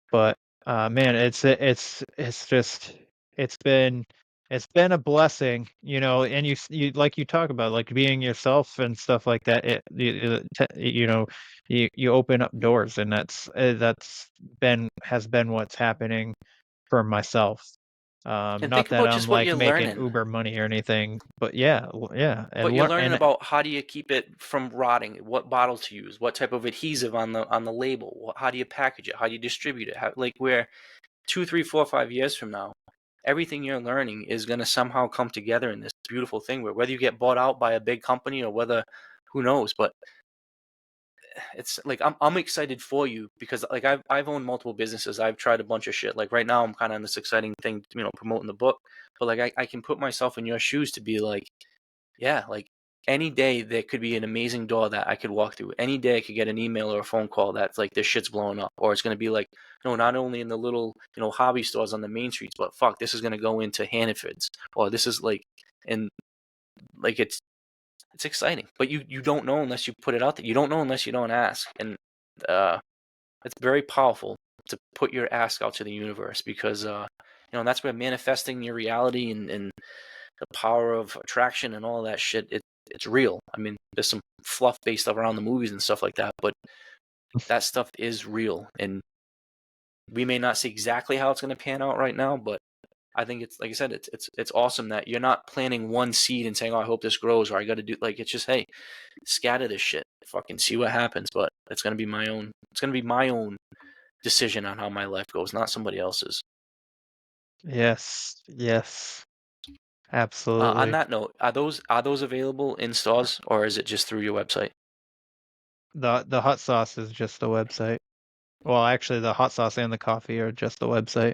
S5: But man, it's just it's been a blessing, you know. And you like you talk about like being yourself and stuff like that. You know, you open up doors, and that's been what's happening for myself.
S12: And
S5: Not
S12: think
S5: that
S12: about
S5: I'm
S12: just what
S5: like
S12: you're
S5: making
S12: learning.
S5: Uber money or anything, but yeah,
S12: But
S5: and
S12: you're
S5: learn
S12: learning
S5: and
S12: about how do you keep it from rotting, what bottle to use, what type of adhesive on the label, how do you package it, how do you distribute it, like where 2, 3, 4, 5 years from now, everything you're learning is going to somehow come together in this beautiful thing where whether you get bought out by a big company or whether, who knows, but it's like I'm excited for you because like I've owned multiple businesses. I've tried a bunch of shit. Like right now I'm kind of on this exciting thing, you know, promoting the book. But like I can put myself in your shoes to be like, yeah, like any day there could be an amazing door that I could walk through. Any day I could get an email or a phone call that's like, this shit's blowing up. Or it's going to be like, no, not only in the little, hobby stores on the main streets, but fuck, this is going to go into Hannaford's. Or this is like, and like it's exciting. But you don't know unless you put it out there. You don't know unless you don't ask. And it's very powerful to put your ask out to the universe, because that's where manifesting your reality and the power of attraction and all that shit, it's real. I mean, there's some fluff based around the movies and stuff like that, but that stuff is real. And we may not see exactly how it's going to pan out right now, but I think it's, like I said, it's awesome that you're not planting one seed and saying, oh, I hope this grows, or I got to do, like, it's just, hey, scatter this shit, fucking see what happens. But it's going to be my own decision on how my life goes, not somebody else's.
S5: Yes.
S12: On
S5: Absolutely.
S12: that note, are those available in stores, or is it just through your website?
S5: The hot sauce is just the website. Well, actually, the hot sauce and the coffee are just the website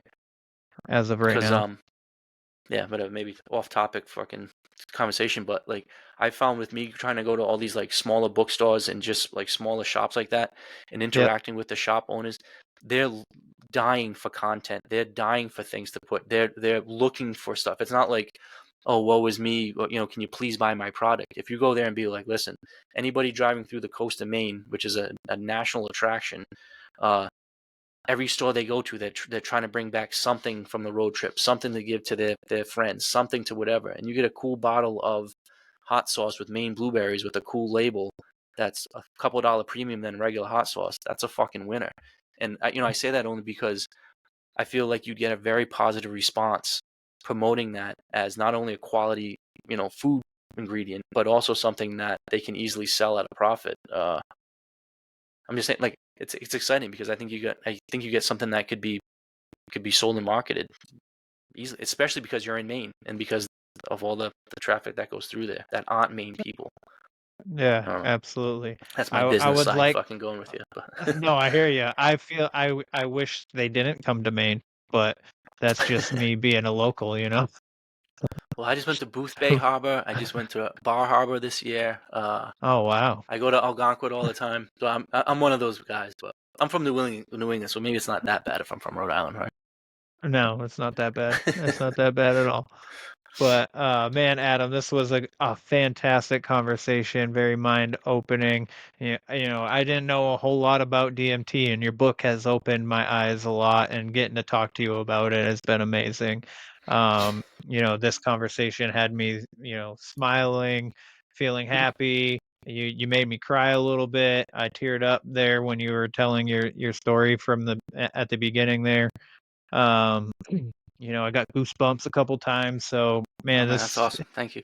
S5: as of right
S12: Because
S5: now.
S12: yeah, but maybe off topic fucking conversation, but like I found with me trying to go to all these like smaller bookstores and just like smaller shops like that and interacting with the shop owners, they're dying for content. They're dying for things to put. They're looking for stuff. It's not like, oh, woe is me, can you please buy my product? If you go there and be like, listen, anybody driving through the coast of Maine, which is a national attraction, every store they go to, they're trying to bring back something from the road trip, something to give to their friends, something to whatever. And you get a cool bottle of hot sauce with Maine blueberries with a cool label that's a couple $1 premium than regular hot sauce. That's a fucking winner. And I say that only because I feel like you'd get a very positive response promoting that as not only a quality, food ingredient, but also something that they can easily sell at a profit. I'm just saying, like, it's exciting because I think you get something that could be sold and marketed easily, especially because you're in Maine and because of all the traffic that goes through there that aren't Maine people.
S5: Yeah, absolutely.
S12: That's my
S5: I
S12: business
S5: would
S12: side
S5: like.
S12: fucking going with you.
S5: No, I hear you. I wish they didn't come to Maine, but that's just me being a local,
S12: Well, I just went to Booth Bay Harbor. I just went to Bar Harbor this year.
S5: Oh wow.
S12: I go to Algonquin all the time, so I'm one of those guys. But I'm from New England, so maybe it's not that bad if I'm from Rhode Island, right?
S5: No, it's not that bad. It's not that bad at all. But man, Adam, this was a fantastic conversation, very mind opening. I didn't know a whole lot about DMT, and your book has opened my eyes a lot, and getting to talk to you about it has been amazing. This conversation had me, smiling, feeling happy. You made me cry a little bit. I teared up there when you were telling your story from at the beginning there. I got goosebumps a couple times. So
S12: Oh
S5: man,
S12: man, that's awesome. Thank you.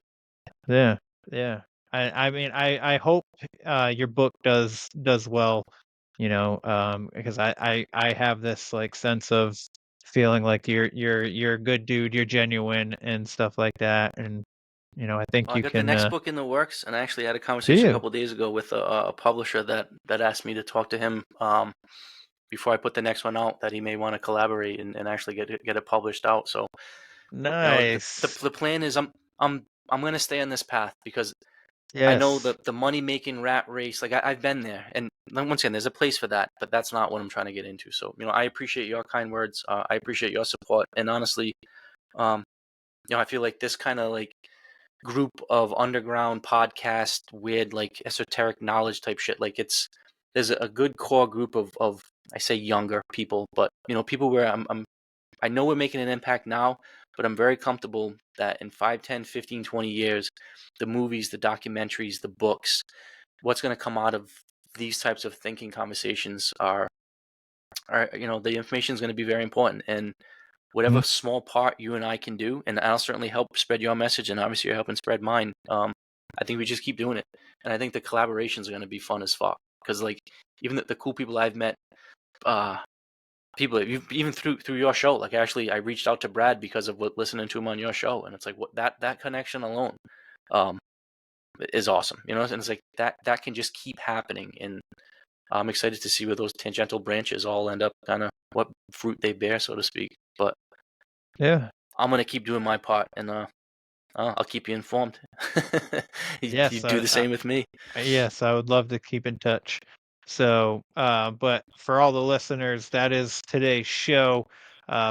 S5: yeah, yeah. I mean, I hope your book does well. Because I have this like sense of feeling like you're a good dude, you're genuine and stuff like that, and I think
S12: Well, I
S5: you
S12: got the
S5: can.
S12: next book in the works, and I actually had a
S5: Do
S12: conversation a
S5: you?
S12: couple days ago with a publisher that asked me to talk to him before I put the next one out, that he may want to collaborate and actually get it published out. So,
S5: Nice.
S12: the plan is I'm going to stay on this path because I know
S5: Yes.
S12: the money making rat race. Like I've been there, and once again, there's a place for that, but that's not what I'm trying to get into. So, I appreciate your kind words. I appreciate your support, and honestly, I feel like this kind of like group of underground podcast, weird like esoteric knowledge type shit. Like there's a good core group of I say younger people, but people where I know we're making an impact now, but I'm very comfortable that in 5, 10, 15, 20 years, the movies, the documentaries, the books, what's going to come out of these types of thinking conversations are the information is going to be very important. And whatever small part you and I can do, and I'll certainly help spread your message, and obviously you're helping spread mine. I think we just keep doing it, and I think the collaborations are going to be fun as fuck. Because like even the cool people I've met, people even through your show, like actually I reached out to Brad because of listening to him on your show, and it's like what that connection alone, is awesome. And it's like that can just keep happening, and I'm excited to see where those tangential branches all end up, kind of what fruit they bear, so to speak. But
S5: Yeah.
S12: I'm gonna keep doing my part, and I'll keep you informed.
S5: Yes,
S12: you do the same with me.
S5: Yes, I would love to keep in touch. So, but for all the listeners, that is today's show.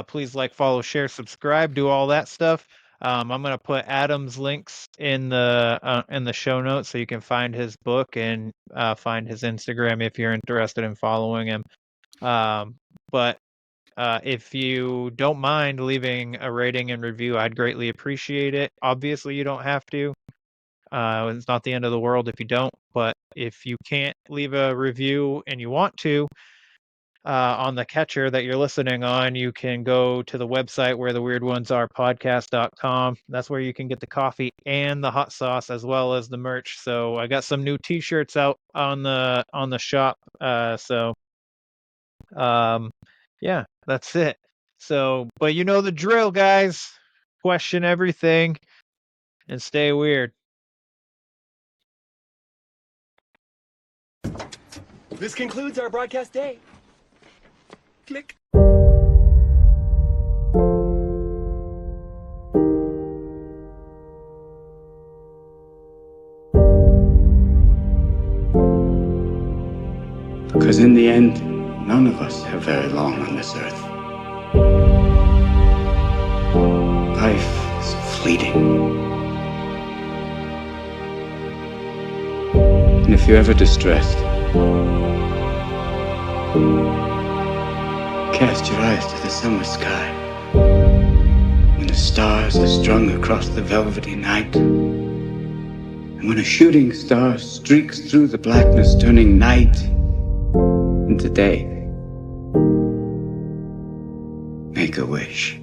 S5: Please like, follow, share, subscribe, do all that stuff. I'm gonna put Adam's links in the show notes so you can find his book and find his Instagram if you're interested in following him. But if you don't mind leaving a rating and review, I'd greatly appreciate it. Obviously, you don't have to. It's not the end of the world if you don't, but if you can't leave a review and you want to, on the catcher that you're listening on, you can go to the website where the weird ones are podcast.com. That's where you can get the coffee and the hot sauce as well as the merch. So I got some new t-shirts out on the shop. Yeah, that's it. So, but you know the drill, guys. Question everything and stay weird.
S7: This concludes our broadcast day. Click.
S13: Because in the end, none of us have very long on this earth. Life is fleeting. And if you're ever distressed, cast your eyes to the summer sky, when the stars are strung across the velvety night, and when a shooting star streaks through the blackness, turning night into day. Make a wish.